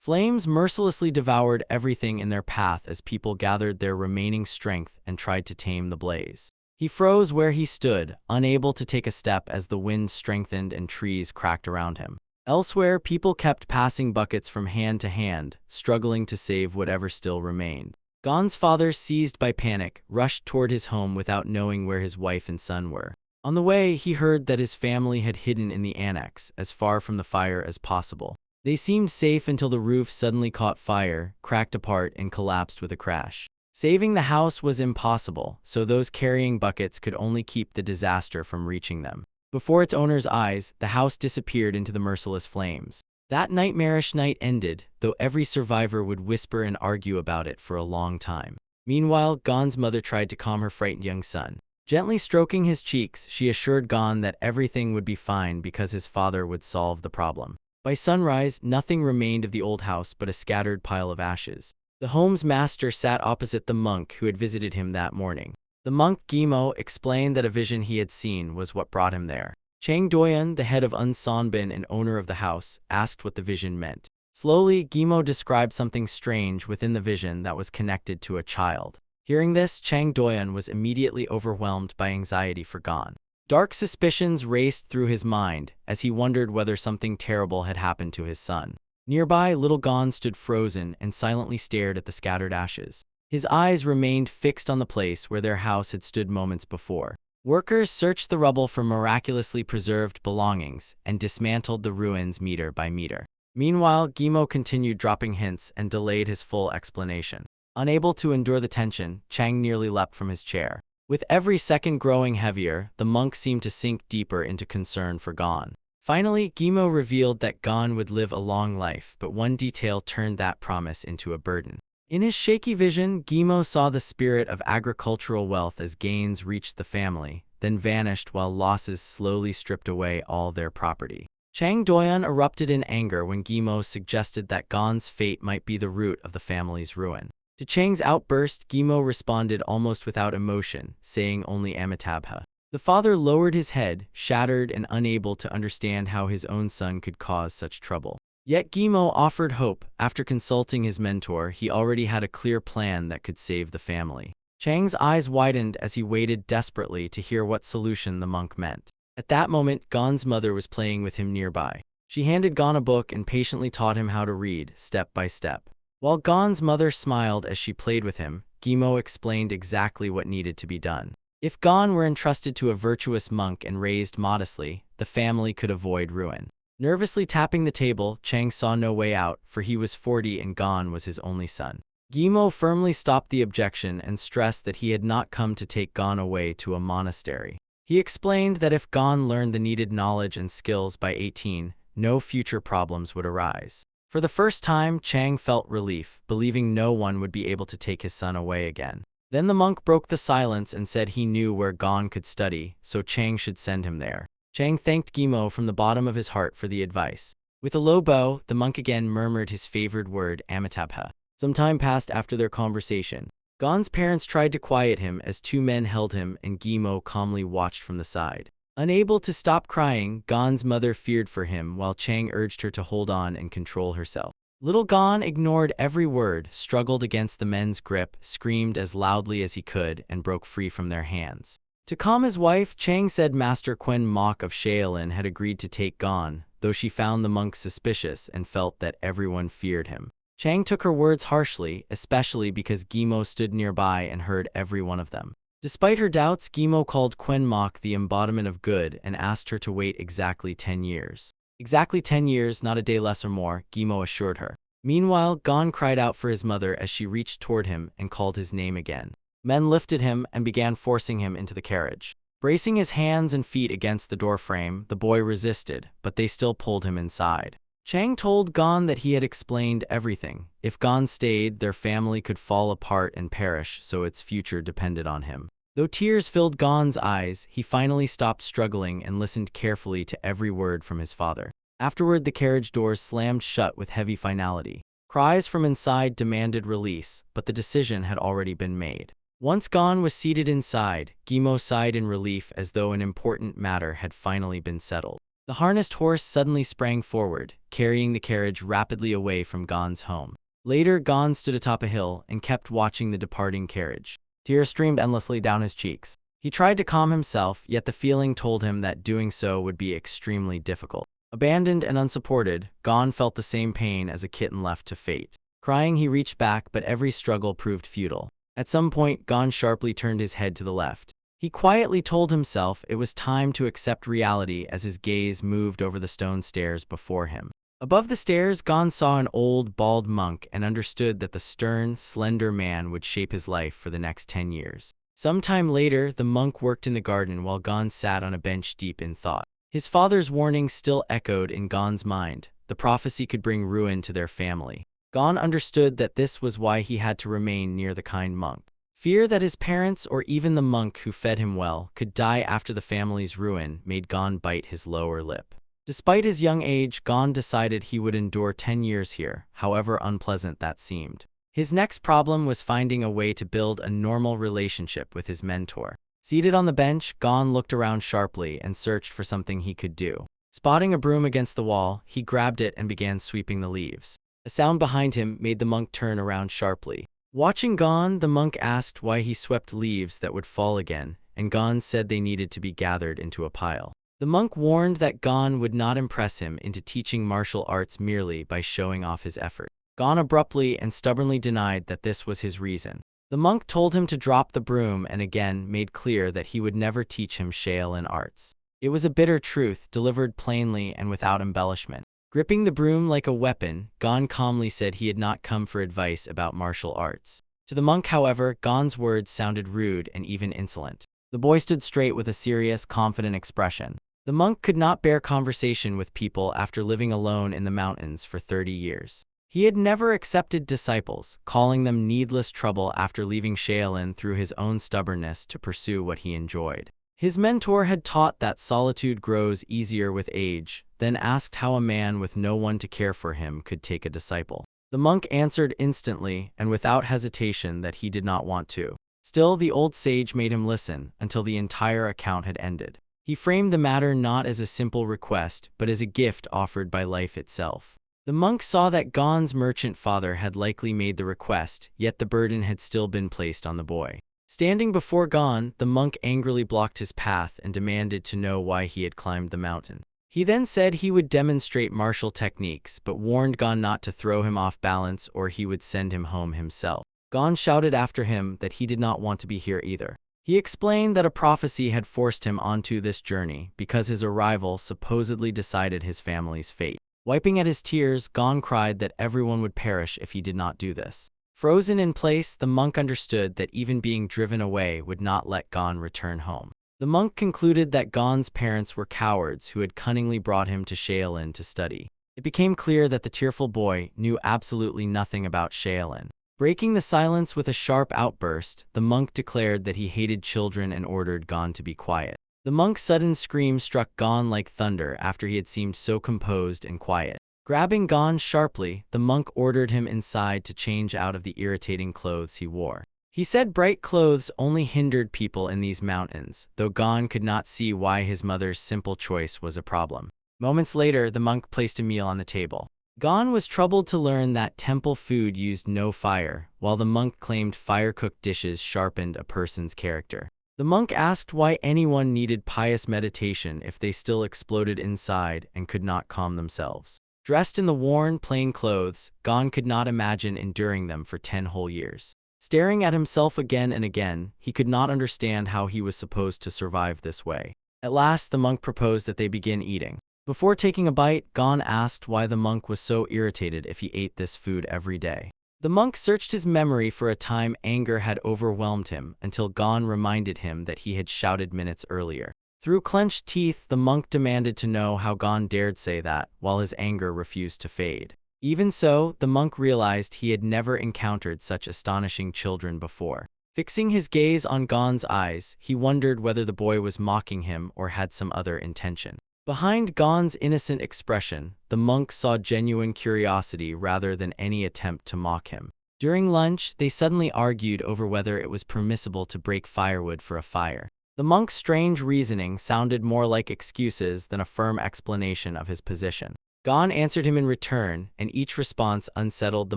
Flames mercilessly devoured everything in their path as people gathered their remaining strength and tried to tame the blaze. He froze where he stood, unable to take a step as the wind strengthened and trees cracked around him. Elsewhere, people kept passing buckets from hand to hand, struggling to save whatever still remained. Gon's father, seized by panic, rushed toward his home without knowing where his wife and son were. On the way, he heard that his family had hidden in the annex, as far from the fire as possible. They seemed safe until the roof suddenly caught fire, cracked apart, and collapsed with a crash. Saving the house was impossible, so those carrying buckets could only keep the disaster from reaching them. Before its owner's eyes, the house disappeared into the merciless flames. That nightmarish night ended, though every survivor would whisper and argue about it for a long time. Meanwhile, Gon's mother tried to calm her frightened young son. Gently stroking his cheeks, she assured Gon that everything would be fine because his father would solve the problem. By sunrise, nothing remained of the old house but a scattered pile of ashes. The home's master sat opposite the monk who had visited him that morning. The monk Gimo explained that a vision he had seen was what brought him there. Chang Doyan, the head of Unsanbin and owner of the house, asked what the vision meant. Slowly, Gimo described something strange within the vision that was connected to a child. Hearing this, Chang Doyan was immediately overwhelmed by anxiety for Gon. Dark suspicions raced through his mind as he wondered whether something terrible had happened to his son. Nearby, little Gon stood frozen and silently stared at the scattered ashes. His eyes remained fixed on the place where their house had stood moments before. Workers searched the rubble for miraculously preserved belongings and dismantled the ruins meter by meter. Meanwhile, Gimo continued dropping hints and delayed his full explanation. Unable to endure the tension, Chang nearly leapt from his chair. With every second growing heavier, the monk seemed to sink deeper into concern for Gon. Finally, Gimo revealed that Gon would live a long life, but one detail turned that promise into a burden. In his shaky vision, Gimo saw the spirit of agricultural wealth as gains reached the family, then vanished while losses slowly stripped away all their property. Chang Doyan erupted in anger when Gimo suggested that Gon's fate might be the root of the family's ruin. To Chang's outburst, Gimo responded almost without emotion, saying only Amitabha. The father lowered his head, shattered and unable to understand how his own son could cause such trouble. Yet Gimo offered hope. After consulting his mentor, he already had a clear plan that could save the family. Chang's eyes widened as he waited desperately to hear what solution the monk meant. At that moment, Gon's mother was playing with him nearby. She handed Gon a book and patiently taught him how to read, step by step. While Gon's mother smiled as she played with him, Gimo explained exactly what needed to be done. If Gon were entrusted to a virtuous monk and raised modestly, the family could avoid ruin. Nervously tapping the table, Chang saw no way out, for he was 40 and Gon was his only son. Gimo firmly stopped the objection and stressed that he had not come to take Gon away to a monastery. He explained that if Gon learned the needed knowledge and skills by 18, no future problems would arise. For the first time, Chang felt relief, believing no one would be able to take his son away again. Then the monk broke the silence and said he knew where Gon could study, so Chang should send him there. Chang thanked Gimo from the bottom of his heart for the advice. With a low bow, the monk again murmured his favored word, Amitabha. Some time passed after their conversation. Gon's parents tried to quiet him as two men held him and Gimo calmly watched from the side. Unable to stop crying, Gon's mother feared for him while Chang urged her to hold on and control herself. Little Gon ignored every word, struggled against the men's grip, screamed as loudly as he could, and broke free from their hands. To calm his wife, Chang said Master Quen Mok of Shaolin had agreed to take Gon, though she found the monk suspicious and felt that everyone feared him. Chang took her words harshly, especially because Gimo stood nearby and heard every one of them. Despite her doubts, Gimo called Quen Mok the embodiment of good and asked her to wait exactly 10 years. Exactly 10 years, not a day less or more, Gimo assured her. Meanwhile, Gon cried out for his mother as she reached toward him and called his name again. Men lifted him and began forcing him into the carriage. Bracing his hands and feet against the doorframe, the boy resisted, but they still pulled him inside. Chang told Gon that he had explained everything. If Gon stayed, their family could fall apart and perish, so its future depended on him. Though tears filled Gon's eyes, he finally stopped struggling and listened carefully to every word from his father. Afterward, the carriage doors slammed shut with heavy finality. Cries from inside demanded release, but the decision had already been made. Once Gon was seated inside, Gimo sighed in relief as though an important matter had finally been settled. The harnessed horse suddenly sprang forward, carrying the carriage rapidly away from Gon's home. Later, Gon stood atop a hill and kept watching the departing carriage. Tears streamed endlessly down his cheeks. He tried to calm himself, yet the feeling told him that doing so would be extremely difficult. Abandoned and unsupported, Gon felt the same pain as a kitten left to fate. Crying, he reached back, but every struggle proved futile. At some point, Gon sharply turned his head to the left. He quietly told himself it was time to accept reality as his gaze moved over the stone stairs before him. Above the stairs, Gon saw an old, bald monk and understood that the stern, slender man would shape his life for the next 10 years. Sometime later, the monk worked in the garden while Gon sat on a bench deep in thought. His father's warning still echoed in Gon's mind. The prophecy could bring ruin to their family. Gon understood that this was why he had to remain near the kind monk. Fear that his parents or even the monk who fed him well could die after the family's ruin made Gon bite his lower lip. Despite his young age, Gon decided he would endure 10 years here, however unpleasant that seemed. His next problem was finding a way to build a normal relationship with his mentor. Seated on the bench, Gon looked around sharply and searched for something he could do. Spotting a broom against the wall, he grabbed it and began sweeping the leaves. A sound behind him made the monk turn around sharply. Watching Gon, the monk asked why he swept leaves that would fall again, and Gon said they needed to be gathered into a pile. The monk warned that Gon would not impress him into teaching martial arts merely by showing off his effort. Gon abruptly and stubbornly denied that this was his reason. The monk told him to drop the broom and again made clear that he would never teach him Shaolin arts. It was a bitter truth, delivered plainly and without embellishment. Gripping the broom like a weapon, Gon calmly said he had not come for advice about martial arts. To the monk, however, Gon's words sounded rude and even insolent. The boy stood straight with a serious, confident expression. The monk could not bear conversation with people after living alone in the mountains for 30 years. He had never accepted disciples, calling them needless trouble after leaving Shaolin through his own stubbornness to pursue what he enjoyed. His mentor had taught that solitude grows easier with age, then asked how a man with no one to care for him could take a disciple. The monk answered instantly and without hesitation that he did not want to. Still, the old sage made him listen until the entire account had ended. He framed the matter not as a simple request, but as a gift offered by life itself. The monk saw that Gon's merchant father had likely made the request, yet the burden had still been placed on the boy. Standing before Gon, the monk angrily blocked his path and demanded to know why he had climbed the mountain. He then said he would demonstrate martial techniques, but warned Gon not to throw him off balance or he would send him home himself. Gon shouted after him that he did not want to be here either. He explained that a prophecy had forced him onto this journey because his arrival supposedly decided his family's fate. Wiping at his tears, Gon cried that everyone would perish if he did not do this. Frozen in place, the monk understood that even being driven away would not let Gon return home. The monk concluded that Gon's parents were cowards who had cunningly brought him to Shaolin to study. It became clear that the tearful boy knew absolutely nothing about Shaolin. Breaking the silence with a sharp outburst, the monk declared that he hated children and ordered Gon to be quiet. The monk's sudden scream struck Gon like thunder after he had seemed so composed and quiet. Grabbing Gon sharply, the monk ordered him inside to change out of the irritating clothes he wore. He said bright clothes only hindered people in these mountains, though Gon could not see why his mother's simple choice was a problem. Moments later, the monk placed a meal on the table. Gon was troubled to learn that temple food used no fire, while the monk claimed fire-cooked dishes sharpened a person's character. The monk asked why anyone needed pious meditation if they still exploded inside and could not calm themselves. Dressed in the worn, plain clothes, Gon could not imagine enduring them for 10 whole years. Staring at himself again and again, he could not understand how he was supposed to survive this way. At last, the monk proposed that they begin eating. Before taking a bite, Gon asked why the monk was so irritated if he ate this food every day. The monk searched his memory for a time anger had overwhelmed him until Gon reminded him that he had shouted minutes earlier. Through clenched teeth, the monk demanded to know how Gon dared say that, while his anger refused to fade. Even so, the monk realized he had never encountered such astonishing children before. Fixing his gaze on Gon's eyes, he wondered whether the boy was mocking him or had some other intention. Behind Gon's innocent expression, the monk saw genuine curiosity rather than any attempt to mock him. During lunch, they suddenly argued over whether it was permissible to break firewood for a fire. The monk's strange reasoning sounded more like excuses than a firm explanation of his position. Gon answered him in return, and each response unsettled the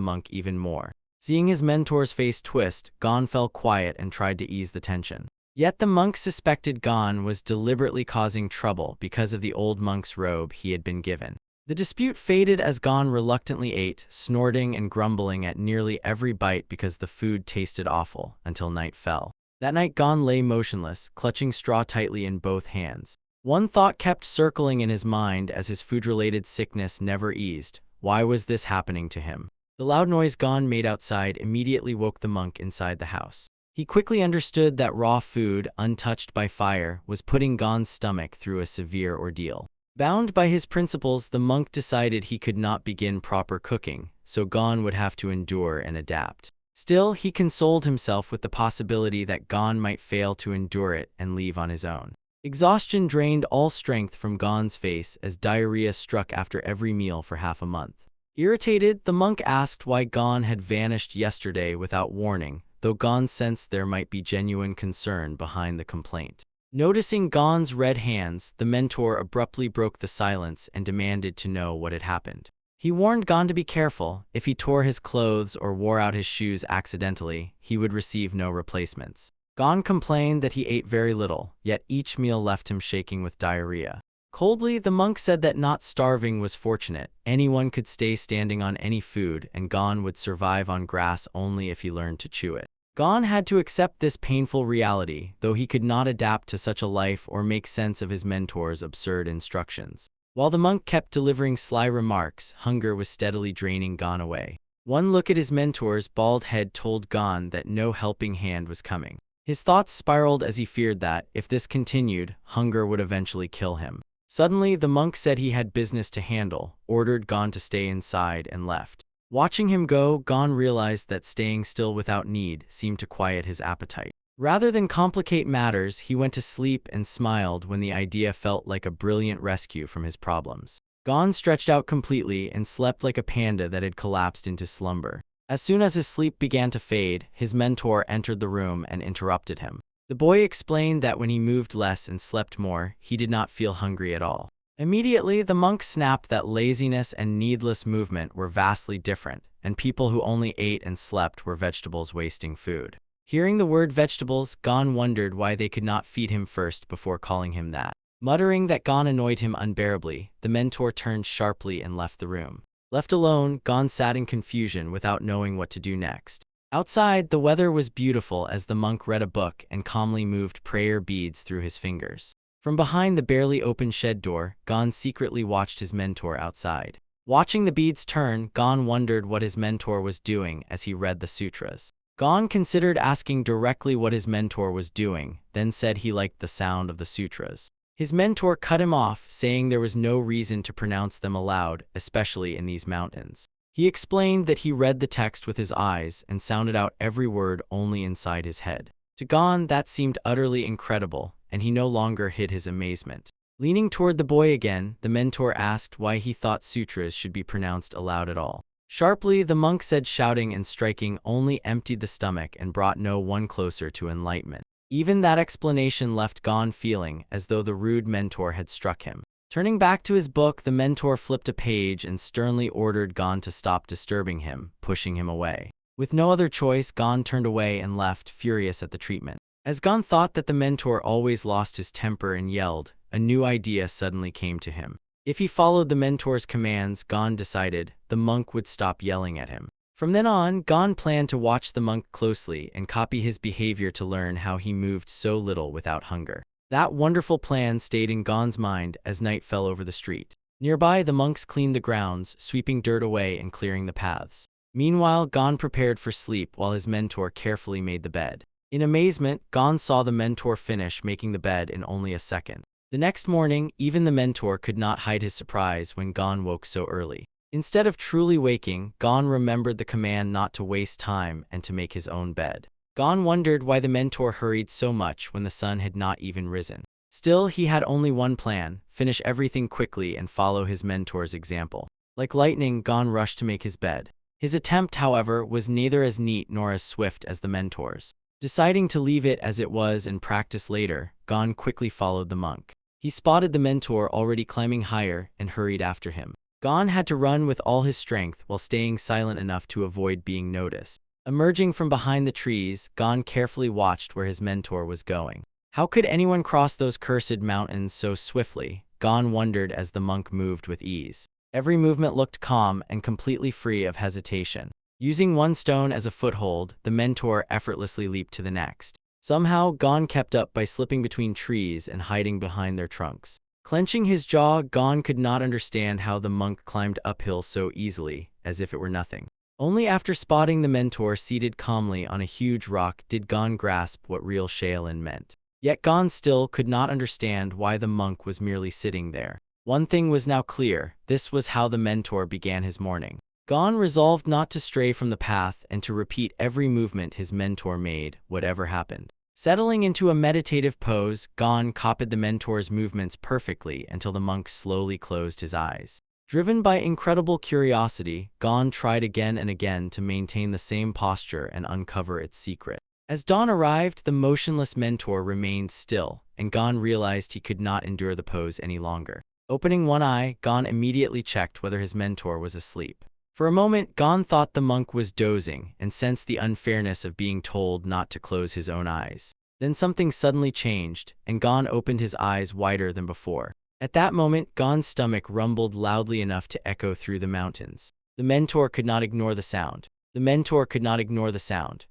monk even more. Seeing his mentor's face twist, Gon fell quiet and tried to ease the tension. Yet the monk suspected Gon was deliberately causing trouble because of the old monk's robe he had been given. The dispute faded as Gon reluctantly ate, snorting and grumbling at nearly every bite because the food tasted awful, until night fell. That night Gon lay motionless, clutching straw tightly in both hands. One thought kept circling in his mind as his food-related sickness never eased. Why was this happening to him? The loud noise Gon made outside immediately woke the monk inside the house. He quickly understood that raw food, untouched by fire, was putting Gon's stomach through a severe ordeal. Bound by his principles, the monk decided he could not begin proper cooking, so Gon would have to endure and adapt. Still, he consoled himself with the possibility that Gon might fail to endure it and leave on his own. Exhaustion drained all strength from Gon's face as diarrhea struck after every meal for half a month. Irritated, the monk asked why Gon had vanished yesterday without warning, though Gon sensed there might be genuine concern behind the complaint. Noticing Gon's red hands, the mentor abruptly broke the silence and demanded to know what had happened. He warned Gon to be careful. If he tore his clothes or wore out his shoes accidentally, he would receive no replacements. Gon complained that he ate very little, yet each meal left him shaking with diarrhea. Coldly, the monk said that not starving was fortunate. Anyone could stay standing on any food, and Gon would survive on grass only if he learned to chew it. Gon had to accept this painful reality, though he could not adapt to such a life or make sense of his mentor's absurd instructions. While the monk kept delivering sly remarks, hunger was steadily draining Gon away. One look at his mentor's bald head told Gon that no helping hand was coming. His thoughts spiraled as he feared that, if this continued, hunger would eventually kill him. Suddenly, the monk said he had business to handle, ordered Gon to stay inside, and left. Watching him go, Gon realized that staying still without need seemed to quiet his appetite. Rather than complicate matters, he went to sleep and smiled when the idea felt like a brilliant rescue from his problems. Gon stretched out completely and slept like a panda that had collapsed into slumber. As soon as his sleep began to fade, his mentor entered the room and interrupted him. The boy explained that when he moved less and slept more, he did not feel hungry at all. Immediately, the monk snapped that laziness and needless movement were vastly different, and people who only ate and slept were vegetables wasting food. Hearing the word vegetables, Gon wondered why they could not feed him first before calling him that. Muttering that Gon annoyed him unbearably, the mentor turned sharply and left the room. Left alone, Gon sat in confusion without knowing what to do next. Outside, the weather was beautiful as the monk read a book and calmly moved prayer beads through his fingers. From behind the barely open shed door, Gon secretly watched his mentor outside. Watching the beads turn, Gon wondered what his mentor was doing as he read the sutras. Gon considered asking directly what his mentor was doing, then said he liked the sound of the sutras. His mentor cut him off, saying there was no reason to pronounce them aloud, especially in these mountains. He explained that he read the text with his eyes and sounded out every word only inside his head. To Gon, that seemed utterly incredible, and he no longer hid his amazement. Leaning toward the boy again, the mentor asked why he thought sutras should be pronounced aloud at all. Sharply, the monk said shouting and striking only emptied the stomach and brought no one closer to enlightenment. Even that explanation left Gon feeling as though the rude mentor had struck him. Turning back to his book, the mentor flipped a page and sternly ordered Gon to stop disturbing him, pushing him away. With no other choice, Gon turned away and left, furious at the treatment. As Gon thought that the mentor always lost his temper and yelled, a new idea suddenly came to him. If he followed the mentor's commands, Gon decided, the monk would stop yelling at him. From then on, Gon planned to watch the monk closely and copy his behavior to learn how he moved so little without hunger. That wonderful plan stayed in Gon's mind as night fell over the street. Nearby, the monks cleaned the grounds, sweeping dirt away and clearing the paths. Meanwhile, Gon prepared for sleep while his mentor carefully made the bed. In amazement, Gon saw the mentor finish making the bed in only a second. The next morning, even the mentor could not hide his surprise when Gon woke so early. Instead of truly waking, Gon remembered the command not to waste time and to make his own bed. Gon wondered why the mentor hurried so much when the sun had not even risen. Still, he had only one plan: finish everything quickly and follow his mentor's example. Like lightning, Gon rushed to make his bed. His attempt, however, was neither as neat nor as swift as the mentor's. Deciding to leave it as it was and practice later, Gon quickly followed the monk. He spotted the mentor already climbing higher and hurried after him. Gon had to run with all his strength while staying silent enough to avoid being noticed. Emerging from behind the trees, Gon carefully watched where his mentor was going. How could anyone cross those cursed mountains so swiftly? Gon wondered as the monk moved with ease. Every movement looked calm and completely free of hesitation. Using one stone as a foothold, the mentor effortlessly leaped to the next. Somehow, Gon kept up by slipping between trees and hiding behind their trunks. Clenching his jaw, Gon could not understand how the monk climbed uphill so easily, as if it were nothing. Only after spotting the mentor seated calmly on a huge rock did Gon grasp what real Shaolin meant. Yet Gon still could not understand why the monk was merely sitting there. One thing was now clear: this was how the mentor began his morning. Gon resolved not to stray from the path and to repeat every movement his mentor made, whatever happened. Settling into a meditative pose, Gon copied the mentor's movements perfectly until the monk slowly closed his eyes. Driven by incredible curiosity, Gon tried again and again to maintain the same posture and uncover its secret. As dawn arrived, the motionless mentor remained still, and Gon realized he could not endure the pose any longer. Opening one eye, Gon immediately checked whether his mentor was asleep. For a moment, Gon thought the monk was dozing and sensed the unfairness of being told not to close his own eyes. Then something suddenly changed, and Gon opened his eyes wider than before. At that moment, Gon's stomach rumbled loudly enough to echo through the mountains. The mentor could not ignore the sound. The mentor could not ignore the sound.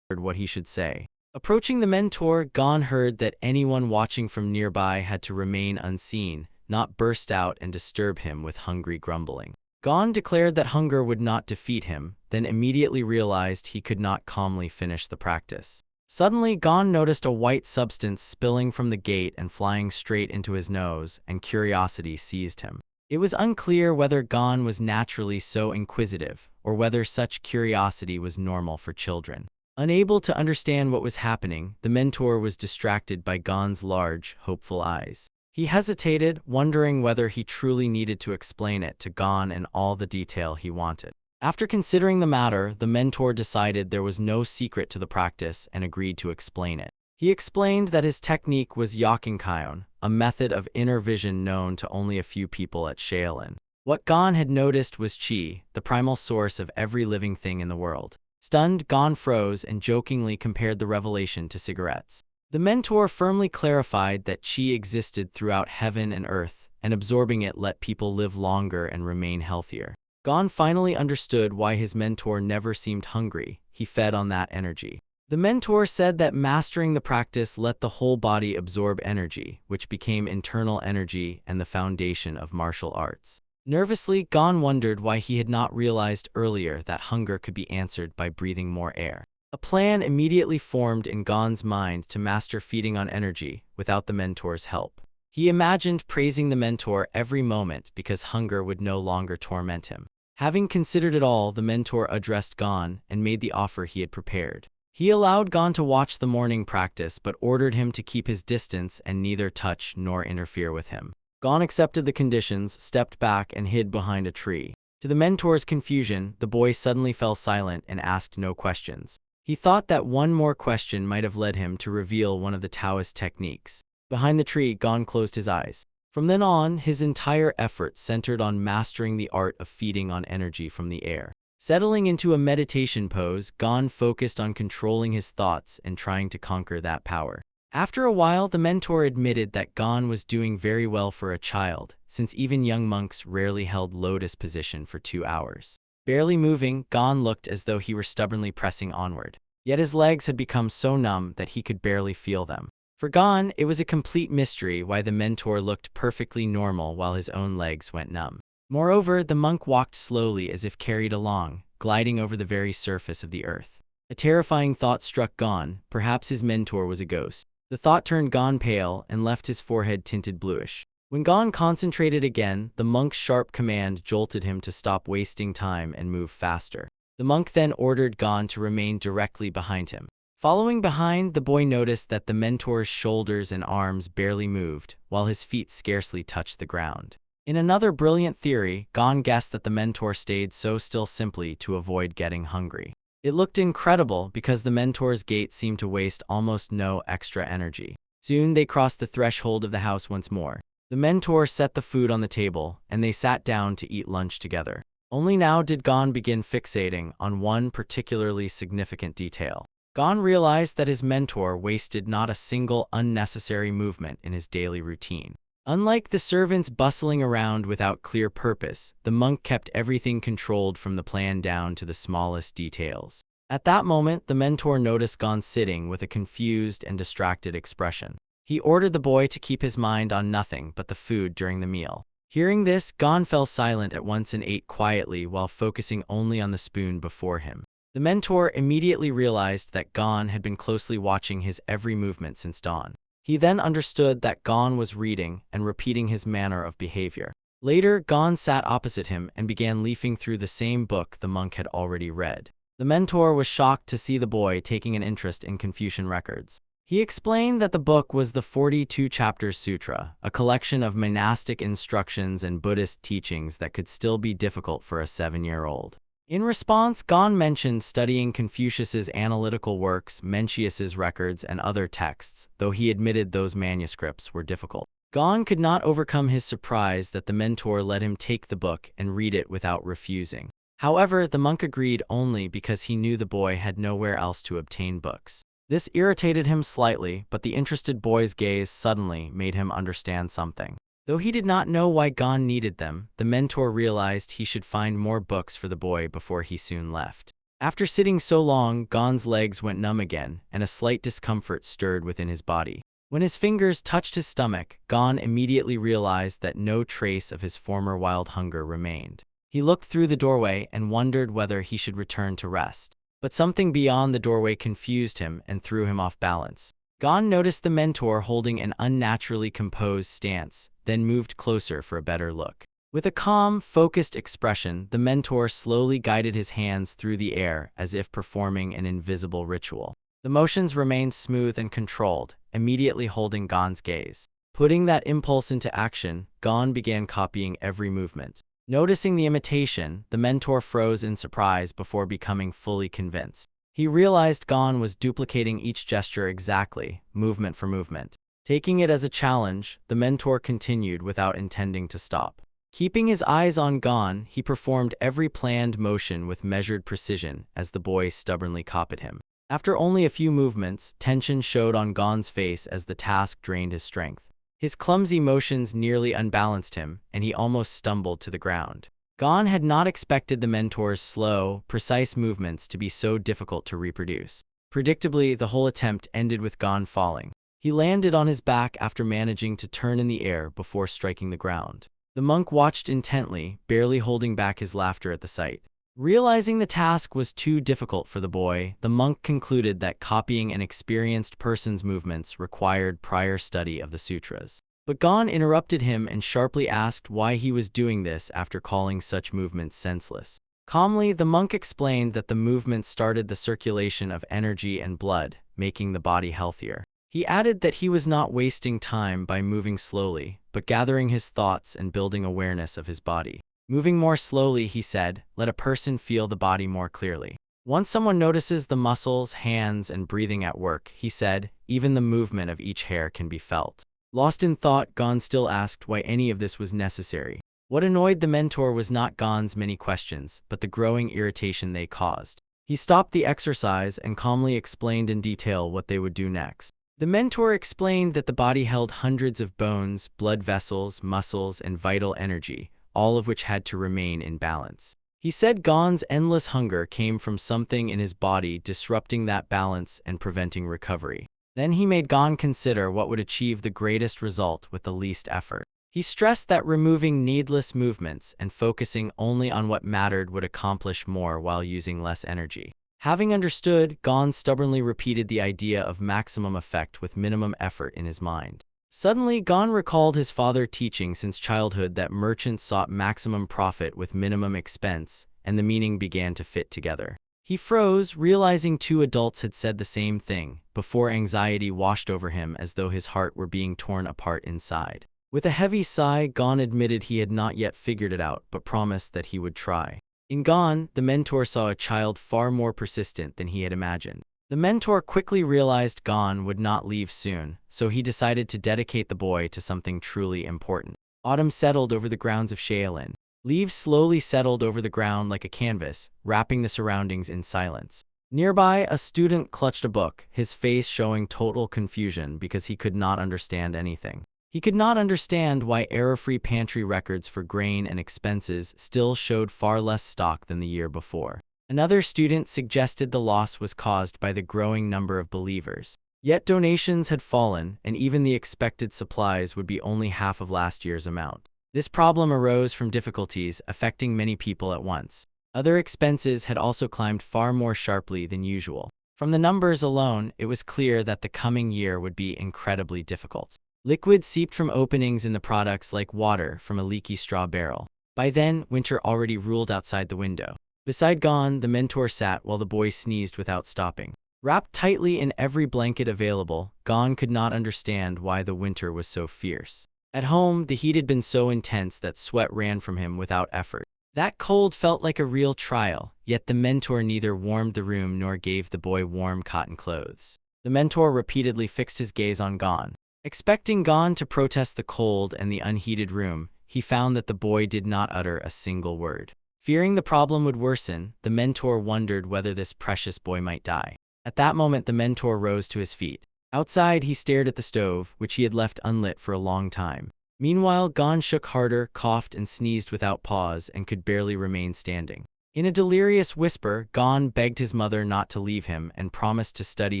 Heard what he should say. Approaching the mentor, Gon heard that anyone watching from nearby had to remain unseen, not burst out and disturb him with hungry grumbling. Gon declared that hunger would not defeat him, then immediately realized he could not calmly finish the practice. Suddenly, Gon noticed a white substance spilling from the gate and flying straight into his nose, and curiosity seized him. It was unclear whether Gon was naturally so inquisitive, or whether such curiosity was normal for children. Unable to understand what was happening, the mentor was distracted by Gon's large, hopeful eyes. He hesitated, wondering whether he truly needed to explain it to Gon in all the detail he wanted. After considering the matter, the mentor decided there was no secret to the practice and agreed to explain it. He explained that his technique was Yakinkyon, a method of inner vision known to only a few people at Shaolin. What Gon had noticed was Qi, the primal source of every living thing in the world. Stunned, Gon froze and jokingly compared the revelation to cigarettes. The mentor firmly clarified that Qi existed throughout heaven and earth, and absorbing it let people live longer and remain healthier. Gon finally understood why his mentor never seemed hungry. He fed on that energy. The mentor said that mastering the practice let the whole body absorb energy, which became internal energy and the foundation of martial arts. Nervously, Gon wondered why he had not realized earlier that hunger could be answered by breathing more air. A plan immediately formed in Gon's mind to master feeding on energy without the mentor's help. He imagined praising the mentor every moment because hunger would no longer torment him. Having considered it all, the mentor addressed Gon and made the offer he had prepared. He allowed Gon to watch the morning practice but ordered him to keep his distance and neither touch nor interfere with him. Gon accepted the conditions, stepped back, and hid behind a tree. To the mentor's confusion, the boy suddenly fell silent and asked no questions. He thought that one more question might have led him to reveal one of the Taoist techniques. Behind the tree, Gon closed his eyes. From then on, his entire effort centered on mastering the art of feeding on energy from the air. Settling into a meditation pose, Gon focused on controlling his thoughts and trying to conquer that power. After a while, the mentor admitted that Gon was doing very well for a child, since even young monks rarely held lotus position for 2 hours. Barely moving, Gon looked as though he were stubbornly pressing onward. Yet his legs had become so numb that he could barely feel them. For Gon, it was a complete mystery why the mentor looked perfectly normal while his own legs went numb. Moreover, the monk walked slowly as if carried along, gliding over the very surface of the earth. A terrifying thought struck Gon: perhaps his mentor was a ghost. The thought turned Gon pale and left his forehead tinted bluish. When Gon concentrated again, the monk's sharp command jolted him to stop wasting time and move faster. The monk then ordered Gon to remain directly behind him. Following behind, the boy noticed that the mentor's shoulders and arms barely moved, while his feet scarcely touched the ground. In another brilliant theory, Gon guessed that the mentor stayed so still simply to avoid getting hungry. It looked incredible because the mentor's gait seemed to waste almost no extra energy. Soon they crossed the threshold of the house once more. The mentor set the food on the table, and they sat down to eat lunch together. Only now did Gon begin fixating on one particularly significant detail. Gon realized that his mentor wasted not a single unnecessary movement in his daily routine. Unlike the servants bustling around without clear purpose, the monk kept everything controlled from the plan down to the smallest details. At that moment, the mentor noticed Gon sitting with a confused and distracted expression. He ordered the boy to keep his mind on nothing but the food during the meal. Hearing this, Gon fell silent at once and ate quietly while focusing only on the spoon before him. The mentor immediately realized that Gon had been closely watching his every movement since dawn. He then understood that Gon was reading and repeating his manner of behavior. Later, Gon sat opposite him and began leafing through the same book the monk had already read. The mentor was shocked to see the boy taking an interest in Confucian records. He explained that the book was the 42 Chapters Sutra, a collection of monastic instructions and Buddhist teachings that could still be difficult for a 7-year-old. In response, Gon mentioned studying Confucius's analytical works, Mencius's records, and other texts, though he admitted those manuscripts were difficult. Gon could not overcome his surprise that the mentor let him take the book and read it without refusing. However, the monk agreed only because he knew the boy had nowhere else to obtain books. This irritated him slightly, but the interested boy's gaze suddenly made him understand something. Though he did not know why Gon needed them, the mentor realized he should find more books for the boy before he soon left. After sitting so long, Gon's legs went numb again, and a slight discomfort stirred within his body. When his fingers touched his stomach, Gon immediately realized that no trace of his former wild hunger remained. He looked through the doorway and wondered whether he should return to rest. But something beyond the doorway confused him and threw him off balance. Gon noticed the mentor holding an unnaturally composed stance, then moved closer for a better look. With a calm, focused expression, the mentor slowly guided his hands through the air as if performing an invisible ritual. The motions remained smooth and controlled, immediately holding Gon's gaze. Putting that impulse into action, Gon began copying every movement. Noticing the imitation, the mentor froze in surprise before becoming fully convinced. He realized Gon was duplicating each gesture exactly, movement for movement. Taking it as a challenge, the mentor continued without intending to stop. Keeping his eyes on Gon, he performed every planned motion with measured precision as the boy stubbornly copied him. After only a few movements, tension showed on Gon's face as the task drained his strength. His clumsy motions nearly unbalanced him, and he almost stumbled to the ground. Gon had not expected the mentor's slow, precise movements to be so difficult to reproduce. Predictably, the whole attempt ended with Gon falling. He landed on his back after managing to turn in the air before striking the ground. The monk watched intently, barely holding back his laughter at the sight. Realizing the task was too difficult for the boy, the monk concluded that copying an experienced person's movements required prior study of the sutras. But Gon interrupted him and sharply asked why he was doing this after calling such movements senseless. Calmly, the monk explained that the movements started the circulation of energy and blood, making the body healthier. He added that he was not wasting time by moving slowly, but gathering his thoughts and building awareness of his body. Moving more slowly, he said, let a person feel the body more clearly. Once someone notices the muscles, hands, and breathing at work, he said, even the movement of each hair can be felt. Lost in thought, Gon still asked why any of this was necessary. What annoyed the mentor was not Gon's many questions, but the growing irritation they caused. He stopped the exercise and calmly explained in detail what they would do next. The mentor explained that the body held hundreds of bones, blood vessels, muscles, and vital energy, all of which had to remain in balance. He said Gon's endless hunger came from something in his body disrupting that balance and preventing recovery. Then he made Gon consider what would achieve the greatest result with the least effort. He stressed that removing needless movements and focusing only on what mattered would accomplish more while using less energy. Having understood, Gon stubbornly repeated the idea of maximum effect with minimum effort in his mind. Suddenly, Gon recalled his father teaching since childhood that merchants sought maximum profit with minimum expense, and the meaning began to fit together. He froze, realizing two adults had said the same thing, before anxiety washed over him as though his heart were being torn apart inside. With a heavy sigh, Gon admitted he had not yet figured it out, but promised that he would try. In Gon, the mentor saw a child far more persistent than he had imagined. The mentor quickly realized Gon would not leave soon, so he decided to dedicate the boy to something truly important. Autumn settled over the grounds of Shaolin. Leaves slowly settled over the ground like a canvas, wrapping the surroundings in silence. Nearby, a student clutched a book, his face showing total confusion because he could not understand anything. He could not understand why error-free pantry records for grain and expenses still showed far less stock than the year before. Another student suggested the loss was caused by the growing number of believers. Yet donations had fallen, and even the expected supplies would be only half of last year's amount. This problem arose from difficulties affecting many people at once. Other expenses had also climbed far more sharply than usual. From the numbers alone, it was clear that the coming year would be incredibly difficult. Liquid seeped from openings in the products like water from a leaky straw barrel. By then, winter already ruled outside the window. Beside Gon, the mentor sat while the boy sneezed without stopping. Wrapped tightly in every blanket available, Gon could not understand why the winter was so fierce. At home, the heat had been so intense that sweat ran from him without effort. That cold felt like a real trial, yet the mentor neither warmed the room nor gave the boy warm cotton clothes. The mentor repeatedly fixed his gaze on Gon. Expecting Gon to protest the cold and the unheated room, he found that the boy did not utter a single word. Fearing the problem would worsen, the mentor wondered whether this precious boy might die. At that moment, the mentor rose to his feet. Outside, he stared at the stove, which he had left unlit for a long time. Meanwhile, Gon shook harder, coughed, and sneezed without pause and could barely remain standing. In a delirious whisper, Gon begged his mother not to leave him and promised to study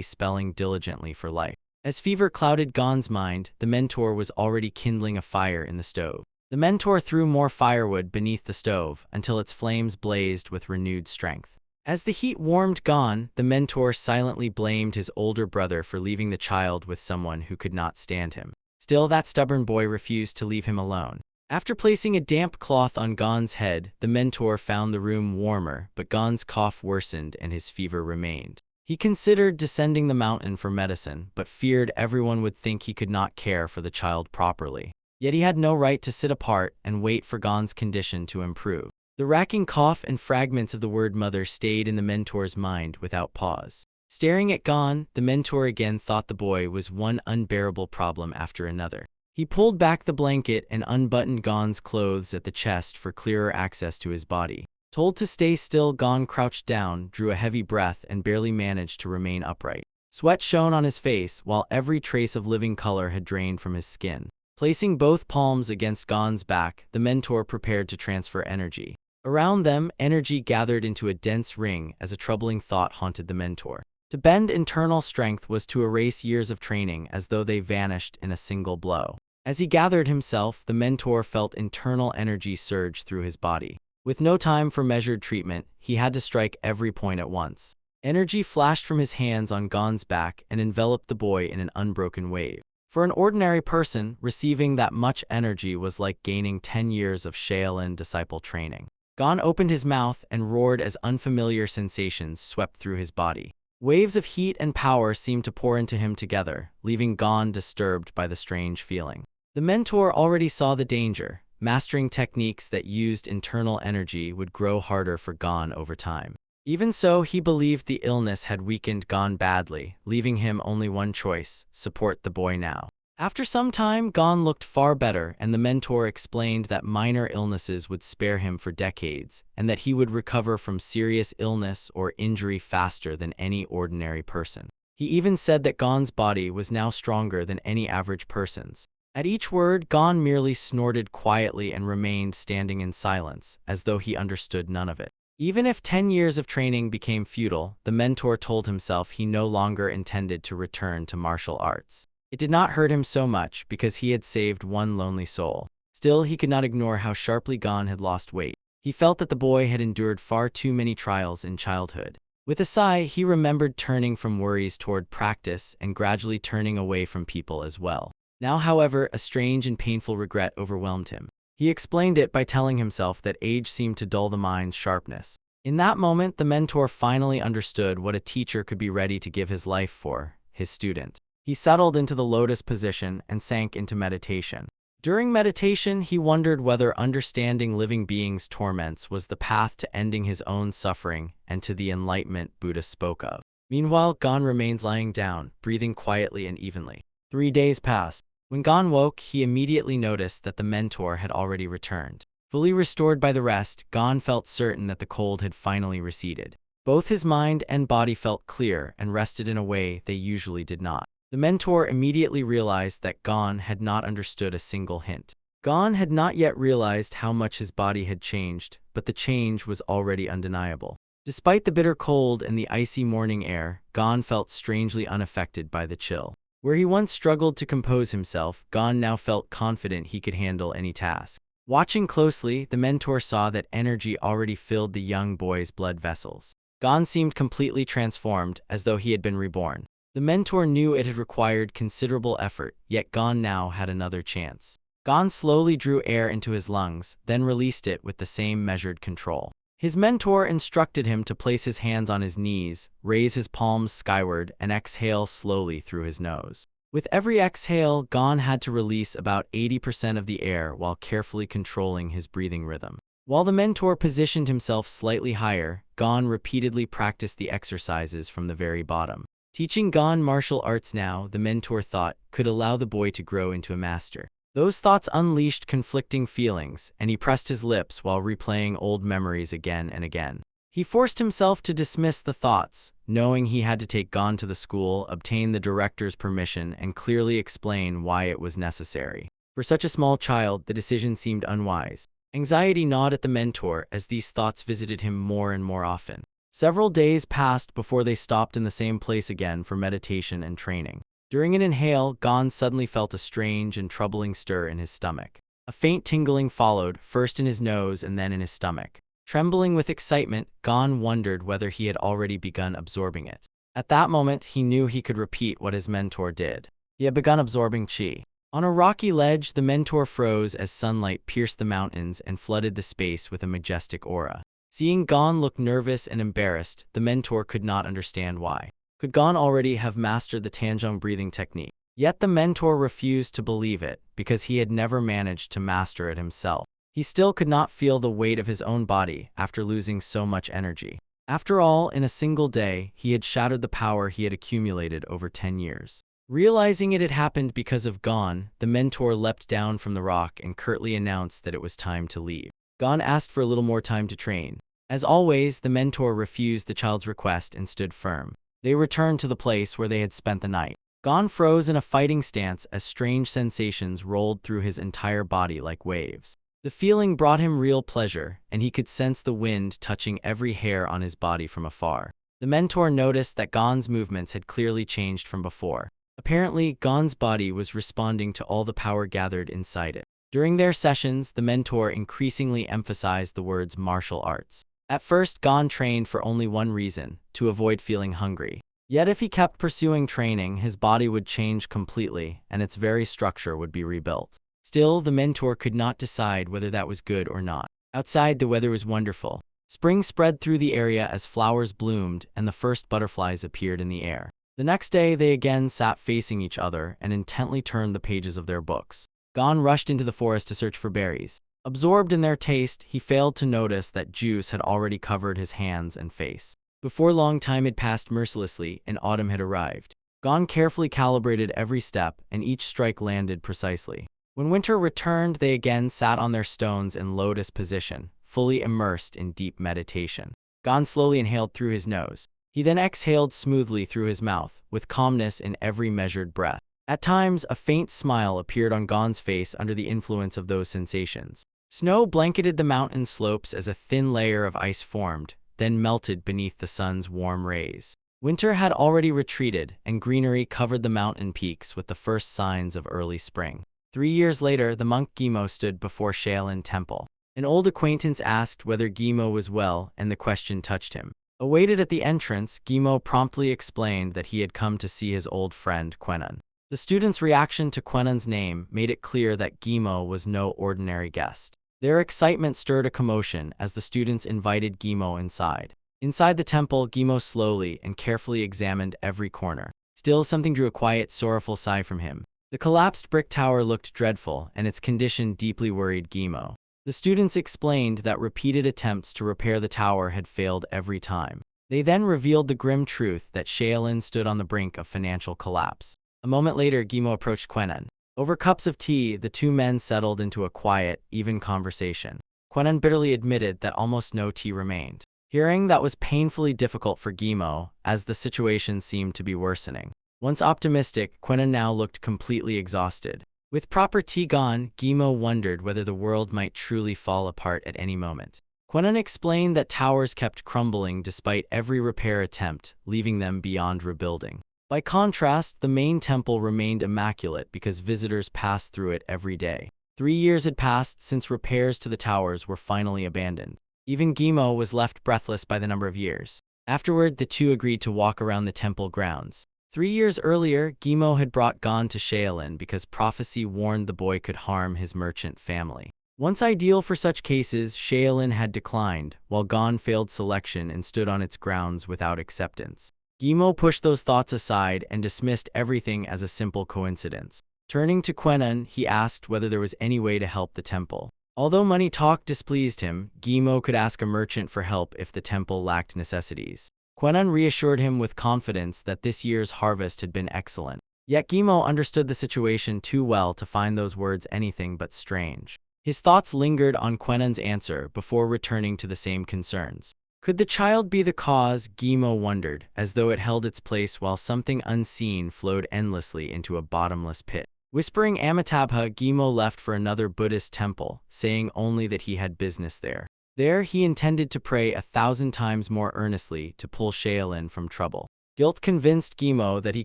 spelling diligently for life. As fever clouded Gon's mind, the mentor was already kindling a fire in the stove. The mentor threw more firewood beneath the stove until its flames blazed with renewed strength. As the heat warmed Gon, the mentor silently blamed his older brother for leaving the child with someone who could not stand him. Still, that stubborn boy refused to leave him alone. After placing a damp cloth on Gon's head, the mentor found the room warmer, but Gon's cough worsened and his fever remained. He considered descending the mountain for medicine, but feared everyone would think he could not care for the child properly. Yet he had no right to sit apart and wait for Gon's condition to improve. The racking cough and fragments of the word mother stayed in the mentor's mind without pause. Staring at Gon, the mentor again thought the boy was one unbearable problem after another. He pulled back the blanket and unbuttoned Gon's clothes at the chest for clearer access to his body. Told to stay still, Gon crouched down, drew a heavy breath, and barely managed to remain upright. Sweat shone on his face, while every trace of living color had drained from his skin. Placing both palms against Gon's back, the mentor prepared to transfer energy. Around them, energy gathered into a dense ring as a troubling thought haunted the mentor. To bend internal strength was to erase years of training as though they vanished in a single blow. As he gathered himself, the mentor felt internal energy surge through his body. With no time for measured treatment, he had to strike every point at once. Energy flashed from his hands on Gon's back and enveloped the boy in an unbroken wave. For an ordinary person, receiving that much energy was like gaining 10 years of Shaolin disciple training. Gon opened his mouth and roared as unfamiliar sensations swept through his body. Waves of heat and power seemed to pour into him together, leaving Gon disturbed by the strange feeling. The mentor already saw the danger. Mastering techniques that used internal energy would grow harder for Gon over time. Even so, he believed the illness had weakened Gon badly, leaving him only one choice: support the boy now. After some time, Gon looked far better, and the mentor explained that minor illnesses would spare him for decades, and that he would recover from serious illness or injury faster than any ordinary person. He even said that Gon's body was now stronger than any average person's. At each word, Gon merely snorted quietly and remained standing in silence, as though he understood none of it. Even if 10 years of training became futile, the mentor told himself he no longer intended to return to martial arts. It did not hurt him so much because he had saved one lonely soul. Still, he could not ignore how sharply Gon had lost weight. He felt that the boy had endured far too many trials in childhood. With a sigh, he remembered turning from worries toward practice and gradually turning away from people as well. Now, however, a strange and painful regret overwhelmed him. He explained it by telling himself that age seemed to dull the mind's sharpness. In that moment, the mentor finally understood what a teacher could be ready to give his life for: his student. He settled into the lotus position and sank into meditation. During meditation, he wondered whether understanding living beings' torments was the path to ending his own suffering and to the enlightenment Buddha spoke of. Meanwhile, Gon remains lying down, breathing quietly and evenly. 3 days pass. When Gon woke, he immediately noticed that the mentor had already returned. Fully restored by the rest, Gon felt certain that the cold had finally receded. Both his mind and body felt clear and rested in a way they usually did not. The mentor immediately realized that Gon had not understood a single hint. Gon had not yet realized how much his body had changed, but the change was already undeniable. Despite the bitter cold and the icy morning air, Gon felt strangely unaffected by the chill. Where he once struggled to compose himself, Gon now felt confident he could handle any task. Watching closely, the mentor saw that energy already filled the young boy's blood vessels. Gon seemed completely transformed, as though he had been reborn. The mentor knew it had required considerable effort, yet Gon now had another chance. Gon slowly drew air into his lungs, then released it with the same measured control. His mentor instructed him to place his hands on his knees, raise his palms skyward, and exhale slowly through his nose. With every exhale, Gon had to release about 80% of the air while carefully controlling his breathing rhythm. While the mentor positioned himself slightly higher, Gon repeatedly practiced the exercises from the very bottom. Teaching Gon martial arts now, the mentor thought, could allow the boy to grow into a master. Those thoughts unleashed conflicting feelings, and he pressed his lips while replaying old memories again and again. He forced himself to dismiss the thoughts, knowing he had to take Gon to the school, obtain the director's permission, and clearly explain why it was necessary. For such a small child, the decision seemed unwise. Anxiety gnawed at the mentor as these thoughts visited him more and more often. Several days passed before they stopped in the same place again for meditation and training. During an inhale, Gon suddenly felt a strange and troubling stir in his stomach. A faint tingling followed, first in his nose and then in his stomach. Trembling with excitement, Gon wondered whether he had already begun absorbing it. At that moment, he knew he could repeat what his mentor did. He had begun absorbing qi. On a rocky ledge, the mentor froze as sunlight pierced the mountains and flooded the space with a majestic aura. Seeing Gon look nervous and embarrassed, the mentor could not understand why. Could Gon already have mastered the Tanjong breathing technique? Yet the mentor refused to believe it, because he had never managed to master it himself. He still could not feel the weight of his own body after losing so much energy. After all, in a single day, he had shattered the power he had accumulated over 10 years. Realizing it had happened because of Gon, the mentor leapt down from the rock and curtly announced that it was time to leave. Gon asked for a little more time to train. As always, the mentor refused the child's request and stood firm. They returned to the place where they had spent the night. Gon froze in a fighting stance as strange sensations rolled through his entire body like waves. The feeling brought him real pleasure, and he could sense the wind touching every hair on his body from afar. The mentor noticed that Gon's movements had clearly changed from before. Apparently, Gon's body was responding to all the power gathered inside it. During their sessions, the mentor increasingly emphasized the words martial arts. At first, Gon trained for only one reason, to avoid feeling hungry. Yet if he kept pursuing training, his body would change completely, and its very structure would be rebuilt. Still, the mentor could not decide whether that was good or not. Outside, the weather was wonderful. Spring spread through the area as flowers bloomed and the first butterflies appeared in the air. The next day, they again sat facing each other and intently turned the pages of their books. Gon rushed into the forest to search for berries. Absorbed in their taste, he failed to notice that juice had already covered his hands and face. Before long, time had passed mercilessly and autumn had arrived. Gon carefully calibrated every step and each strike landed precisely. When winter returned, they again sat on their stones in lotus position, fully immersed in deep meditation. Gon slowly inhaled through his nose. He then exhaled smoothly through his mouth, with calmness in every measured breath. At times, a faint smile appeared on Gon's face under the influence of those sensations. Snow blanketed the mountain slopes as a thin layer of ice formed, then melted beneath the sun's warm rays. Winter had already retreated, and greenery covered the mountain peaks with the first signs of early spring. 3 years later, the monk Gimo stood before Shaolin Temple. An old acquaintance asked whether Gimo was well, and the question touched him. Awaited at the entrance, Gimo promptly explained that he had come to see his old friend Quenon. The students' reaction to Quenon's name made it clear that Gimo was no ordinary guest. Their excitement stirred a commotion as the students invited Gimo inside. Inside the temple, Gimo slowly and carefully examined every corner. Still, something drew a quiet, sorrowful sigh from him. The collapsed brick tower looked dreadful, and its condition deeply worried Gimo. The students explained that repeated attempts to repair the tower had failed every time. They then revealed the grim truth that Shaolin stood on the brink of financial collapse. A moment later, Gimo approached Quenan. Over cups of tea, the two men settled into a quiet, even conversation. Quenan bitterly admitted that almost no tea remained. Hearing that was painfully difficult for Gimo, as the situation seemed to be worsening. Once optimistic, Quenan now looked completely exhausted. With proper tea gone, Gimo wondered whether the world might truly fall apart at any moment. Quenan explained that towers kept crumbling despite every repair attempt, leaving them beyond rebuilding. By contrast, the main temple remained immaculate because visitors passed through it every day. 3 years had passed since repairs to the towers were finally abandoned. Even Gimo was left breathless by the number of years. Afterward, the two agreed to walk around the temple grounds. 3 years earlier, Gimo had brought Gon to Shaolin because prophecy warned the boy could harm his merchant family. Once ideal for such cases, Shaolin had declined, while Gon failed selection and stood on its grounds without acceptance. Gimo pushed those thoughts aside and dismissed everything as a simple coincidence. Turning to Quenan, he asked whether there was any way to help the temple. Although money talk displeased him, Gimo could ask a merchant for help if the temple lacked necessities. Quenan reassured him with confidence that this year's harvest had been excellent. Yet Gimo understood the situation too well to find those words anything but strange. His thoughts lingered on Quenan's answer before returning to the same concerns. Could the child be the cause, Gimo wondered, as though it held its place while something unseen flowed endlessly into a bottomless pit. Whispering Amitabha, Gimo left for another Buddhist temple, saying only that he had business there. There he intended to pray 1,000 times more earnestly to pull Shaolin from trouble. Guilt convinced Gimo that he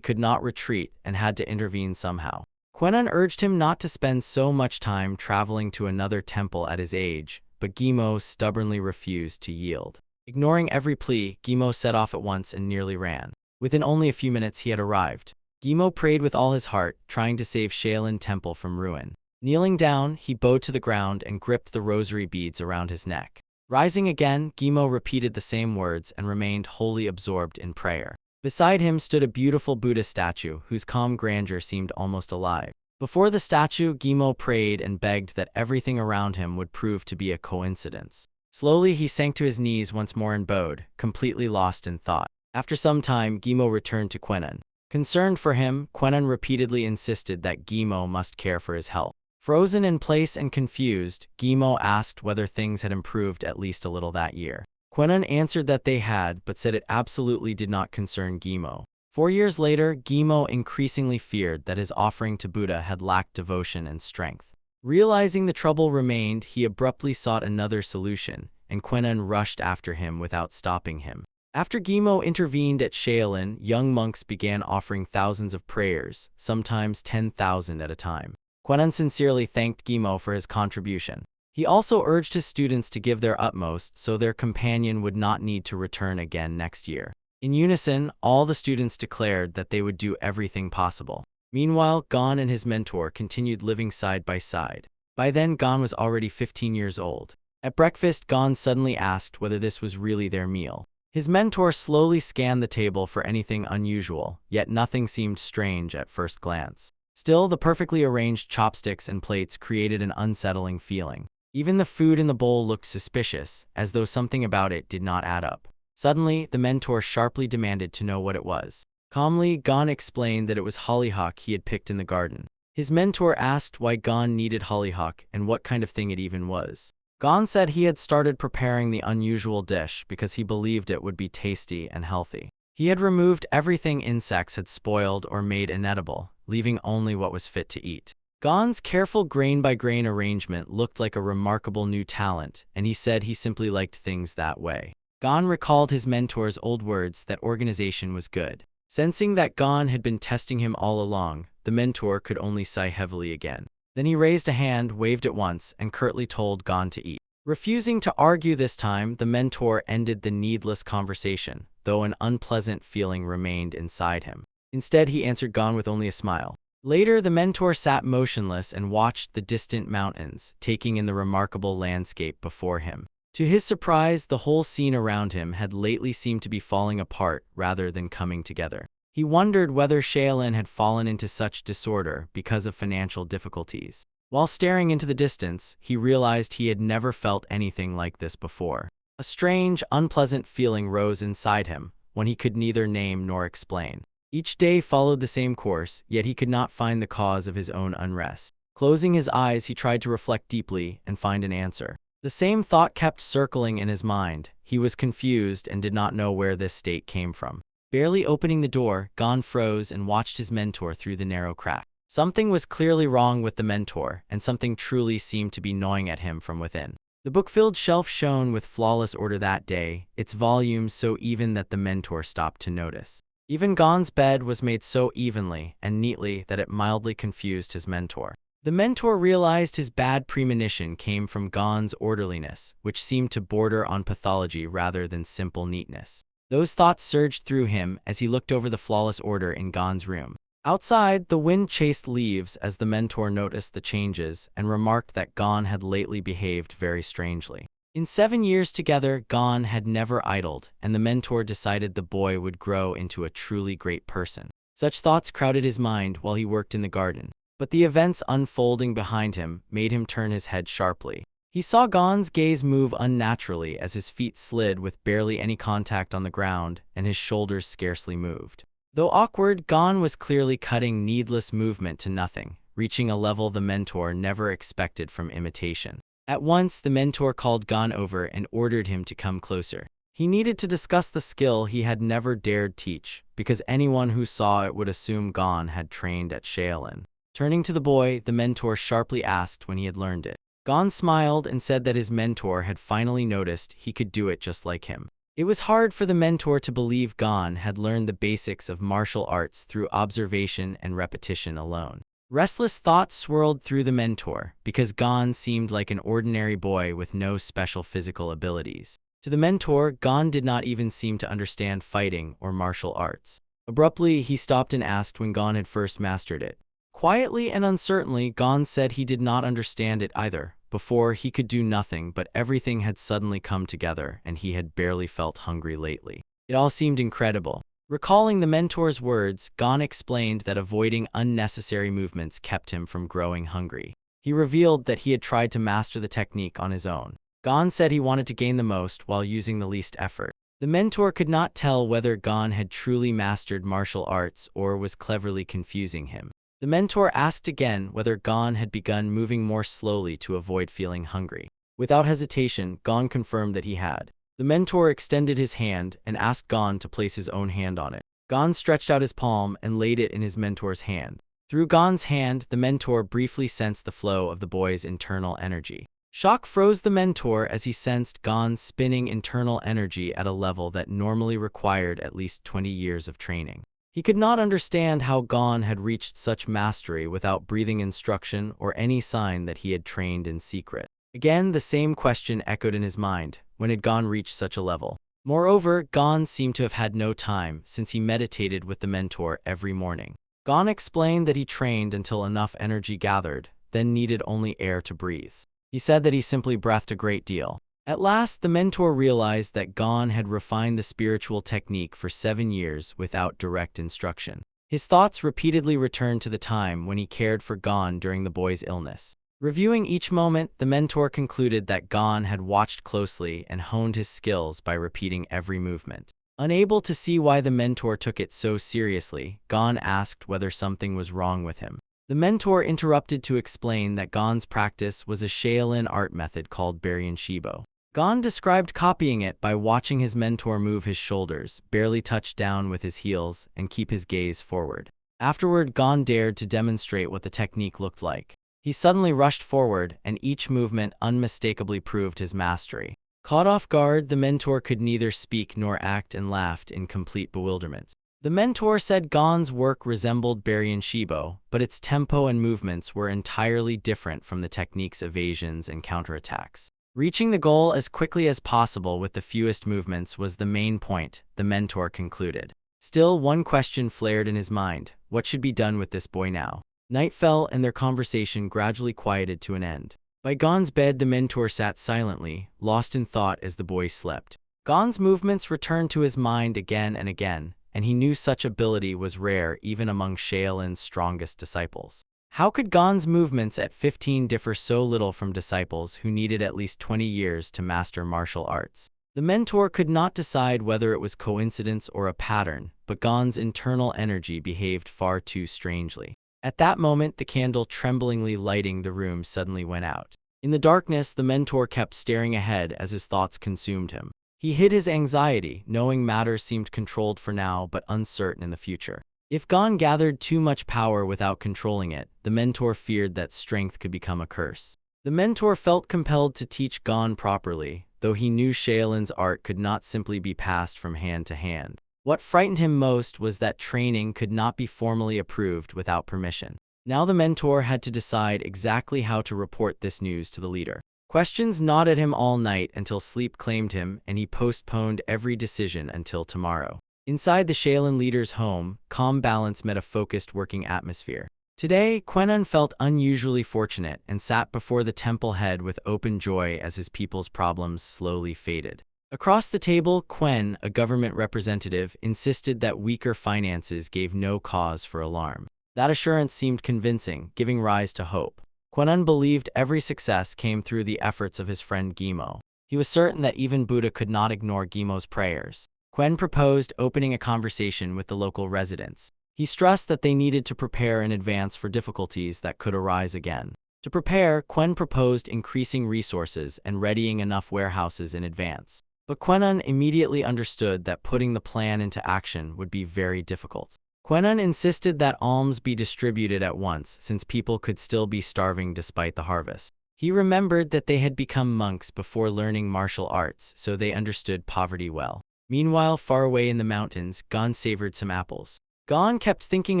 could not retreat and had to intervene somehow. Quenan urged him not to spend so much time traveling to another temple at his age, but Gimo stubbornly refused to yield. Ignoring every plea, Gimo set off at once and nearly ran. Within only a few minutes he had arrived. Gimo prayed with all his heart, trying to save Shaolin Temple from ruin. Kneeling down, he bowed to the ground and gripped the rosary beads around his neck. Rising again, Gimo repeated the same words and remained wholly absorbed in prayer. Beside him stood a beautiful Buddha statue whose calm grandeur seemed almost alive. Before the statue, Gimo prayed and begged that everything around him would prove to be a coincidence. Slowly, he sank to his knees once more and bowed, completely lost in thought. After some time, Gimo returned to Quenan. Concerned for him, Quenan repeatedly insisted that Gimo must care for his health. Frozen in place and confused, Gimo asked whether things had improved at least a little that year. Quenan answered that they had, but said it absolutely did not concern Gimo. 4 years later, Gimo increasingly feared that his offering to Buddha had lacked devotion and strength. Realizing the trouble remained, he abruptly sought another solution, and Quenan rushed after him without stopping him. After Gimo intervened at Shaolin, young monks began offering thousands of prayers, sometimes 10,000 at a time. Quenan sincerely thanked Gimo for his contribution. He also urged his students to give their utmost so their companion would not need to return again next year. In unison, all the students declared that they would do everything possible. Meanwhile, Gon and his mentor continued living side by side. By then, Gon was already 15 years old. At breakfast, Gon suddenly asked whether this was really their meal. His mentor slowly scanned the table for anything unusual, yet nothing seemed strange at first glance. Still, the perfectly arranged chopsticks and plates created an unsettling feeling. Even the food in the bowl looked suspicious, as though something about it did not add up. Suddenly, the mentor sharply demanded to know what it was. Calmly, Gon explained that it was hollyhock he had picked in the garden. His mentor asked why Gon needed hollyhock and what kind of thing it even was. Gon said he had started preparing the unusual dish because he believed it would be tasty and healthy. He had removed everything insects had spoiled or made inedible, leaving only what was fit to eat. Gon's careful grain-by-grain arrangement looked like a remarkable new talent, and he said he simply liked things that way. Gon recalled his mentor's old words that organization was good. Sensing that Gon had been testing him all along, the mentor could only sigh heavily again. Then he raised a hand, waved it once, and curtly told Gon to eat. Refusing to argue this time, the mentor ended the needless conversation, though an unpleasant feeling remained inside him. Instead, he answered Gon with only a smile. Later, the mentor sat motionless and watched the distant mountains, taking in the remarkable landscape before him. To his surprise, the whole scene around him had lately seemed to be falling apart rather than coming together. He wondered whether Shaolin had fallen into such disorder because of financial difficulties. While staring into the distance, he realized he had never felt anything like this before. A strange, unpleasant feeling rose inside him, one he could neither name nor explain. Each day followed the same course, yet he could not find the cause of his own unrest. Closing his eyes, he tried to reflect deeply and find an answer. The same thought kept circling in his mind. He was confused and did not know where this state came from. Barely opening the door, Gon froze and watched his mentor through the narrow crack. Something was clearly wrong with the mentor, and something truly seemed to be gnawing at him from within. The book-filled shelf shone with flawless order that day, its volumes so even that the mentor stopped to notice. Even Gon's bed was made so evenly and neatly that it mildly confused his mentor. The mentor realized his bad premonition came from Gon's orderliness, which seemed to border on pathology rather than simple neatness. Those thoughts surged through him as he looked over the flawless order in Gon's room. Outside, the wind chased leaves as the mentor noticed the changes and remarked that Gon had lately behaved very strangely. In 7 years together, Gon had never idled, and the mentor decided the boy would grow into a truly great person. Such thoughts crowded his mind while he worked in the garden. But the events unfolding behind him made him turn his head sharply. He saw Gon's gaze move unnaturally as his feet slid with barely any contact on the ground and his shoulders scarcely moved. Though awkward, Gon was clearly cutting needless movement to nothing, reaching a level the mentor never expected from imitation. At once, the mentor called Gon over and ordered him to come closer. He needed to discuss the skill he had never dared teach, because anyone who saw it would assume Gon had trained at Shaolin. Turning to the boy, the mentor sharply asked when he had learned it. Gon smiled and said that his mentor had finally noticed he could do it just like him. It was hard for the mentor to believe Gon had learned the basics of martial arts through observation and repetition alone. Restless thoughts swirled through the mentor, because Gon seemed like an ordinary boy with no special physical abilities. To the mentor, Gon did not even seem to understand fighting or martial arts. Abruptly, he stopped and asked when Gon had first mastered it. Quietly and uncertainly, Gon said he did not understand it either. Before, he could do nothing, but everything had suddenly come together, and he had barely felt hungry lately. It all seemed incredible. Recalling the mentor's words, Gon explained that avoiding unnecessary movements kept him from growing hungry. He revealed that he had tried to master the technique on his own. Gon said he wanted to gain the most while using the least effort. The mentor could not tell whether Gon had truly mastered martial arts or was cleverly confusing him. The mentor asked again whether Gon had begun moving more slowly to avoid feeling hungry. Without hesitation, Gon confirmed that he had. The mentor extended his hand and asked Gon to place his own hand on it. Gon stretched out his palm and laid it in his mentor's hand. Through Gon's hand, the mentor briefly sensed the flow of the boy's internal energy. Shock froze the mentor as he sensed Gon's spinning internal energy at a level that normally required at least 20 years of training. He could not understand how Gon had reached such mastery without breathing instruction or any sign that he had trained in secret. Again, the same question echoed in his mind: when had Gon reached such a level? Moreover, Gon seemed to have had no time, since he meditated with the mentor every morning. Gon explained that he trained until enough energy gathered, then needed only air to breathe. He said that he simply breathed a great deal. At last, the mentor realized that Gon had refined the spiritual technique for 7 years without direct instruction. His thoughts repeatedly returned to the time when he cared for Gon during the boy's illness. Reviewing each moment, the mentor concluded that Gon had watched closely and honed his skills by repeating every movement. Unable to see why the mentor took it so seriously, Gon asked whether something was wrong with him. The mentor interrupted to explain that Gon's practice was a Shaolin art method called Baryon Shibo. Gon described copying it by watching his mentor move his shoulders, barely touch down with his heels, and keep his gaze forward. Afterward, Gon dared to demonstrate what the technique looked like. He suddenly rushed forward, and each movement unmistakably proved his mastery. Caught off guard, the mentor could neither speak nor act and laughed in complete bewilderment. The mentor said Gon's work resembled Baryon Shibo, but its tempo and movements were entirely different from the technique's evasions and counterattacks. Reaching the goal as quickly as possible with the fewest movements was the main point, the mentor concluded. Still, one question flared in his mind: what should be done with this boy now? Night fell and their conversation gradually quieted to an end. By Gon's bed, the mentor sat silently, lost in thought as the boy slept. Gon's movements returned to his mind again and again, and he knew such ability was rare even among Shaolin's strongest disciples. How could Gon's movements at 15 differ so little from disciples who needed at least 20 years to master martial arts? The mentor could not decide whether it was coincidence or a pattern, but Gon's internal energy behaved far too strangely. At that moment, the candle tremblingly lighting the room suddenly went out. In the darkness, the mentor kept staring ahead as his thoughts consumed him. He hid his anxiety, knowing matters seemed controlled for now but uncertain in the future. If Gon gathered too much power without controlling it, the mentor feared that strength could become a curse. The mentor felt compelled to teach Gon properly, though he knew Shaolin's art could not simply be passed from hand to hand. What frightened him most was that training could not be formally approved without permission. Now the mentor had to decide exactly how to report this news to the leader. Questions gnawed at him all night until sleep claimed him, and he postponed every decision until tomorrow. Inside the Shaolin leader's home, calm balance met a focused working atmosphere. Today, Quenun felt unusually fortunate and sat before the temple head with open joy as his people's problems slowly faded. Across the table, Quen, a government representative, insisted that weaker finances gave no cause for alarm. That assurance seemed convincing, giving rise to hope. Quenun believed every success came through the efforts of his friend Gimo. He was certain that even Buddha could not ignore Gimo's prayers. Quen proposed opening a conversation with the local residents. He stressed that they needed to prepare in advance for difficulties that could arise again. To prepare, Quen proposed increasing resources and readying enough warehouses in advance. But Quenun immediately understood that putting the plan into action would be very difficult. Quenun insisted that alms be distributed at once, since people could still be starving despite the harvest. He remembered that they had become monks before learning martial arts, so they understood poverty well. Meanwhile, far away in the mountains, Gon savored some apples. Gon kept thinking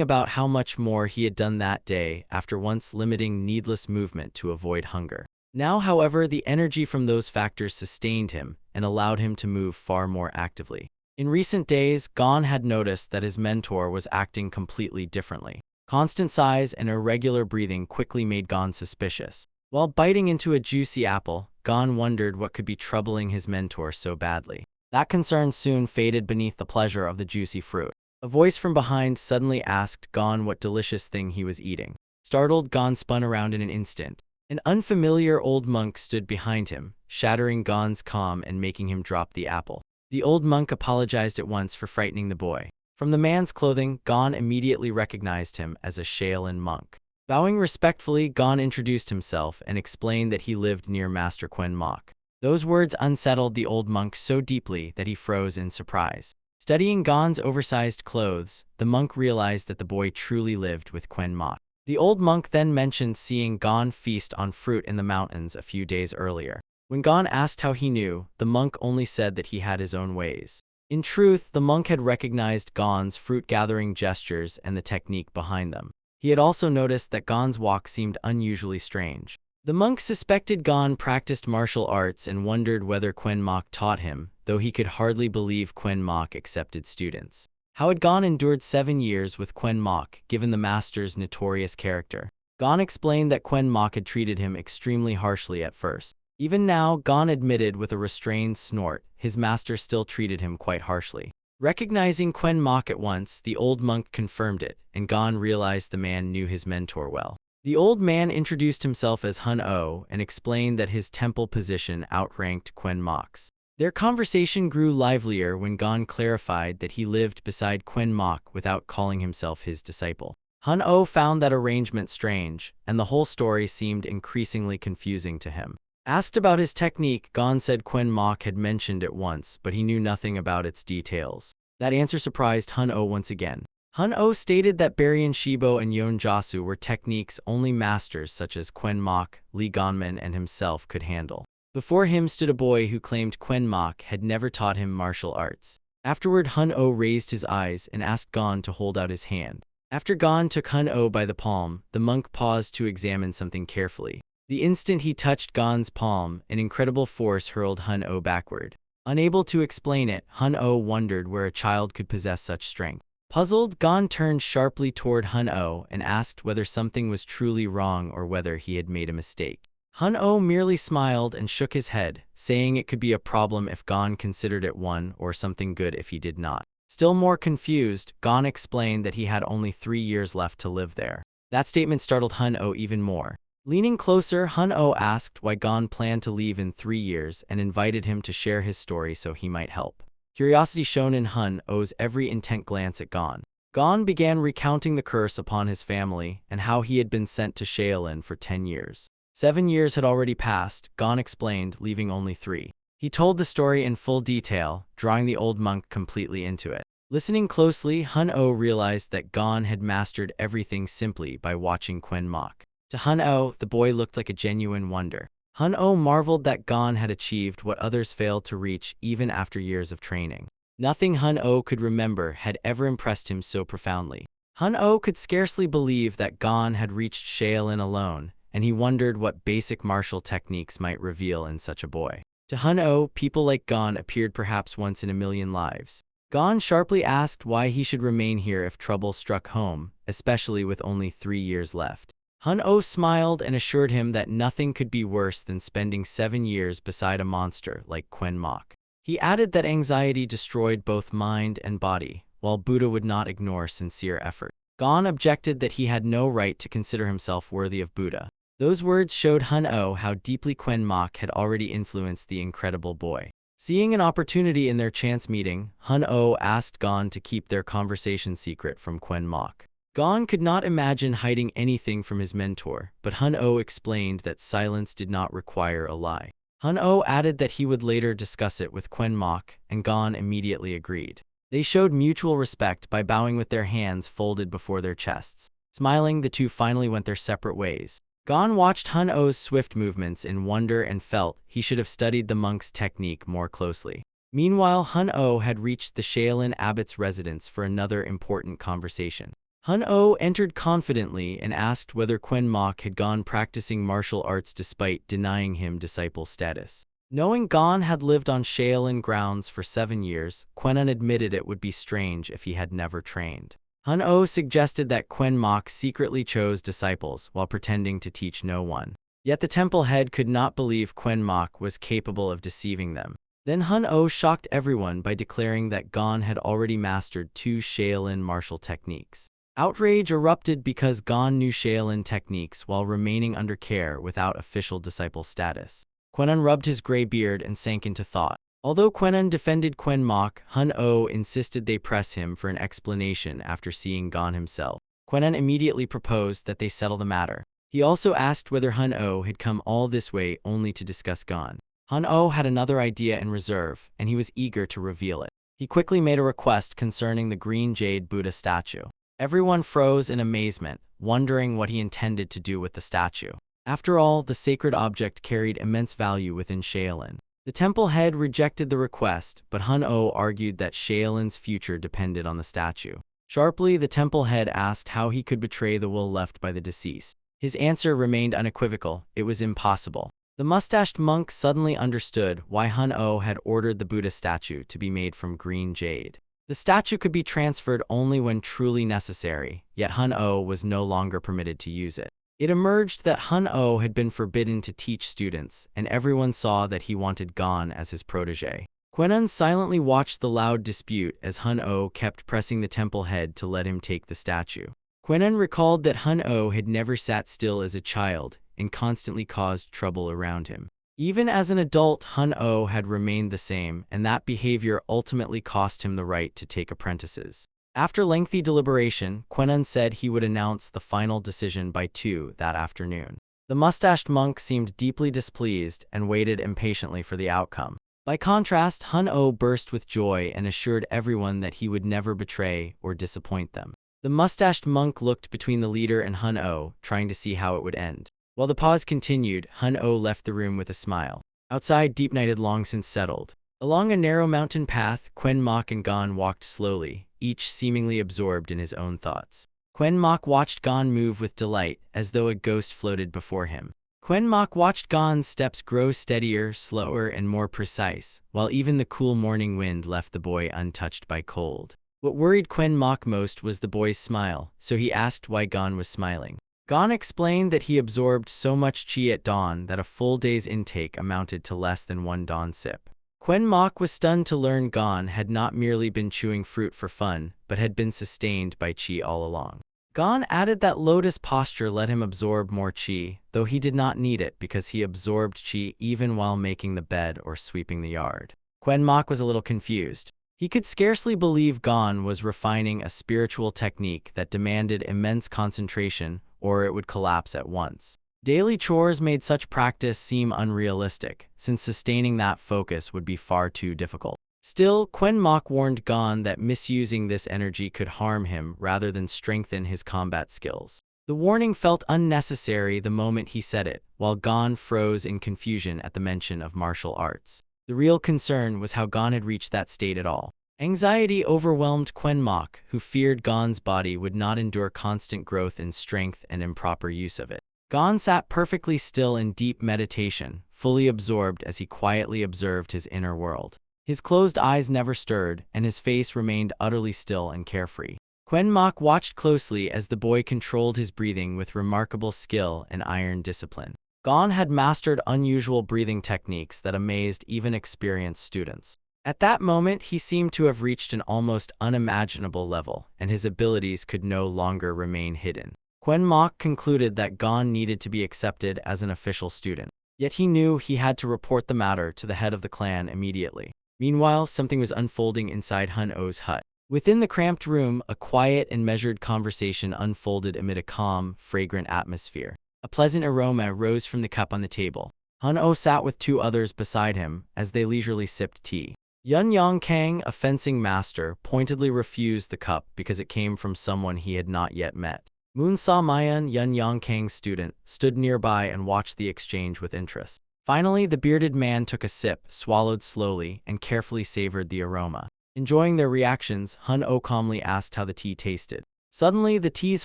about how much more he had done that day after once limiting needless movement to avoid hunger. Now, however, the energy from those factors sustained him and allowed him to move far more actively. In recent days, Gon had noticed that his mentor was acting completely differently. Constant sighs and irregular breathing quickly made Gon suspicious. While biting into a juicy apple, Gon wondered what could be troubling his mentor so badly. That concern soon faded beneath the pleasure of the juicy fruit. A voice from behind suddenly asked Gon what delicious thing he was eating. Startled, Gon spun around in an instant. An unfamiliar old monk stood behind him, shattering Gon's calm and making him drop the apple. The old monk apologized at once for frightening the boy. From the man's clothing, Gon immediately recognized him as a Shaolin monk. Bowing respectfully, Gon introduced himself and explained that he lived near Master Quen Mok. Those words unsettled the old monk so deeply that he froze in surprise. Studying Gon's oversized clothes, the monk realized that the boy truly lived with Quen Mok. The old monk then mentioned seeing Gon feast on fruit in the mountains a few days earlier. When Gon asked how he knew, the monk only said that he had his own ways. In truth, the monk had recognized Gon's fruit-gathering gestures and the technique behind them. He had also noticed that Gon's walk seemed unusually strange. The monk suspected Gon practiced martial arts and wondered whether Quen Mok taught him, though he could hardly believe Quen Mok accepted students. How had Gon endured 7 years with Quen Mok, given the master's notorious character? Gon explained that Quen Mok had treated him extremely harshly at first. Even now, Gon admitted with a restrained snort, his master still treated him quite harshly. Recognizing Quen Mok at once, the old monk confirmed it, and Gon realized the man knew his mentor well. The old man introduced himself as Hun-O and explained that his temple position outranked Quen Mok's. Their conversation grew livelier when Gon clarified that he lived beside Quen Mok without calling himself his disciple. Hun-O found that arrangement strange, and the whole story seemed increasingly confusing to him. Asked about his technique, Gon said Quen Mok had mentioned it once, but he knew nothing about its details. That answer surprised Hun-O once again. Hun-O stated that Baryon Shibo and Yon Jasu were techniques only masters such as Quen Mok, Li Gonman, and himself could handle. Before him stood a boy who claimed Quen Mok had never taught him martial arts. Afterward, Hun-O raised his eyes and asked Gon to hold out his hand. After Gon took Hun-O by the palm, the monk paused to examine something carefully. The instant he touched Gon's palm, an incredible force hurled Hun-O backward. Unable to explain it, Hun-O wondered where a child could possess such strength. Puzzled, Gon turned sharply toward Hun-O and asked whether something was truly wrong or whether he had made a mistake. Hun-O merely smiled and shook his head, saying it could be a problem if Gon considered it one or something good if he did not. Still more confused, Gon explained that he had only 3 years left to live there. That statement startled Hun-O even more. Leaning closer, Hun-Oh asked why Gon planned to leave in 3 years and invited him to share his story so he might help. Curiosity shown in Hun-Oh's every intent glance at Gon. Gon began recounting the curse upon his family and how he had been sent to Shaolin for 10 years. 7 years had already passed, Gon explained, leaving only 3. He told the story in full detail, drawing the old monk completely into it. Listening closely, Hun-Oh realized that Gon had mastered everything simply by watching Quen Mok. To Hun-Oh, the boy looked like a genuine wonder. Hun-Oh marveled that Gon had achieved what others failed to reach even after years of training. Nothing Hun-Oh could remember had ever impressed him so profoundly. Hun-Oh could scarcely believe that Gon had reached Shaolin alone, and he wondered what basic martial techniques might reveal in such a boy. To Hun-Oh, people like Gon appeared perhaps once in a million lives. Gon sharply asked why he should remain here if trouble struck home, especially with only 3 years left. Hun-Oh smiled and assured him that nothing could be worse than spending 7 years beside a monster like Quen Mok. He added that anxiety destroyed both mind and body, while Buddha would not ignore sincere effort. Gon objected that he had no right to consider himself worthy of Buddha. Those words showed Hun-Oh how deeply Quen Mok had already influenced the incredible boy. Seeing an opportunity in their chance meeting, Hun-Oh asked Gon to keep their conversation secret from Quen Mok. Gon could not imagine hiding anything from his mentor, but Hun-Oh explained that silence did not require a lie. Hun-Oh added that he would later discuss it with Quen Mok, and Gon immediately agreed. They showed mutual respect by bowing with their hands folded before their chests. Smiling, the two finally went their separate ways. Gon watched Hun-Oh's swift movements in wonder and felt he should have studied the monk's technique more closely. Meanwhile, Hun-Oh had reached the Shaolin abbot's residence for another important conversation. Hun-Oh entered confidently and asked whether Quen Mok had gone practicing martial arts despite denying him disciple status. Knowing Gon had lived on Shaolin grounds for 7 years, Quen admitted it would be strange if he had never trained. Hun-Oh suggested that Quen Mok secretly chose disciples while pretending to teach no one. Yet the temple head could not believe Quen Mok was capable of deceiving them. Then Hun-Oh shocked everyone by declaring that Gon had already mastered 2 Shaolin martial techniques. Outrage erupted because Gon knew Shaolin techniques while remaining under care without official disciple status. Quen rubbed his gray beard and sank into thought. Although Quen defended Quen Mok, Hun-Oh insisted they press him for an explanation after seeing Gon himself. Quen immediately proposed that they settle the matter. He also asked whether Hun-Oh had come all this way only to discuss Gon. Hun-Oh had another idea in reserve, and he was eager to reveal it. He quickly made a request concerning the green jade Buddha statue. Everyone froze in amazement, wondering what he intended to do with the statue. After all, the sacred object carried immense value within Shaolin. The temple head rejected the request, but Hun-Oh argued that Shaolin's future depended on the statue. Sharply, the temple head asked how he could betray the will left by the deceased. His answer remained unequivocal: it was impossible. The mustached monk suddenly understood why Hun-Oh had ordered the Buddha statue to be made from green jade. The statue could be transferred only when truly necessary, yet Hun-Oh was no longer permitted to use it. It emerged that Hun-Oh had been forbidden to teach students, and everyone saw that he wanted Gon as his protege. Quen silently watched the loud dispute as Hun-Oh kept pressing the temple head to let him take the statue. Quen recalled that Hun-Oh had never sat still as a child and constantly caused trouble around him. Even as an adult, Hun-Oh had remained the same, and that behavior ultimately cost him the right to take apprentices. After lengthy deliberation, Quen said he would announce the final decision by 2 that afternoon. The mustached monk seemed deeply displeased and waited impatiently for the outcome. By contrast, Hun-Oh burst with joy and assured everyone that he would never betray or disappoint them. The mustached monk looked between the leader and Hun-Oh, trying to see how it would end. While the pause continued, Hun-Oh left the room with a smile. Outside, deep night had long since settled. Along a narrow mountain path, Quen Mok and Gon walked slowly, each seemingly absorbed in his own thoughts. Quen Mok watched Gon move with delight, as though a ghost floated before him. Quen Mok watched Gon's steps grow steadier, slower, and more precise, while even the cool morning wind left the boy untouched by cold. What worried Quen Mok most was the boy's smile, so he asked why Gon was smiling. Gon explained that he absorbed so much chi at dawn that a full day's intake amounted to less than 1 dawn sip. Quen Mok was stunned to learn Gon had not merely been chewing fruit for fun, but had been sustained by chi all along. Gon added that lotus posture let him absorb more chi, though he did not need it because he absorbed chi even while making the bed or sweeping the yard. Quenmock was a little confused. He could scarcely believe Gon was refining a spiritual technique that demanded immense concentration or it would collapse at once. Daily chores made such practice seem unrealistic, since sustaining that focus would be far too difficult. Still, Quenmock warned Gon that misusing this energy could harm him rather than strengthen his combat skills. The warning felt unnecessary the moment he said it, while Gon froze in confusion at the mention of martial arts. The real concern was how Gon had reached that state at all. Anxiety overwhelmed Quenmock, who feared Gon's body would not endure constant growth in strength and improper use of it. Gon sat perfectly still in deep meditation, fully absorbed as he quietly observed his inner world. His closed eyes never stirred, and his face remained utterly still and carefree. Quenmock watched closely as the boy controlled his breathing with remarkable skill and iron discipline. Gon had mastered unusual breathing techniques that amazed even experienced students. At that moment, he seemed to have reached an almost unimaginable level, and his abilities could no longer remain hidden. Quenmock concluded that Gon needed to be accepted as an official student. Yet he knew he had to report the matter to the head of the clan immediately. Meanwhile, something was unfolding inside Hun-Oh's hut. Within the cramped room, a quiet and measured conversation unfolded amid a calm, fragrant atmosphere. A pleasant aroma rose from the cup on the table. Hun-Oh sat with two others beside him as they leisurely sipped tea. Yun Kang, a fencing master, pointedly refused the cup because it came from someone he had not yet met. Moon Sa Mayan, Yun Kang's student, stood nearby and watched the exchange with interest. Finally, the bearded man took a sip, swallowed slowly, and carefully savored the aroma. Enjoying their reactions, Hun-Oh calmly asked how the tea tasted. Suddenly, the tea's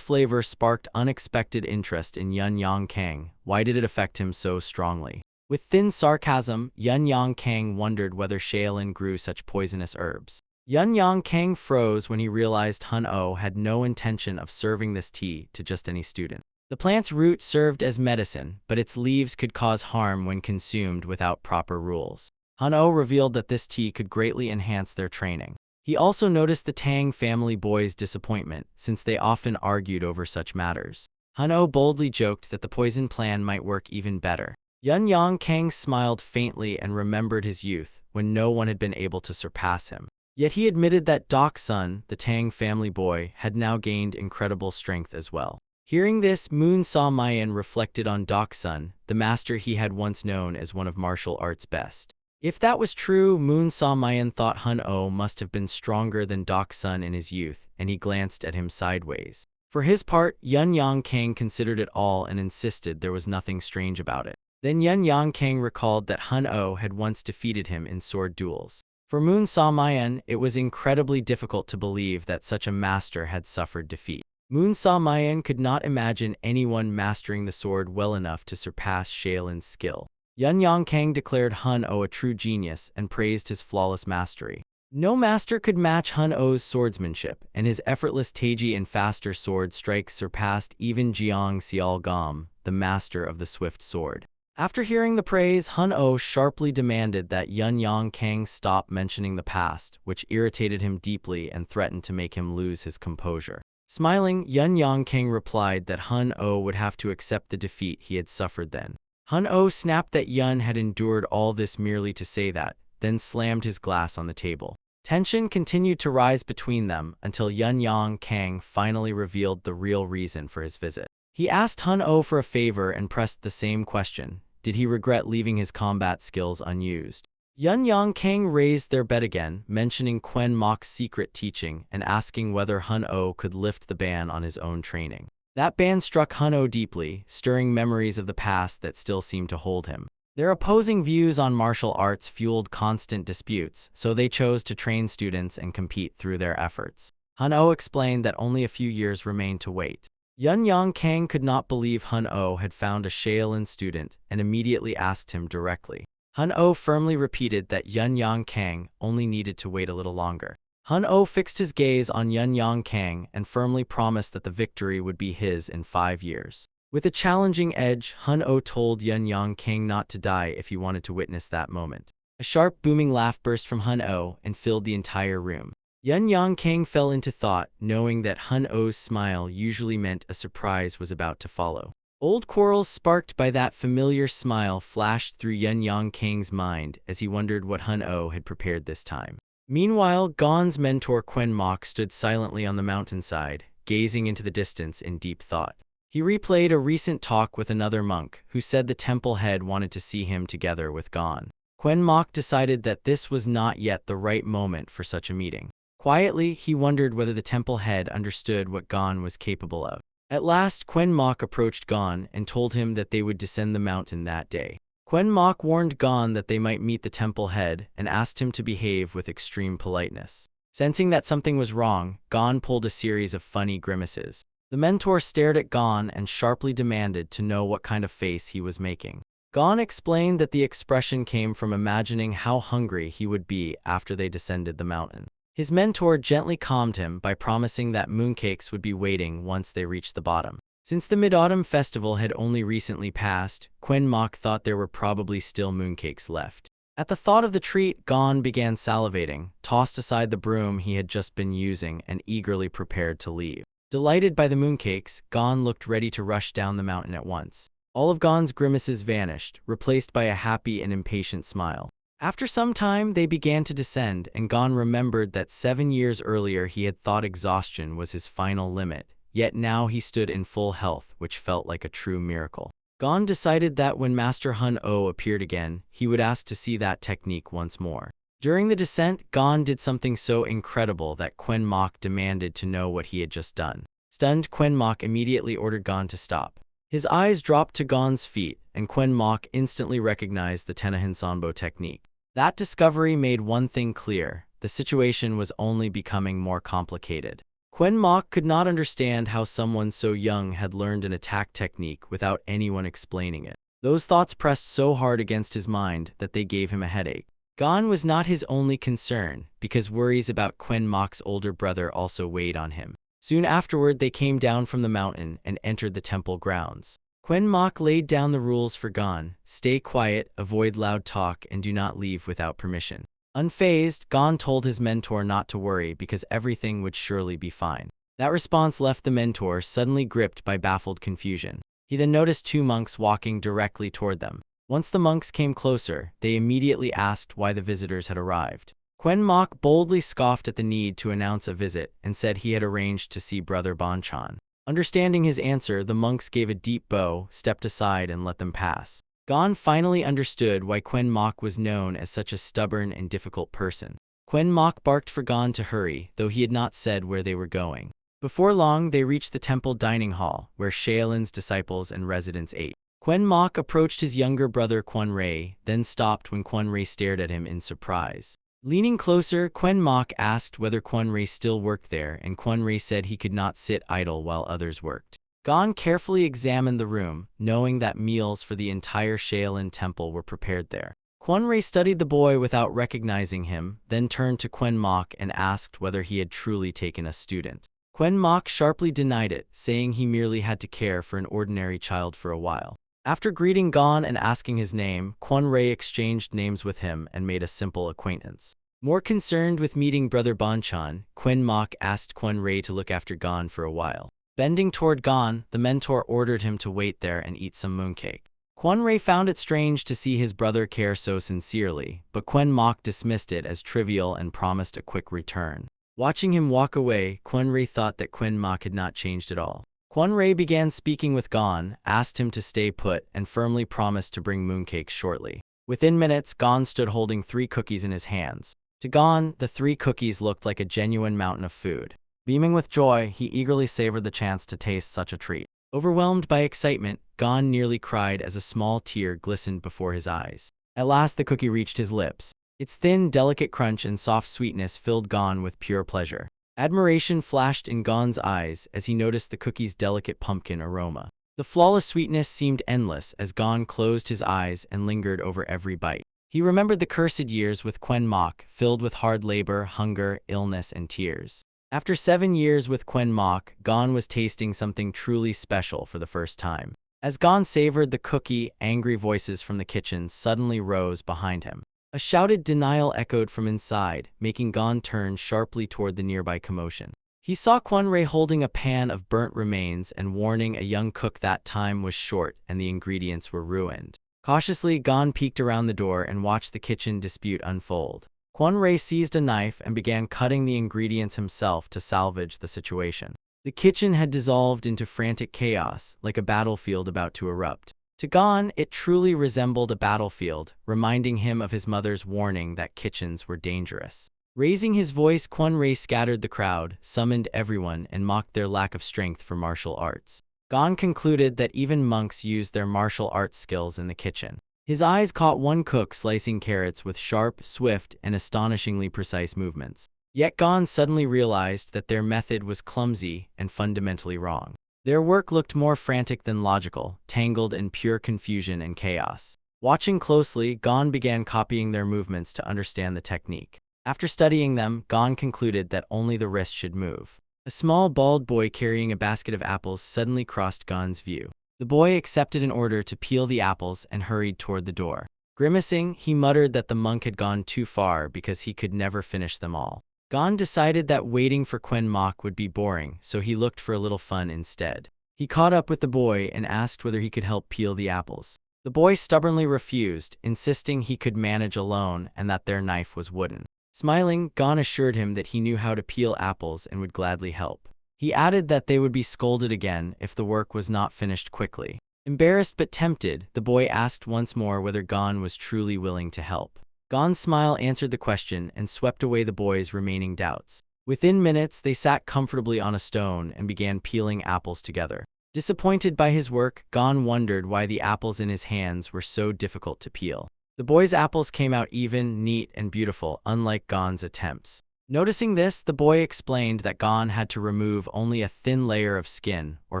flavor sparked unexpected interest in Yun Kang. Why did it affect him so strongly? With thin sarcasm, Yun Kang wondered whether Shaolin grew such poisonous herbs. Yun Kang froze when he realized Hun-Oh had no intention of serving this tea to just any student. The plant's root served as medicine, but its leaves could cause harm when consumed without proper rules. Hun-Oh revealed that this tea could greatly enhance their training. He also noticed the Tang family boys' disappointment, since they often argued over such matters. Hun-Oh boldly joked that the poison plan might work even better. Yun Kang smiled faintly and remembered his youth, when no one had been able to surpass him. Yet he admitted that Doc-sun, the Tang family boy, had now gained incredible strength as well. Hearing this, Moon Sa Mayan reflected on Doc-sun, the master he had once known as one of martial arts' best. If that was true, Moon Sa Mayan thought Hun-Oh must have been stronger than Doc-sun in his youth, and he glanced at him sideways. For his part, Yun Kang considered it all and insisted there was nothing strange about it. Then Yun Kang recalled that Hun-Oh had once defeated him in sword duels. For Moon Sa Mayan, it was incredibly difficult to believe that such a master had suffered defeat. Moon Sa Mayan could not imagine anyone mastering the sword well enough to surpass Shaolin's skill. Yun Kang declared Hun-Oh a true genius and praised his flawless mastery. No master could match Hun-Oh's swordsmanship, and his effortless taiji and faster sword strikes surpassed even Jiang Xiaogam, the master of the swift sword. After hearing the praise, Hun-Oh sharply demanded that Yun Kang stop mentioning the past, which irritated him deeply and threatened to make him lose his composure. Smiling, Yun Kang replied that Hun-Oh would have to accept the defeat he had suffered then. Hun-Oh snapped that Yun had endured all this merely to say that, then slammed his glass on the table. Tension continued to rise between them until Yun Kang finally revealed the real reason for his visit. He asked Hun-Oh for a favor and pressed the same question: did he regret leaving his combat skills unused? Yun Kang raised their bet again, mentioning Quenmock's secret teaching and asking whether Hun-Oh could lift the ban on his own training. That ban struck Hun-Oh deeply, stirring memories of the past that still seemed to hold him. Their opposing views on martial arts fueled constant disputes, so they chose to train students and compete through their efforts. Hun-Oh explained that only a few years remained to wait. Yun Kang could not believe Hun-Oh had found a Shaolin student and immediately asked him directly. Hun-Oh firmly repeated that Yun Kang only needed to wait a little longer. Hun-Oh fixed his gaze on Yun Kang and firmly promised that the victory would be his in 5 years. With a challenging edge, Hun-Oh told Yun Kang not to die if he wanted to witness that moment. A sharp, booming laugh burst from Hun-Oh and filled the entire room. Yun Yang Kang fell into thought, knowing that Hun O's smile usually meant a surprise was about to follow. Old quarrels sparked by that familiar smile flashed through Yun Yang Kang's mind as he wondered what Hun O had prepared this time. Meanwhile, Gon's mentor Quen Mok stood silently on the mountainside, gazing into the distance in deep thought. He replayed a recent talk with another monk, who said the temple head wanted to see him together with Gon. Quen Mok decided that this was not yet the right moment for such a meeting. Quietly, he wondered whether the temple head understood what Gon was capable of. At last, Quen Mok approached Gon and told him that they would descend the mountain that day. Quen Mok warned Gon that they might meet the temple head and asked him to behave with extreme politeness. Sensing that something was wrong, Gon pulled a series of funny grimaces. The mentor stared at Gon and sharply demanded to know what kind of face he was making. Gon explained that the expression came from imagining how hungry he would be after they descended the mountain. His mentor gently calmed him by promising that mooncakes would be waiting once they reached the bottom. Since the Mid-Autumn Festival had only recently passed, Quen Mok thought there were probably still mooncakes left. At the thought of the treat, Gon began salivating, tossed aside the broom he had just been using, and eagerly prepared to leave. Delighted by the mooncakes, Gon looked ready to rush down the mountain at once. All of Gon's grimaces vanished, replaced by a happy and impatient smile. After some time, they began to descend, and Gon remembered that 7 years earlier he had thought exhaustion was his final limit, yet now he stood in full health, which felt like a true miracle. Gon decided that when Master Hun O appeared again, he would ask to see that technique once more. During the descent, Gon did something so incredible that Quen Mok demanded to know what he had just done. Stunned, Quen Mok immediately ordered Gon to stop. His eyes dropped to Gon's feet, and Quen Mok instantly recognized the Tenahin Sanbo technique. That discovery made one thing clear: the situation was only becoming more complicated. Quen Mok could not understand how someone so young had learned an attack technique without anyone explaining it. Those thoughts pressed so hard against his mind that they gave him a headache. Gon was not his only concern, because worries about Quen Mok's older brother also weighed on him. Soon afterward, they came down from the mountain and entered the temple grounds. Quen Mok laid down the rules for Gon: stay quiet, avoid loud talk, and do not leave without permission. Unfazed, Gon told his mentor not to worry because everything would surely be fine. That response left the mentor suddenly gripped by baffled confusion. He then noticed 2 monks walking directly toward them. Once the monks came closer, they immediately asked why the visitors had arrived. Quen Mok boldly scoffed at the need to announce a visit and said he had arranged to see Brother Bonchan. Understanding his answer, the monks gave a deep bow, stepped aside, and let them pass. Gon finally understood why Quen Mok was known as such a stubborn and difficult person. Quen Mok barked for Gon to hurry, though he had not said where they were going. Before long, they reached the temple dining hall, where Shaolin's disciples and residents ate. Quen Mok approached his younger brother Quan Rei, then stopped when Quan Rei stared at him in surprise. Leaning closer, Quen Mok asked whether Quan Rei still worked there, and Quan Rei said he could not sit idle while others worked. Gon carefully examined the room, knowing that meals for the entire Shaolin temple were prepared there. Quan Rei studied the boy without recognizing him, then turned to Quen Mok and asked whether he had truly taken a student. Quen Mok sharply denied it, saying he merely had to care for an ordinary child for a while. After greeting Gon and asking his name, Quan Rei exchanged names with him and made a simple acquaintance. More concerned with meeting Brother Bonchan, Quen Mok asked Quan Rei to look after Gon for a while. Bending toward Gon, the mentor ordered him to wait there and eat some mooncake. Quan Rei found it strange to see his brother care so sincerely, but Quen Mok dismissed it as trivial and promised a quick return. Watching him walk away, Quan Rei thought that Quen Mok had not changed at all. Quan Rei began speaking with Gon, asked him to stay put, and firmly promised to bring mooncakes shortly. Within minutes, Gon stood holding 3 cookies in his hands. To Gon, the 3 cookies looked like a genuine mountain of food. Beaming with joy, he eagerly savored the chance to taste such a treat. Overwhelmed by excitement, Gon nearly cried as a small tear glistened before his eyes. At last the cookie reached his lips. Its thin, delicate crunch and soft sweetness filled Gon with pure pleasure. Admiration flashed in Gon's eyes as he noticed the cookie's delicate pumpkin aroma. The flawless sweetness seemed endless as Gon closed his eyes and lingered over every bite. He remembered the cursed years with Quen Mok, filled with hard labor, hunger, illness, and tears. After 7 years with Quen Mok, Gon was tasting something truly special for the first time. As Gon savored the cookie, angry voices from the kitchen suddenly rose behind him. A shouted denial echoed from inside, making Gon turn sharply toward the nearby commotion. He saw Kunrei holding a pan of burnt remains and warning a young cook that time was short and the ingredients were ruined. Cautiously, Gon peeked around the door and watched the kitchen dispute unfold. Kunrei seized a knife and began cutting the ingredients himself to salvage the situation. The kitchen had dissolved into frantic chaos, like a battlefield about to erupt. To Gon, it truly resembled a battlefield, reminding him of his mother's warning that kitchens were dangerous. Raising his voice, Kunrei scattered the crowd, summoned everyone, and mocked their lack of strength for martial arts. Gon concluded that even monks used their martial arts skills in the kitchen. His eyes caught one cook slicing carrots with sharp, swift, and astonishingly precise movements. Yet Gon suddenly realized that their method was clumsy and fundamentally wrong. Their work looked more frantic than logical, tangled in pure confusion and chaos. Watching closely, Gon began copying their movements to understand the technique. After studying them, Gon concluded that only the wrist should move. A small bald boy carrying a basket of apples suddenly crossed Gon's view. The boy accepted an order to peel the apples and hurried toward the door. Grimacing, he muttered that the monk had gone too far because he could never finish them all. Gon decided that waiting for Quen Mok would be boring, so he looked for a little fun instead. He caught up with the boy and asked whether he could help peel the apples. The boy stubbornly refused, insisting he could manage alone and that their knife was wooden. Smiling, Gon assured him that he knew how to peel apples and would gladly help. He added that they would be scolded again if the work was not finished quickly. Embarrassed but tempted, the boy asked once more whether Gon was truly willing to help. Gon's smile answered the question and swept away the boy's remaining doubts. Within minutes, they sat comfortably on a stone and began peeling apples together. Disappointed by his work, Gon wondered why the apples in his hands were so difficult to peel. The boy's apples came out even, neat, and beautiful, unlike Gon's attempts. Noticing this, the boy explained that Gon had to remove only a thin layer of skin or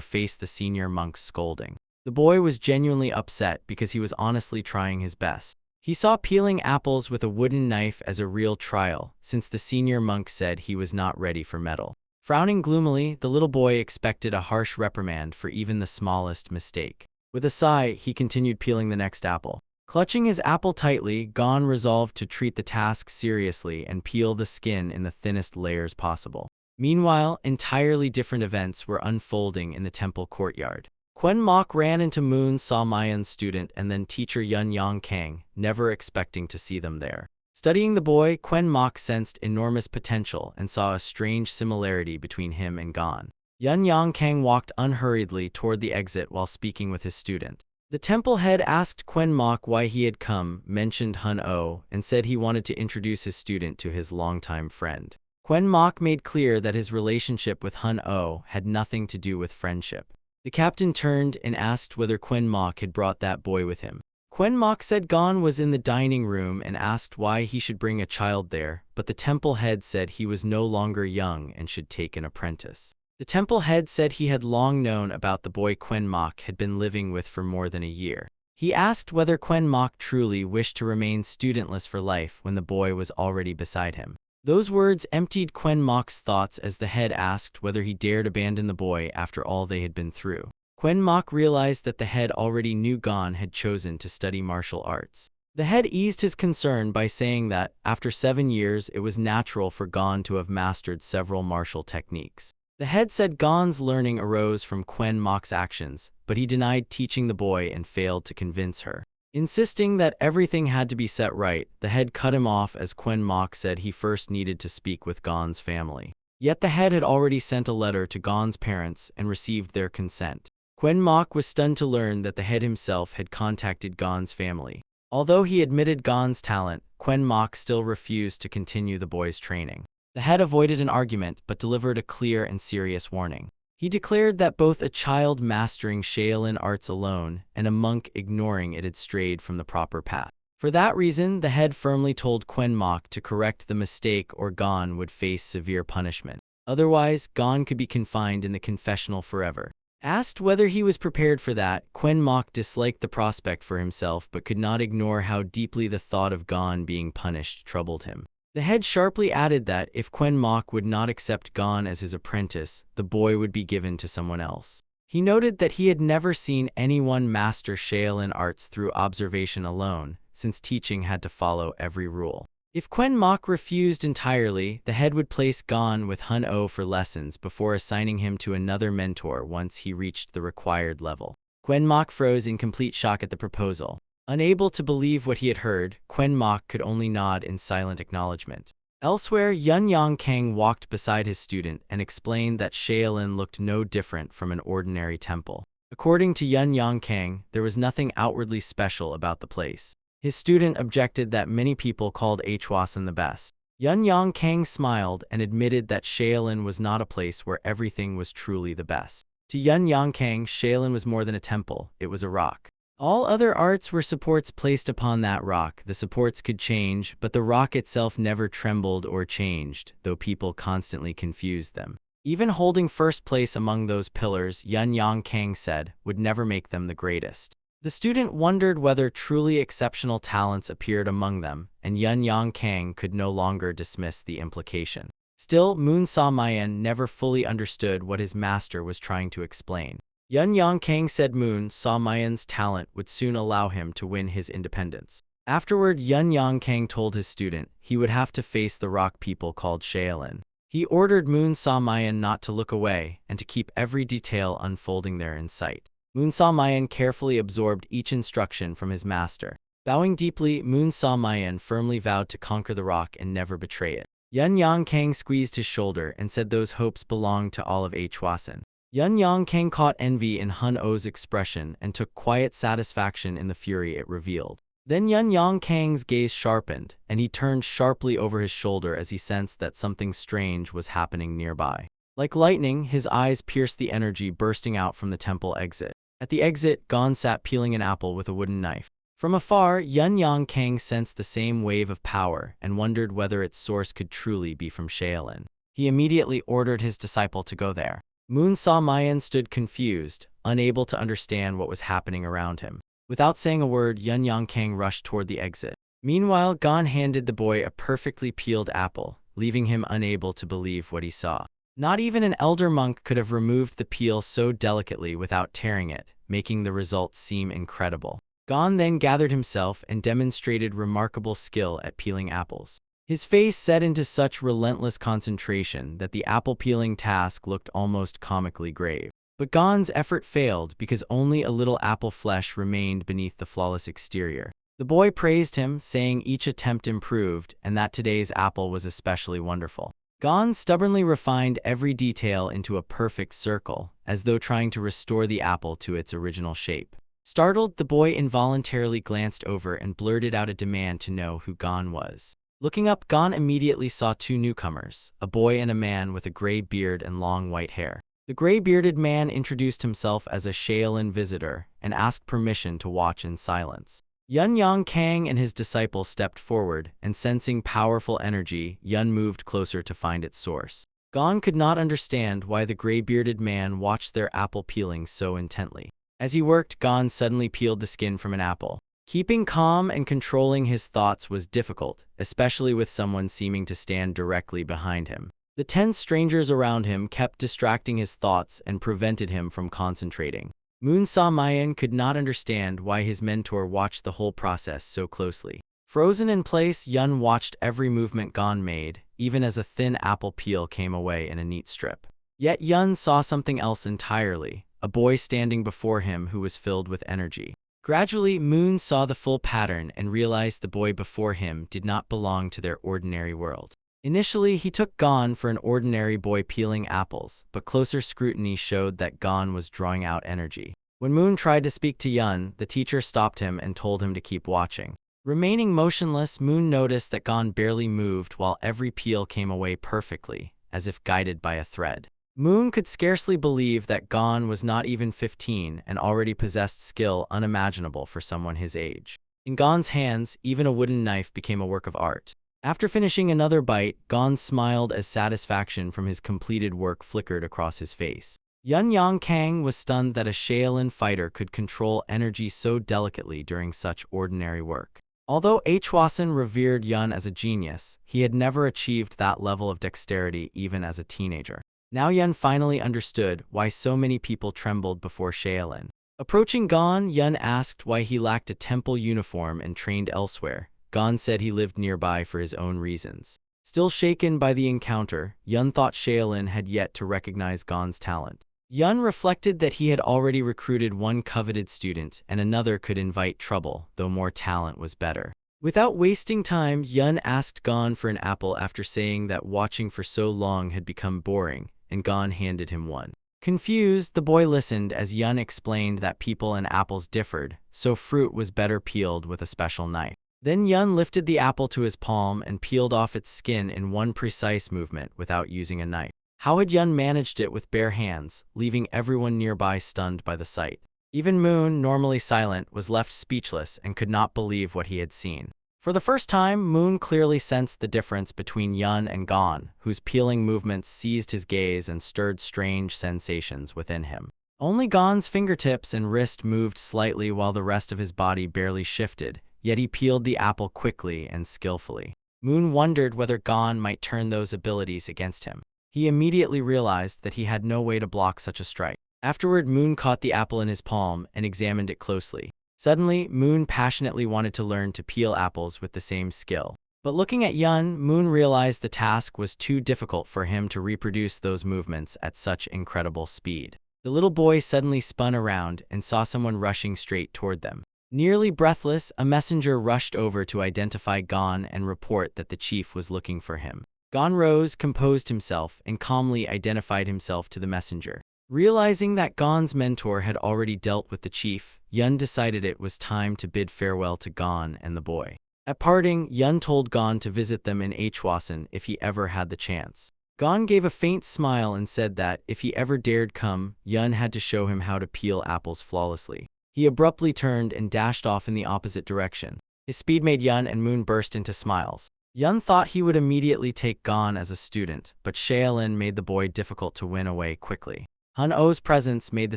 face the senior monk's scolding. The boy was genuinely upset because he was honestly trying his best. He saw peeling apples with a wooden knife as a real trial, since the senior monk said he was not ready for metal. Frowning gloomily, the little boy expected a harsh reprimand for even the smallest mistake. With a sigh, he continued peeling the next apple. Clutching his apple tightly, Gon resolved to treat the task seriously and peel the skin in the thinnest layers possible. Meanwhile, entirely different events were unfolding in the temple courtyard. Quen Mok ran into Moon Saw Mayan's student and then teacher Yun Yang Kang, never expecting to see them there. Studying the boy, Quen Mok sensed enormous potential and saw a strange similarity between him and Gon. Yun Yang Kang walked unhurriedly toward the exit while speaking with his student. The temple head asked Quen Mok why he had come, mentioned Hun-Oh, and said he wanted to introduce his student to his longtime friend. Quen Mok made clear that his relationship with Hun-Oh had nothing to do with friendship. The captain turned and asked whether Quen Mok had brought that boy with him. Quen Mok said Gon was in the dining room and asked why he should bring a child there, but the temple head said he was no longer young and should take an apprentice. The temple head said he had long known about the boy Quen Mok had been living with for more than a year. He asked whether Quen Mok truly wished to remain studentless for life when the boy was already beside him. Those words emptied Quen Mok's thoughts as the head asked whether he dared abandon the boy after all they had been through. Quen Mok realized that the head already knew Gon had chosen to study martial arts. The head eased his concern by saying that, after 7 years, it was natural for Gon to have mastered several martial techniques. The head said Gon's learning arose from Quen Mok's actions, but he denied teaching the boy and failed to convince her. Insisting that everything had to be set right, the head cut him off as Quen Mok said he first needed to speak with Gon's family. Yet the head had already sent a letter to Gon's parents and received their consent. Quen Mok was stunned to learn that the head himself had contacted Gon's family. Although he admitted Gon's talent, Quen Mok still refused to continue the boy's training. The head avoided an argument but delivered a clear and serious warning. He declared that both a child mastering Shaolin arts alone and a monk ignoring it had strayed from the proper path. For that reason, the head firmly told Quen Mok to correct the mistake or Gon would face severe punishment. Otherwise, Gon could be confined in the confessional forever. Asked whether he was prepared for that, Quen Mok disliked the prospect for himself but could not ignore how deeply the thought of Gon being punished troubled him. The head sharply added that if Quen Mok would not accept Gon as his apprentice, the boy would be given to someone else. He noted that he had never seen anyone master Shaolin arts through observation alone, since teaching had to follow every rule. If Quen Mok refused entirely, the head would place Gon with Hun O for lessons before assigning him to another mentor once he reached the required level. Quen Mok froze in complete shock at the proposal. Unable to believe what he had heard, Quen Mok could only nod in silent acknowledgement. Elsewhere, Yun Yang Kang walked beside his student and explained that Shaolin looked no different from an ordinary temple. According to Yun Yang Kang, there was nothing outwardly special about the place. His student objected that many people called Hwasan the best. Yun Yang Kang smiled and admitted that Shaolin was not a place where everything was truly the best. To Yun Yang Kang, Shaolin was more than a temple, it was a rock. All other arts were supports placed upon that rock. The supports could change, but the rock itself never trembled or changed, though people constantly confused them. Even holding first place among those pillars, Yun Yang Kang said, would never make them the greatest. The student wondered whether truly exceptional talents appeared among them, and Yun Yang Kang could no longer dismiss the implication. Still, Moon Sa Mayan never fully understood what his master was trying to explain. Yun Yang Kang said Moon Sa Mayan's talent would soon allow him to win his independence. Afterward, Yun Yang Kang told his student he would have to face the rock people called Shaolin. He ordered Moon Sa Mayan not to look away and to keep every detail unfolding there in sight. Moon Sa Mayan carefully absorbed each instruction from his master. Bowing deeply, Moon Sa Mayan firmly vowed to conquer the rock and never betray it. Yun Yang Kang squeezed his shoulder and said those hopes belonged to all of Hwasan. Yun Yang Kang caught envy in Hun O's expression and took quiet satisfaction in the fury it revealed. Then Yun Yang Kang's gaze sharpened, and he turned sharply over his shoulder as he sensed that something strange was happening nearby. Like lightning, his eyes pierced the energy bursting out from the temple exit. At the exit, Gon sat peeling an apple with a wooden knife. From afar, Yun Yang Kang sensed the same wave of power and wondered whether its source could truly be from Shaolin. He immediately ordered his disciple to go there. Moon Sa Mayan stood confused, unable to understand what was happening around him. Without saying a word, Yun Yang Kang rushed toward the exit. Meanwhile, Gon handed the boy a perfectly peeled apple, leaving him unable to believe what he saw. Not even an elder monk could have removed the peel so delicately without tearing it, making the result seem incredible. Gon then gathered himself and demonstrated remarkable skill at peeling apples. His face set into such relentless concentration that the apple-peeling task looked almost comically grave. But Gon's effort failed because only a little apple flesh remained beneath the flawless exterior. The boy praised him, saying each attempt improved and that today's apple was especially wonderful. Gon stubbornly refined every detail into a perfect circle, as though trying to restore the apple to its original shape. Startled, the boy involuntarily glanced over and blurted out a demand to know who Gon was. Looking up, Gon immediately saw two newcomers, a boy and a man with a gray beard and long white hair. The gray-bearded man introduced himself as a Shaolin visitor and asked permission to watch in silence. Yun Yang Kang and his disciple stepped forward, and sensing powerful energy, Yun moved closer to find its source. Gon could not understand why the gray-bearded man watched their apple peeling so intently. As he worked, Gon suddenly peeled the skin from an apple. Keeping calm and controlling his thoughts was difficult, especially with someone seeming to stand directly behind him. The tense strangers around him kept distracting his thoughts and prevented him from concentrating. Moon Sa Mayan could not understand why his mentor watched the whole process so closely. Frozen in place, Yun watched every movement Gon made, even as a thin apple peel came away in a neat strip. Yet Yun saw something else entirely, a boy standing before him who was filled with energy. Gradually, Moon saw the full pattern and realized the boy before him did not belong to their ordinary world. Initially, he took Gon for an ordinary boy peeling apples, but closer scrutiny showed that Gon was drawing out energy. When Moon tried to speak to Yun, the teacher stopped him and told him to keep watching. Remaining motionless, Moon noticed that Gon barely moved while every peel came away perfectly, as if guided by a thread. Moon could scarcely believe that Gon was not even 15 and already possessed skill unimaginable for someone his age. In Gon's hands, even a wooden knife became a work of art. After finishing another bite, Gon smiled as satisfaction from his completed work flickered across his face. Yun Yang Kang was stunned that a Shaolin fighter could control energy so delicately during such ordinary work. Although Hwasan revered Yun as a genius, he had never achieved that level of dexterity even as a teenager. Now Yun finally understood why so many people trembled before Shaolin. Approaching Gon, Yun asked why he lacked a temple uniform and trained elsewhere. Gon said he lived nearby for his own reasons. Still shaken by the encounter, Yun thought Shaolin had yet to recognize Gon's talent. Yun reflected that he had already recruited one coveted student and another could invite trouble, though more talent was better. Without wasting time, Yun asked Gon for an apple after saying that watching for so long had become boring, and Gon handed him one. Confused, the boy listened as Yun explained that people and apples differed, so fruit was better peeled with a special knife. Then Yun lifted the apple to his palm and peeled off its skin in one precise movement without using a knife. How had Yun managed it with bare hands, leaving everyone nearby stunned by the sight? Even Moon, normally silent, was left speechless and could not believe what he had seen. For the first time, Moon clearly sensed the difference between Yun and Gon, whose peeling movements seized his gaze and stirred strange sensations within him. Only Gon's fingertips and wrist moved slightly while the rest of his body barely shifted, yet he peeled the apple quickly and skillfully. Moon wondered whether Gon might turn those abilities against him. He immediately realized that he had no way to block such a strike. Afterward, Moon caught the apple in his palm and examined it closely. Suddenly, Moon passionately wanted to learn to peel apples with the same skill. But looking at Yun, Moon realized the task was too difficult for him to reproduce those movements at such incredible speed. The little boy suddenly spun around and saw someone rushing straight toward them. Nearly breathless, a messenger rushed over to identify Gon and report that the chief was looking for him. Gon rose, composed himself, and calmly identified himself to the messenger. Realizing that Gon's mentor had already dealt with the chief, Yun decided it was time to bid farewell to Gon and the boy. At parting, Yun told Gon to visit them in Hwasun if he ever had the chance. Gon gave a faint smile and said that, if he ever dared come, Yun had to show him how to peel apples flawlessly. He abruptly turned and dashed off in the opposite direction. His speed made Yun and Moon burst into smiles. Yun thought he would immediately take Gon as a student, but Shaolin made the boy difficult to win away quickly. Hun-Oh's presence made the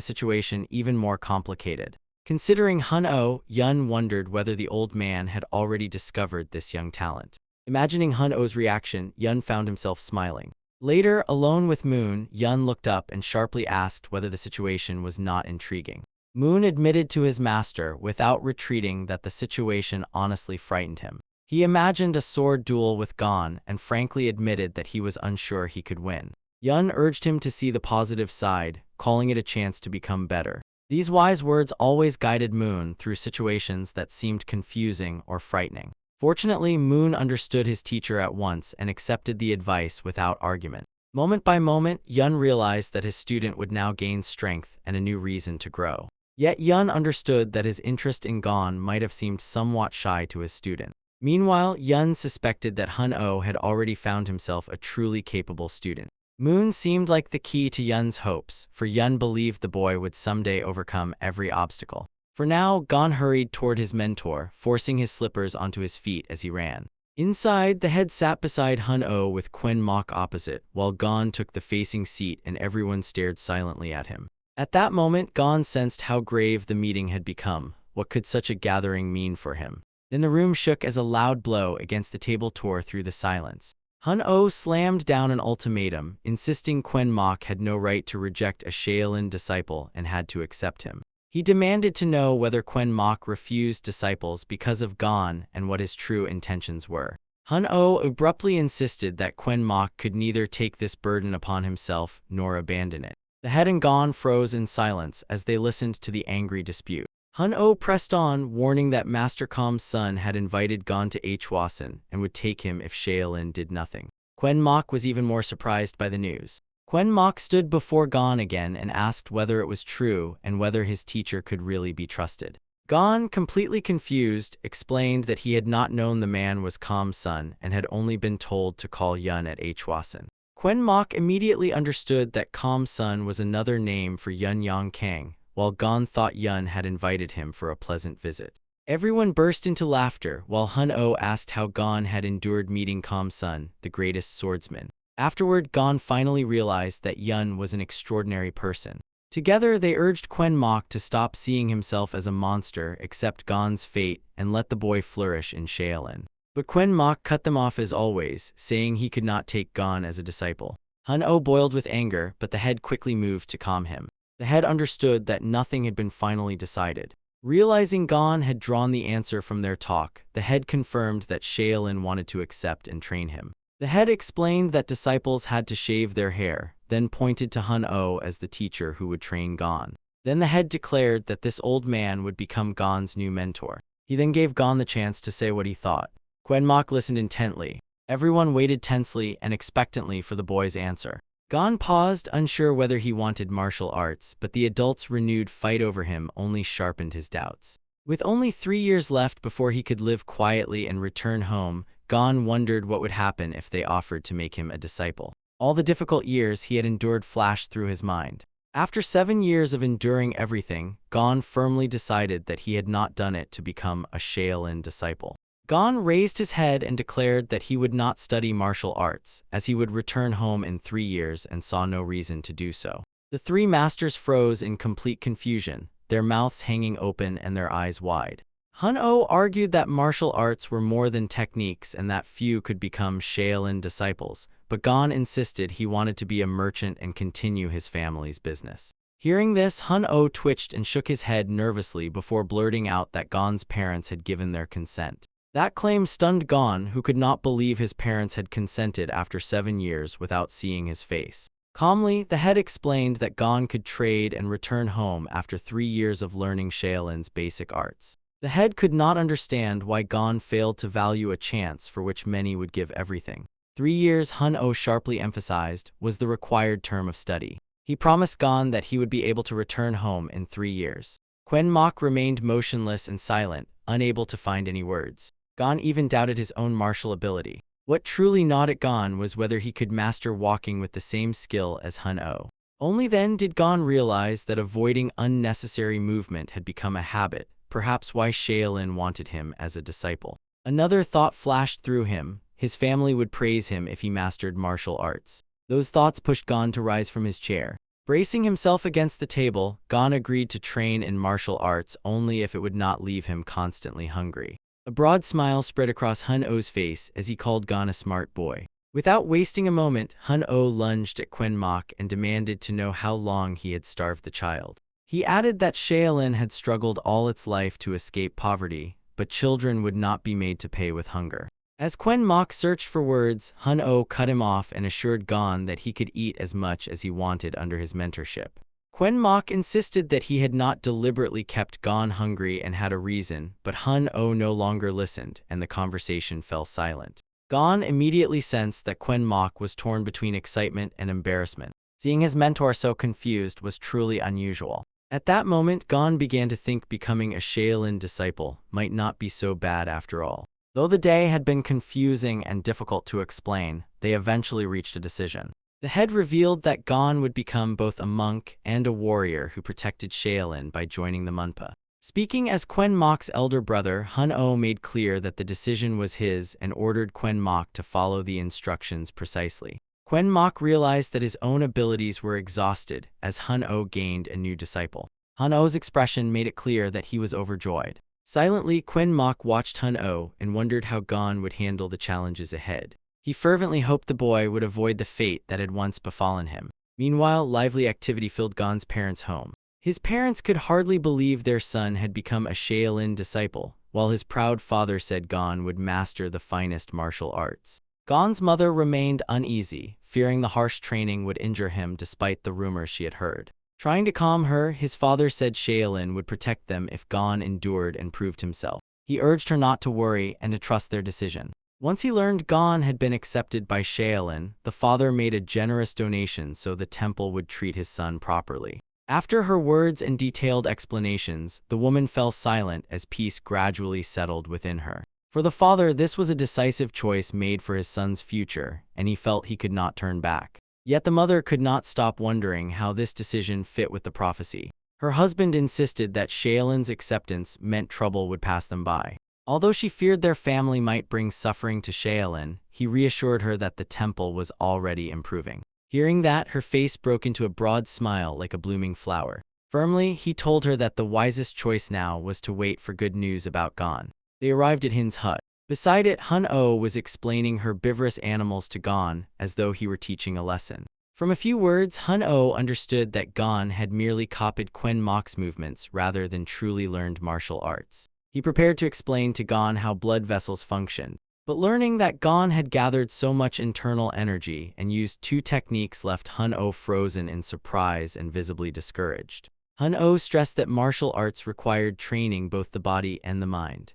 situation even more complicated. Considering Hun-Oh, Yun wondered whether the old man had already discovered this young talent. Imagining Hun-Oh's reaction, Yun found himself smiling. Later, alone with Moon, Yun looked up and sharply asked whether the situation was not intriguing. Moon admitted to his master, without retreating, that the situation honestly frightened him. He imagined a sword duel with Gon and frankly admitted that he was unsure he could win. Yun urged him to see the positive side, calling it a chance to become better. These wise words always guided Moon through situations that seemed confusing or frightening. Fortunately, Moon understood his teacher at once and accepted the advice without argument. Moment by moment, Yun realized that his student would now gain strength and a new reason to grow. Yet Yun understood that his interest in Gon might have seemed somewhat shy to his student. Meanwhile, Yun suspected that Hun-Oh had already found himself a truly capable student. Moon seemed like the key to Yun's hopes, for Yun believed the boy would someday overcome every obstacle. For now, Gon hurried toward his mentor, forcing his slippers onto his feet as he ran. Inside, the head sat beside Hun-Oh with Quinn Mok opposite, while Gon took the facing seat and everyone stared silently at him. At that moment, Gon sensed how grave the meeting had become. What could such a gathering mean for him? Then the room shook as a loud blow against the table tore through the silence. Hun-Oh slammed down an ultimatum, insisting Quinn Mok had no right to reject a Shaolin disciple and had to accept him. He demanded to know whether Quinn Mok refused disciples because of Gon and what his true intentions were. Hun-Oh abruptly insisted that Quinn Mok could neither take this burden upon himself nor abandon it. The head and Gon froze in silence as they listened to the angry dispute. Hun-Oh pressed on, warning that Master Kam's son had invited Gon to Hwasun and would take him if Shaolin did nothing. Quinn Mok was even more surprised by the news. Quinn Mok stood before Gon again and asked whether it was true and whether his teacher could really be trusted. Gon, completely confused, explained that he had not known the man was Kam's son and had only been told to call Yun at Hwasun. Quinn Mok immediately understood that Kam's son was another name for Yun Yang Kang, while Gon thought Yun had invited him for a pleasant visit. Everyone burst into laughter, while Hun-Oh asked how Gon had endured meeting Kam's son, the greatest swordsman. Afterward, Gon finally realized that Yun was an extraordinary person. Together, they urged Quinn Mok to stop seeing himself as a monster, accept Gon's fate, and let the boy flourish in Shaolin. But Quinn Mok cut them off as always, saying he could not take Gon as a disciple. Hun-Oh boiled with anger, but the head quickly moved to calm him. The head understood that nothing had been finally decided. Realizing Gon had drawn the answer from their talk, the head confirmed that Shaolin wanted to accept and train him. The head explained that disciples had to shave their hair, then pointed to Hun-Oh as the teacher who would train Gon. Then the head declared that this old man would become Gon's new mentor. He then gave Gon the chance to say what he thought. Quan Mok listened intently. Everyone waited tensely and expectantly for the boy's answer. Gon paused, unsure whether he wanted martial arts, but the adults' renewed fight over him only sharpened his doubts. With only 3 years left before he could live quietly and return home, Gon wondered what would happen if they offered to make him a disciple. All the difficult years he had endured flashed through his mind. After 7 years of enduring everything, Gon firmly decided that he had not done it to become a Shaolin disciple. Gon raised his head and declared that he would not study martial arts, as he would return home in 3 years and saw no reason to do so. The three masters froze in complete confusion, their mouths hanging open and their eyes wide. Hun-Oh argued that martial arts were more than techniques and that few could become Shaolin disciples, but Gon insisted he wanted to be a merchant and continue his family's business. Hearing this, Hun-Oh twitched and shook his head nervously before blurting out that Gon's parents had given their consent. That claim stunned Gon, who could not believe his parents had consented after 7 years without seeing his face. Calmly, the head explained that Gon could trade and return home after 3 years of learning Shaolin's basic arts. The head could not understand why Gon failed to value a chance for which many would give everything. 3 years, Hun-Oh sharply emphasized, was the required term of study. He promised Gon that he would be able to return home in 3 years. Quan Mok remained motionless and silent, unable to find any words. Gon even doubted his own martial ability. What truly gnawed at Gon was whether he could master walking with the same skill as Hun-Oh. Only then did Gon realize that avoiding unnecessary movement had become a habit, perhaps why Shaolin wanted him as a disciple. Another thought flashed through him: his family would praise him if he mastered martial arts. Those thoughts pushed Gon to rise from his chair. Bracing himself against the table, Gon agreed to train in martial arts only if it would not leave him constantly hungry. A broad smile spread across Hun-Oh's face as he called Gon a smart boy. Without wasting a moment, Hun-Oh lunged at Quan Mok and demanded to know how long he had starved the child. He added that Shaolin had struggled all its life to escape poverty, but children would not be made to pay with hunger. As Quan Mok searched for words, Hun-Oh cut him off and assured Gon that he could eat as much as he wanted under his mentorship. Quan Mok insisted that he had not deliberately kept Gon hungry and had a reason, but Hun-Oh no longer listened, and the conversation fell silent. Gon immediately sensed that Quan Mok was torn between excitement and embarrassment. Seeing his mentor so confused was truly unusual. At that moment, Gon began to think becoming a Shaolin disciple might not be so bad after all. Though the day had been confusing and difficult to explain, they eventually reached a decision. The head revealed that Gon would become both a monk and a warrior who protected Shaolin by joining the Manhwa. Speaking as Quan Mok's elder brother, Hun-Oh made clear that the decision was his and ordered Quan Mok to follow the instructions precisely. Quan Mok realized that his own abilities were exhausted as Hun-Oh gained a new disciple. Hun-Oh's expression made it clear that he was overjoyed. Silently, Quan Mok watched Hun-Oh and wondered how Gon would handle the challenges ahead. He fervently hoped the boy would avoid the fate that had once befallen him. Meanwhile, lively activity filled Gon's parents' home. His parents could hardly believe their son had become a Shaolin disciple, while his proud father said Gon would master the finest martial arts. Gon's mother remained uneasy, fearing the harsh training would injure him despite the rumors she had heard. Trying to calm her, his father said Shaolin would protect them if Gon endured and proved himself. He urged her not to worry and to trust their decision. Once he learned Gon had been accepted by Shaolin, the father made a generous donation so the temple would treat his son properly. After her words and detailed explanations, the woman fell silent as peace gradually settled within her. For the father, this was a decisive choice made for his son's future, and he felt he could not turn back. Yet the mother could not stop wondering how this decision fit with the prophecy. Her husband insisted that Shaolin's acceptance meant trouble would pass them by. Although she feared their family might bring suffering to Shaolin, he reassured her that the temple was already improving. Hearing that, her face broke into a broad smile like a blooming flower. Firmly, he told her that the wisest choice now was to wait for good news about Gon. They arrived at Hin's hut. Beside it, Hun-Oh was explaining herbivorous animals to Gon as though he were teaching a lesson. From a few words, Hun-Oh understood that Gon had merely copied Quen Mok's movements rather than truly learned martial arts. He prepared to explain to Gon how blood vessels functioned, but learning that Gon had gathered so much internal energy and used two techniques left Hun-Oh frozen in surprise and visibly discouraged. Hun-Oh stressed that martial arts required training both the body and the mind.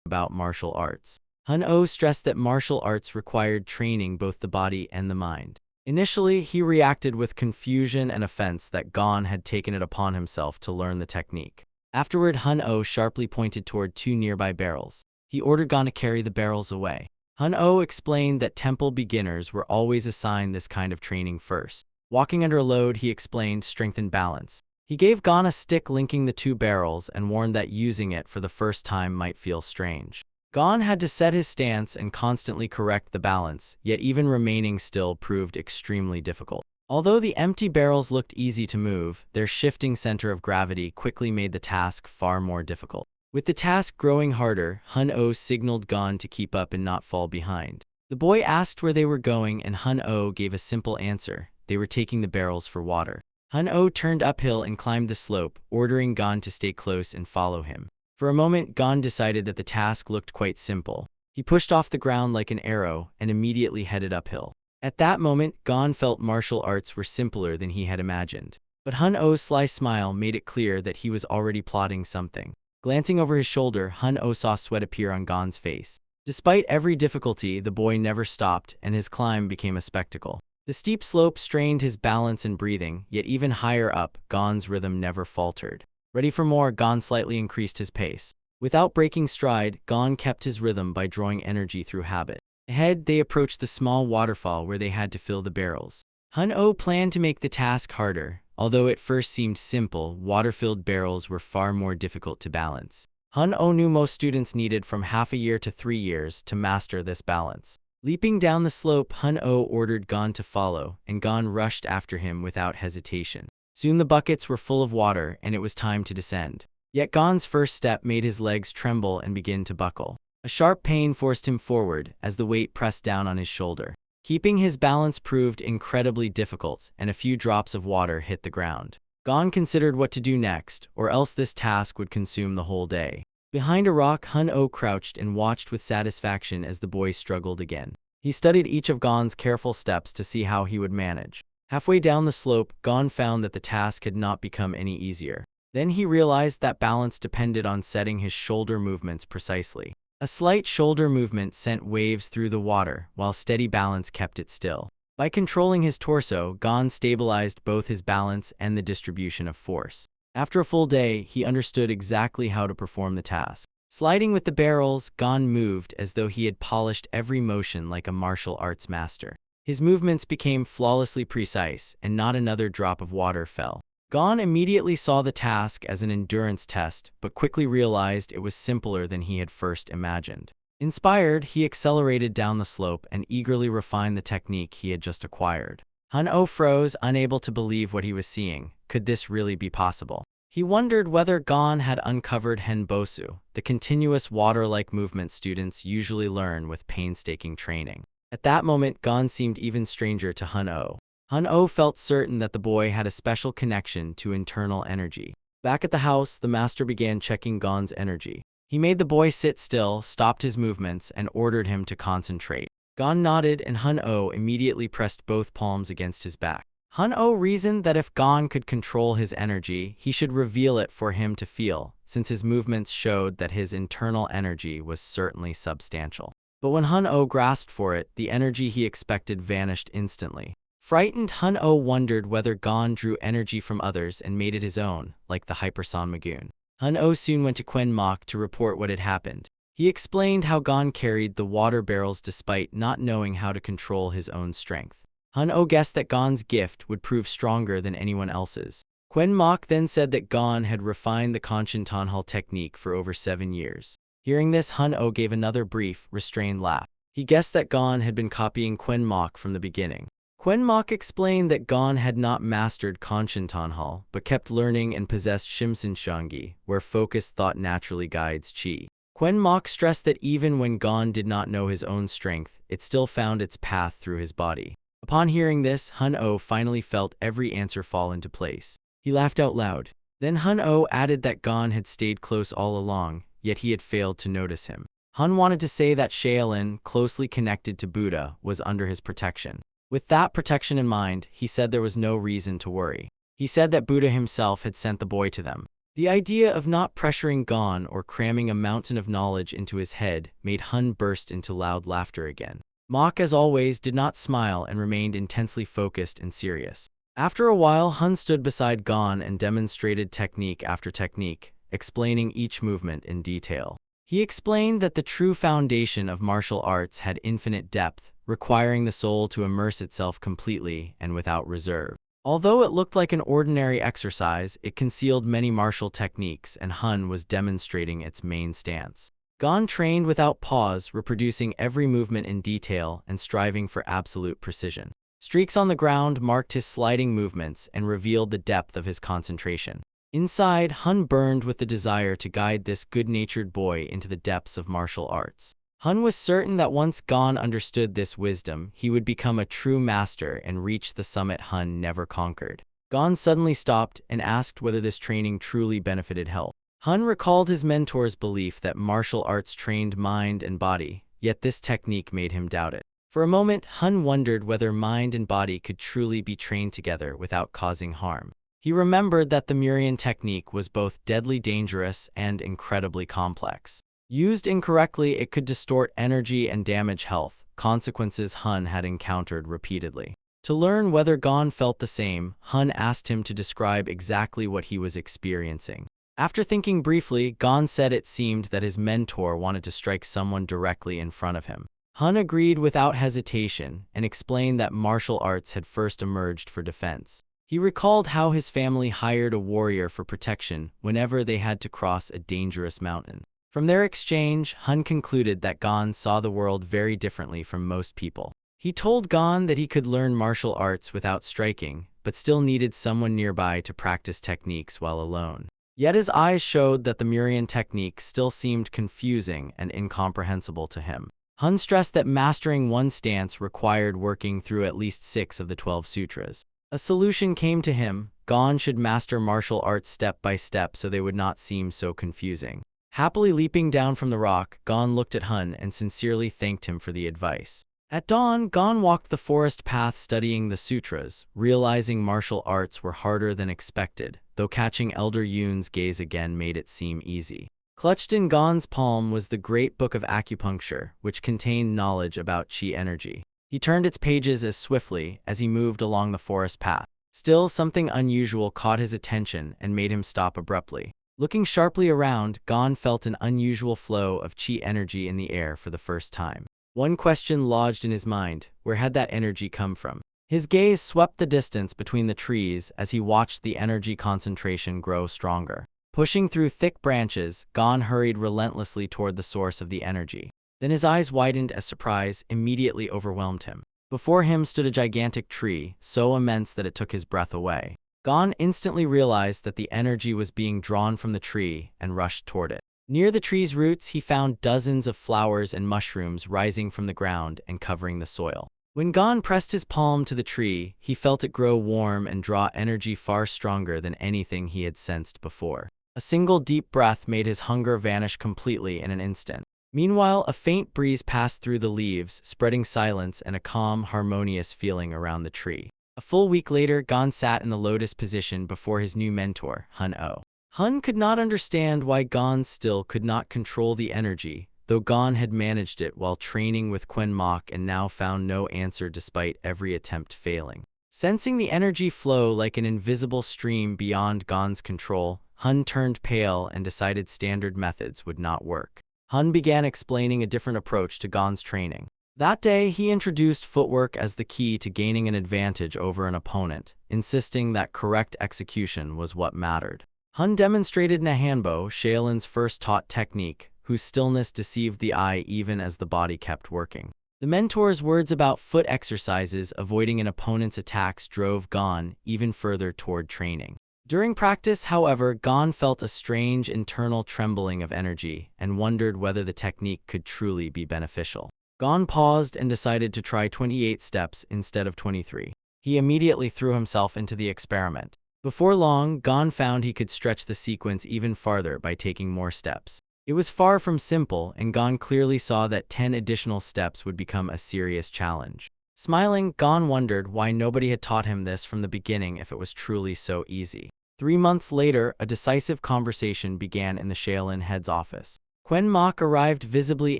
About martial arts. Hun-Oh stressed that martial arts required training both the body and the mind. Initially, he reacted with confusion and offense that Gon had taken it upon himself to learn the technique. Afterward, Hun-Oh sharply pointed toward two nearby barrels. He ordered Gon to carry the barrels away. Hun-Oh explained that temple beginners were always assigned this kind of training first. Walking under a load, he explained, strengthened balance. He gave Gon a stick linking the two barrels and warned that using it for the first time might feel strange. Gon had to set his stance and constantly correct the balance, yet even remaining still proved extremely difficult. Although the empty barrels looked easy to move, their shifting center of gravity quickly made the task far more difficult. With the task growing harder, Hun-Oh signaled Gon to keep up and not fall behind. The boy asked where they were going, and Hun-Oh gave a simple answer. They were taking the barrels for water. Hun-Oh turned uphill and climbed the slope, ordering Gon to stay close and follow him. For a moment, Gon decided that the task looked quite simple. He pushed off the ground like an arrow and immediately headed uphill. At that moment, Gon felt martial arts were simpler than he had imagined. But Hun-Oh's sly smile made it clear that he was already plotting something. Glancing over his shoulder, Hun-Oh saw sweat appear on Gon's face. Despite every difficulty, the boy never stopped, and his climb became a spectacle. The steep slope strained his balance and breathing, yet even higher up, Gon's rhythm never faltered. Ready for more, Gon slightly increased his pace. Without breaking stride, Gon kept his rhythm by drawing energy through habit. Ahead, they approached the small waterfall where they had to fill the barrels. Hun-Oh planned to make the task harder. Although it first seemed simple, water-filled barrels were far more difficult to balance. Hun-Oh knew most students needed from half a year to 3 years to master this balance. Leaping down the slope, Hun-Oh ordered Gon to follow, and Gon rushed after him without hesitation. Soon the buckets were full of water, and it was time to descend. Yet Gon's first step made his legs tremble and begin to buckle. A sharp pain forced him forward as the weight pressed down on his shoulder. Keeping his balance proved incredibly difficult, and a few drops of water hit the ground. Gon considered what to do next, or else this task would consume the whole day. Behind a rock, Hun-Oh crouched and watched with satisfaction as the boy struggled again. He studied each of Gon's careful steps to see how he would manage. Halfway down the slope, Gon found that the task had not become any easier. Then he realized that balance depended on setting his shoulder movements precisely. A slight shoulder movement sent waves through the water, while steady balance kept it still. By controlling his torso, Gon stabilized both his balance and the distribution of force. After a full day, he understood exactly how to perform the task. Sliding with the barrels, Gon moved as though he had polished every motion like a martial arts master. His movements became flawlessly precise, and not another drop of water fell. Gon immediately saw the task as an endurance test, but quickly realized it was simpler than he had first imagined. Inspired, he accelerated down the slope and eagerly refined the technique he had just acquired. Hun-Oh froze, unable to believe what he was seeing. Could this really be possible? He wondered whether Gon had uncovered Henbosu, the continuous water-like movement students usually learn with painstaking training. At that moment, Gon seemed even stranger to Hun-Oh. Hun-Oh felt certain that the boy had a special connection to internal energy. Back at the house, the master began checking Gon's energy. He made the boy sit still, stopped his movements, and ordered him to concentrate. Gon nodded, and Hun-Oh immediately pressed both palms against his back. Hun-Oh reasoned that if Gon could control his energy, he should reveal it for him to feel, since his movements showed that his internal energy was certainly substantial. But when Hun-Oh grasped for it, the energy he expected vanished instantly. Frightened, Hun-Oh wondered whether Gon drew energy from others and made it his own, like the Hyperson Magoon. Hun-Oh soon went to Quen Mok to report what had happened. He explained how Gon carried the water barrels despite not knowing how to control his own strength. Hun-Oh guessed that Gon's gift would prove stronger than anyone else's. Quen Mok then said that Gon had refined the Konshin Tanhal technique for over 7 years. Hearing this, Hun-Oh gave another brief, restrained laugh. He guessed that Gon had been copying Quen Mok from the beginning. Quen Mok explained that Gon had not mastered Konshin Tanhal, but kept learning and possessed Shimsen Shangi, where focused thought naturally guides Qi. Quen Mok stressed that even when Gon did not know his own strength, it still found its path through his body. Upon hearing this, Hun-Oh finally felt every answer fall into place. He laughed out loud. Then Hun-Oh added that Gon had stayed close all along, yet he had failed to notice him. Hun wanted to say that Shaolin, closely connected to Buddha, was under his protection. With that protection in mind, he said there was no reason to worry. He said that Buddha himself had sent the boy to them. The idea of not pressuring Gon or cramming a mountain of knowledge into his head made Hun burst into loud laughter again. Mok, as always, did not smile and remained intensely focused and serious. After a while, Hun stood beside Gon and demonstrated technique after technique, explaining each movement in detail. He explained that the true foundation of martial arts had infinite depth, requiring the soul to immerse itself completely and without reserve. Although it looked like an ordinary exercise, it concealed many martial techniques, and Hun was demonstrating its main stance. Gon trained without pause, reproducing every movement in detail and striving for absolute precision. Streaks on the ground marked his sliding movements and revealed the depth of his concentration. Inside, Hun burned with the desire to guide this good-natured boy into the depths of martial arts. Hun was certain that once Gon understood this wisdom, he would become a true master and reach the summit Hun never conquered. Gon suddenly stopped and asked whether this training truly benefited health. Hun recalled his mentor's belief that martial arts trained mind and body, yet this technique made him doubt it. For a moment, Hun wondered whether mind and body could truly be trained together without causing harm. He remembered that the Murian technique was both deadly dangerous and incredibly complex. Used incorrectly, it could distort energy and damage health, consequences Hun had encountered repeatedly. To learn whether Gon felt the same, Hun asked him to describe exactly what he was experiencing. After thinking briefly, Gon said it seemed that his mentor wanted to strike someone directly in front of him. Hun agreed without hesitation and explained that martial arts had first emerged for defense. He recalled how his family hired a warrior for protection whenever they had to cross a dangerous mountain. From their exchange, Hun concluded that Gon saw the world very differently from most people. He told Gon that he could learn martial arts without striking, but still needed someone nearby to practice techniques while alone. Yet his eyes showed that the Murian technique still seemed confusing and incomprehensible to him. Hun stressed that mastering one stance required working through at least 6 of the 12 sutras. A solution came to him: Gon should master martial arts step by step so they would not seem so confusing. Happily leaping down from the rock, Gon looked at Hun and sincerely thanked him for the advice. At dawn, Gon walked the forest path studying the sutras, realizing martial arts were harder than expected, though catching Elder Yun's gaze again made it seem easy. Clutched in Gon's palm was the Great Book of Acupuncture, which contained knowledge about qi energy. He turned its pages as swiftly as he moved along the forest path. Still, something unusual caught his attention and made him stop abruptly. Looking sharply around, Gon felt an unusual flow of qi energy in the air for the first time. One question lodged in his mind: where had that energy come from? His gaze swept the distance between the trees as he watched the energy concentration grow stronger. Pushing through thick branches, Gon hurried relentlessly toward the source of the energy. Then his eyes widened as surprise immediately overwhelmed him. Before him stood a gigantic tree, so immense that it took his breath away. Gon instantly realized that the energy was being drawn from the tree and rushed toward it. Near the tree's roots, he found dozens of flowers and mushrooms rising from the ground and covering the soil. When Gon pressed his palm to the tree, he felt it grow warm and draw energy far stronger than anything he had sensed before. A single deep breath made his hunger vanish completely in an instant. Meanwhile, a faint breeze passed through the leaves, spreading silence and a calm, harmonious feeling around the tree. A full week later, Gon sat in the lotus position before his new mentor, Hun-Oh. Hun could not understand why Gon still could not control the energy, though Gon had managed it while training with Quen Mok and now found no answer despite every attempt failing. Sensing the energy flow like an invisible stream beyond Gon's control, Hun turned pale and decided standard methods would not work. Hun began explaining a different approach to Gon's training. That day, he introduced footwork as the key to gaining an advantage over an opponent, insisting that correct execution was what mattered. Hun demonstrated Nahanbo, Shaolin's first taught technique, whose stillness deceived the eye even as the body kept working. The mentor's words about foot exercises avoiding an opponent's attacks drove Gon even further toward training. During practice, however, Gon felt a strange internal trembling of energy and wondered whether the technique could truly be beneficial. Gon paused and decided to try 28 steps instead of 23. He immediately threw himself into the experiment. Before long, Gon found he could stretch the sequence even farther by taking more steps. It was far from simple, and Gon clearly saw that 10 additional steps would become a serious challenge. Smiling, Gon wondered why nobody had taught him this from the beginning if it was truly so easy. 3 months later, a decisive conversation began in the Shaolin head's office. Quen Mok arrived visibly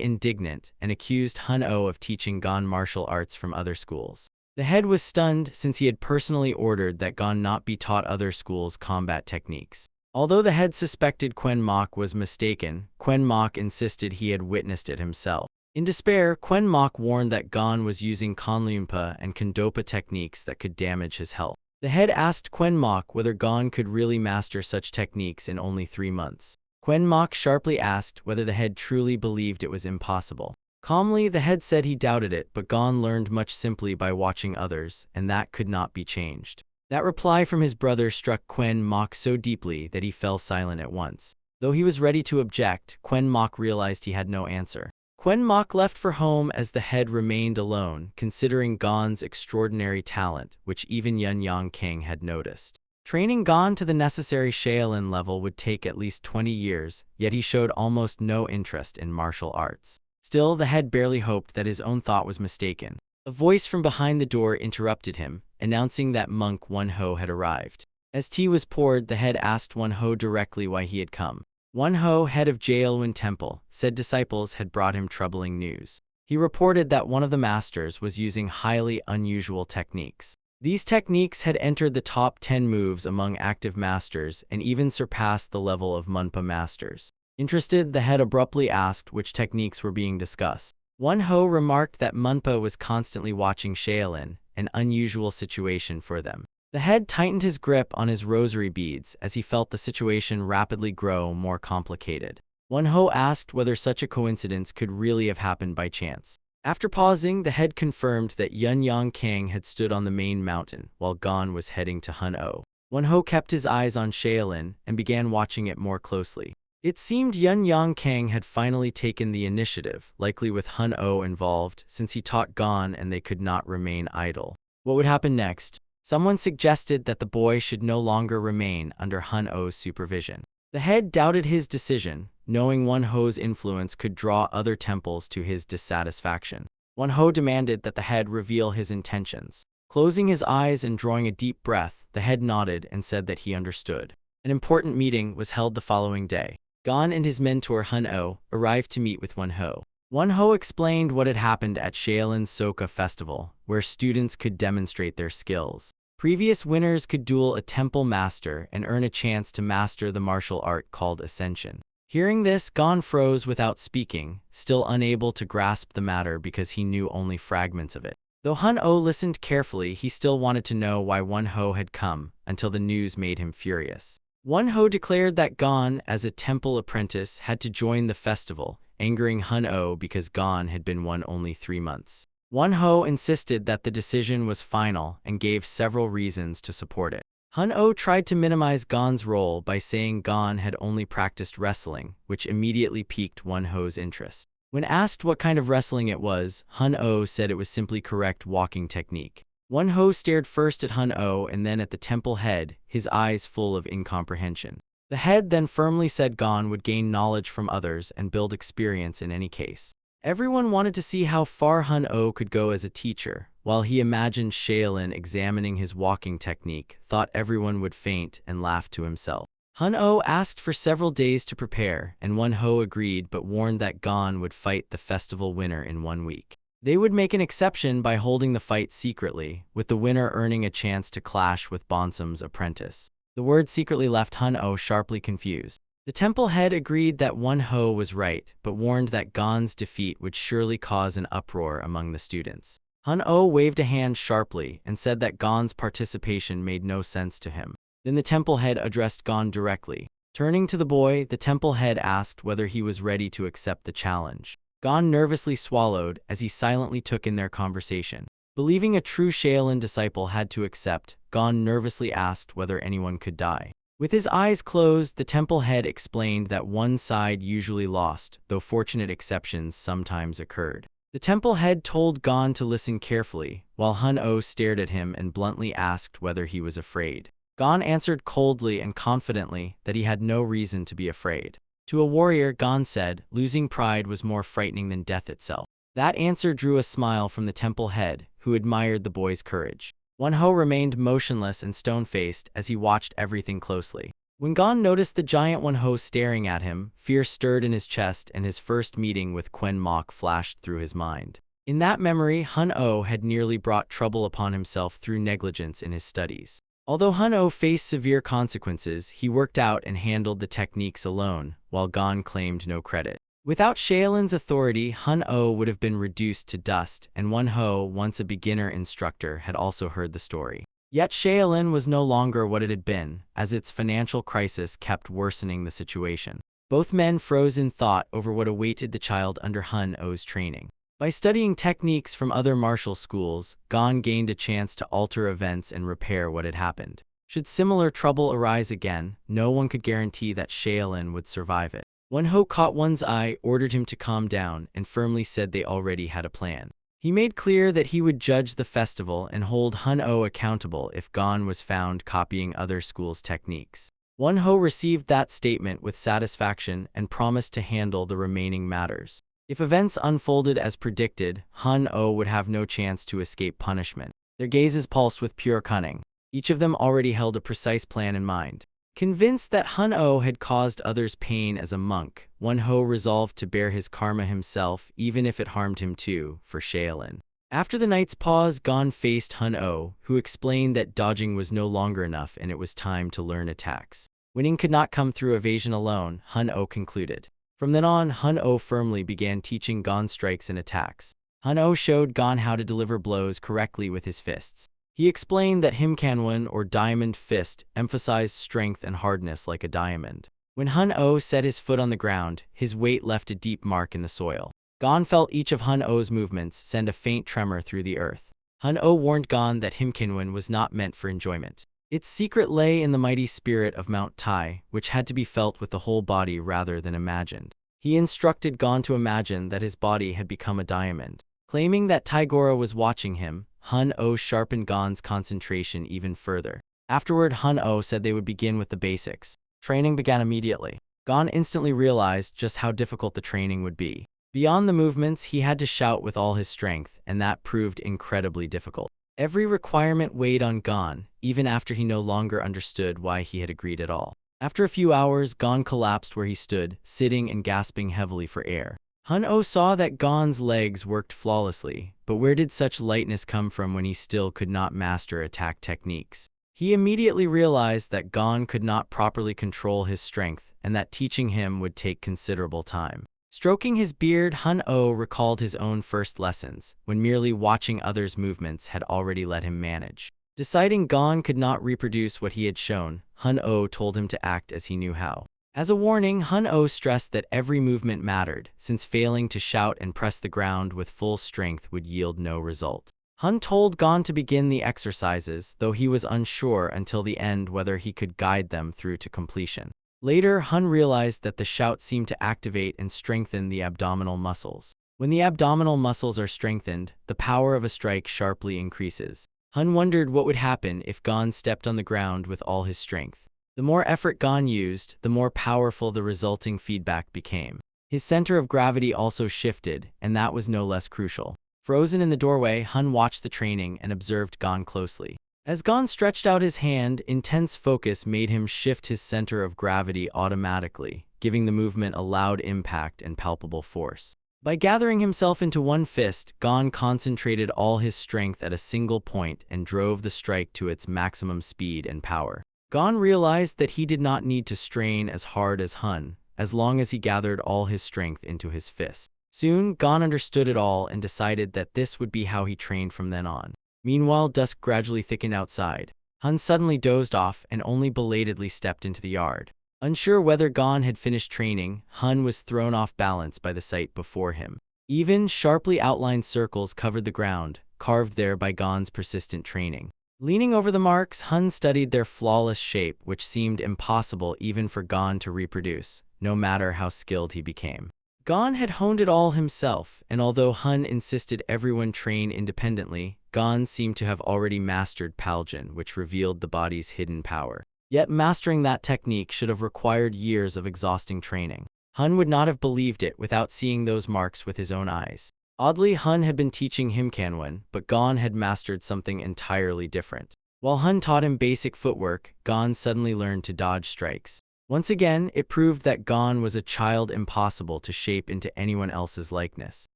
indignant and accused Hun-Oh of teaching Gon martial arts from other schools. The head was stunned since he had personally ordered that Gon not be taught other schools' combat techniques. Although the head suspected Quen Mok was mistaken, Quen Mok insisted he had witnessed it himself. In despair, Quen Mok warned that Gon was using Konlunpa and Kondopa techniques that could damage his health. The head asked Quen Mok whether Gon could really master such techniques in only 3 months. Quen Mok sharply asked whether the head truly believed it was impossible. Calmly, the head said he doubted it, but Gon learned much simply by watching others, and that could not be changed. That reply from his brother struck Quen Mok so deeply that he fell silent at once. Though he was ready to object, Quen Mok realized he had no answer. Quen Mok left for home as the head remained alone, considering Gon's extraordinary talent, which even Yun Yang King had noticed. Training Gon to the necessary Shaolin level would take at least 20 years, yet he showed almost no interest in martial arts. Still, the head barely hoped that his own thought was mistaken. A voice from behind the door interrupted him, announcing that monk Wen-Ho had arrived. As tea was poured, the head asked Wen-Ho directly why he had come. Wen-Ho, head of Jailwen Temple, said disciples had brought him troubling news. He reported that one of the masters was using highly unusual techniques. These techniques had entered the top 10 moves among active masters and even surpassed the level of Munpa masters. Interested, the head abruptly asked which techniques were being discussed. Wen-Ho remarked that Munpa was constantly watching Shaolin, an unusual situation for them. The head tightened his grip on his rosary beads as he felt the situation rapidly grow more complicated. Wen-Ho asked whether such a coincidence could really have happened by chance. After pausing, the head confirmed that Yun Yang King had stood on the main mountain while Gon was heading to Hun-Oh. Wen-Ho kept his eyes on Shaolin and began watching it more closely. It seemed Yun Yang King had finally taken the initiative, likely with Hun-Oh involved, since he taught Gon and they could not remain idle. What would happen next? Someone suggested that the boy should no longer remain under Hun-Oh's supervision. The head doubted his decision, knowing Wen-Ho's influence could draw other temples to his dissatisfaction. Wen-Ho demanded that the head reveal his intentions. Closing his eyes and drawing a deep breath, the head nodded and said that he understood. An important meeting was held the following day. Gon and his mentor Hun-Oh arrived to meet with Wen-Ho. Wen-Ho explained what had happened at Shaolin's Soka Festival, where students could demonstrate their skills. Previous winners could duel a temple master and earn a chance to master the martial art called Ascension. Hearing this, Gon froze without speaking, still unable to grasp the matter because he knew only fragments of it. Though Hun-Oh listened carefully, he still wanted to know why Wen-Ho had come, until the news made him furious. Wen-Ho declared that Gon, as a temple apprentice, had to join the festival, angering Hun-Oh because Gon had been won only 3 months. Wen-Ho insisted that the decision was final and gave several reasons to support it. Hun-Oh tried to minimize Gon's role by saying Gon had only practiced wrestling, which immediately piqued Wen-Ho's interest. When asked what kind of wrestling it was, Hun-Oh said it was simply correct walking technique. Wen-Ho stared first at Hun-Oh and then at the temple head, his eyes full of incomprehension. The head then firmly said Gon would gain knowledge from others and build experience in any case. Everyone wanted to see how far Hun-Oh could go as a teacher, while he imagined Shaolin examining his walking technique, thought everyone would faint and laughed to himself. Hun-Oh asked for several days to prepare, and Wen-Ho agreed but warned that Gon would fight the festival winner in 1 week. They would make an exception by holding the fight secretly, with the winner earning a chance to clash with Bonsum's apprentice. The word secretly left Hun-Oh sharply confused. The temple head agreed that Wen-Ho was right, but warned that Gon's defeat would surely cause an uproar among the students. Hun-Oh waved a hand sharply and said that Gon's participation made no sense to him. Then the temple head addressed Gon directly. Turning to the boy, the temple head asked whether he was ready to accept the challenge. Gon nervously swallowed as he silently took in their conversation. Believing a true Shaolin disciple had to accept, Gon nervously asked whether anyone could die. With his eyes closed, the temple head explained that one side usually lost, though fortunate exceptions sometimes occurred. The temple head told Gon to listen carefully, while Hun-Oh stared at him and bluntly asked whether he was afraid. Gon answered coldly and confidently that he had no reason to be afraid. To a warrior, Gon said, losing pride was more frightening than death itself. That answer drew a smile from the temple head, who admired the boy's courage. Won-Ho remained motionless and stone-faced as he watched everything closely. When Gon noticed the giant Won-Ho staring at him, fear stirred in his chest and his first meeting with Quen Mok flashed through his mind. In that memory, Hun-Oh had nearly brought trouble upon himself through negligence in his studies. Although Hun-Oh faced severe consequences, he worked out and handled the techniques alone, while Gon claimed no credit. Without Shaolin's authority, Hun-Oh would have been reduced to dust, and Won-Ho, once a beginner instructor, had also heard the story. Yet Shaolin was no longer what it had been, as its financial crisis kept worsening the situation. Both men froze in thought over what awaited the child under Hun-Oh's training. By studying techniques from other martial schools, Gon gained a chance to alter events and repair what had happened. Should similar trouble arise again, no one could guarantee that Shaolin would survive it. Won-Ho caught one's eye, ordered him to calm down, and firmly said they already had a plan. He made clear that he would judge the festival and hold Hun-Oh accountable if Gon was found copying other schools' techniques. Won-Ho received that statement with satisfaction and promised to handle the remaining matters. If events unfolded as predicted, Hun-Oh would have no chance to escape punishment. Their gazes pulsed with pure cunning. Each of them already held a precise plan in mind. Convinced that Hun-Oh had caused others pain as a monk, Won-Ho resolved to bear his karma himself, even if it harmed him too, for Shaolin. After the night's pause, Gon faced Hun-Oh, who explained that dodging was no longer enough and it was time to learn attacks. Winning could not come through evasion alone, Hun-Oh concluded. From then on, Hun-Oh firmly began teaching Gon strikes and attacks. Hun-Oh showed Gon how to deliver blows correctly with his fists. He explained that Himkanwan, or diamond fist, emphasized strength and hardness like a diamond. When Hun-Oh set his foot on the ground, his weight left a deep mark in the soil. Gon felt each of Hun-Oh's movements send a faint tremor through the earth. Hun-Oh warned Gon that Himkanwan was not meant for enjoyment. Its secret lay in the mighty spirit of Mount Tai, which had to be felt with the whole body rather than imagined. He instructed Gon to imagine that his body had become a diamond. Claiming that Taigora was watching him, Hun-Oh sharpened Gon's concentration even further. Afterward, Hun-Oh said they would begin with the basics. Training began immediately. Gon instantly realized just how difficult the training would be. Beyond the movements, he had to shout with all his strength, and that proved incredibly difficult. Every requirement weighed on Gon, even after he no longer understood why he had agreed at all. After a few hours, Gon collapsed where he stood, sitting and gasping heavily for air. Hun-Oh saw that Gon's legs worked flawlessly, but where did such lightness come from when he still could not master attack techniques? He immediately realized that Gon could not properly control his strength and that teaching him would take considerable time. Stroking his beard, Hun-Oh recalled his own first lessons, when merely watching others' movements had already let him manage. Deciding Gon could not reproduce what he had shown, Hun-Oh told him to act as he knew how. As a warning, Hun-Oh stressed that every movement mattered, since failing to shout and press the ground with full strength would yield no result. Hun told Gon to begin the exercises, though he was unsure until the end whether he could guide them through to completion. Later, Hun realized that the shout seemed to activate and strengthen the abdominal muscles. When the abdominal muscles are strengthened, the power of a strike sharply increases. Hun wondered what would happen if Gon stepped on the ground with all his strength. The more effort Gon used, the more powerful the resulting feedback became. His center of gravity also shifted, and that was no less crucial. Frozen in the doorway, Hun watched the training and observed Gon closely. As Gon stretched out his hand, intense focus made him shift his center of gravity automatically, giving the movement a loud impact and palpable force. By gathering himself into one fist, Gon concentrated all his strength at a single point and drove the strike to its maximum speed and power. Gon realized that he did not need to strain as hard as Hun, as long as he gathered all his strength into his fist. Soon, Gon understood it all and decided that this would be how he trained from then on. Meanwhile, dusk gradually thickened outside. Hun suddenly dozed off and only belatedly stepped into the yard. Unsure whether Gon had finished training, Hun was thrown off balance by the sight before him. Even, sharply outlined circles covered the ground, carved there by Gon's persistent training. Leaning over the marks, Hun studied their flawless shape, which seemed impossible even for Gon to reproduce, no matter how skilled he became. Gon had honed it all himself, and although Hun insisted everyone train independently, Gon seemed to have already mastered Paljin, which revealed the body's hidden power. Yet mastering that technique should have required years of exhausting training. Hun would not have believed it without seeing those marks with his own eyes. Oddly, Hun had been teaching him Kanwen, but Gon had mastered something entirely different. While Hun taught him basic footwork, Gon suddenly learned to dodge strikes. Once again, it proved that Gon was a child impossible to shape into anyone else's likeness.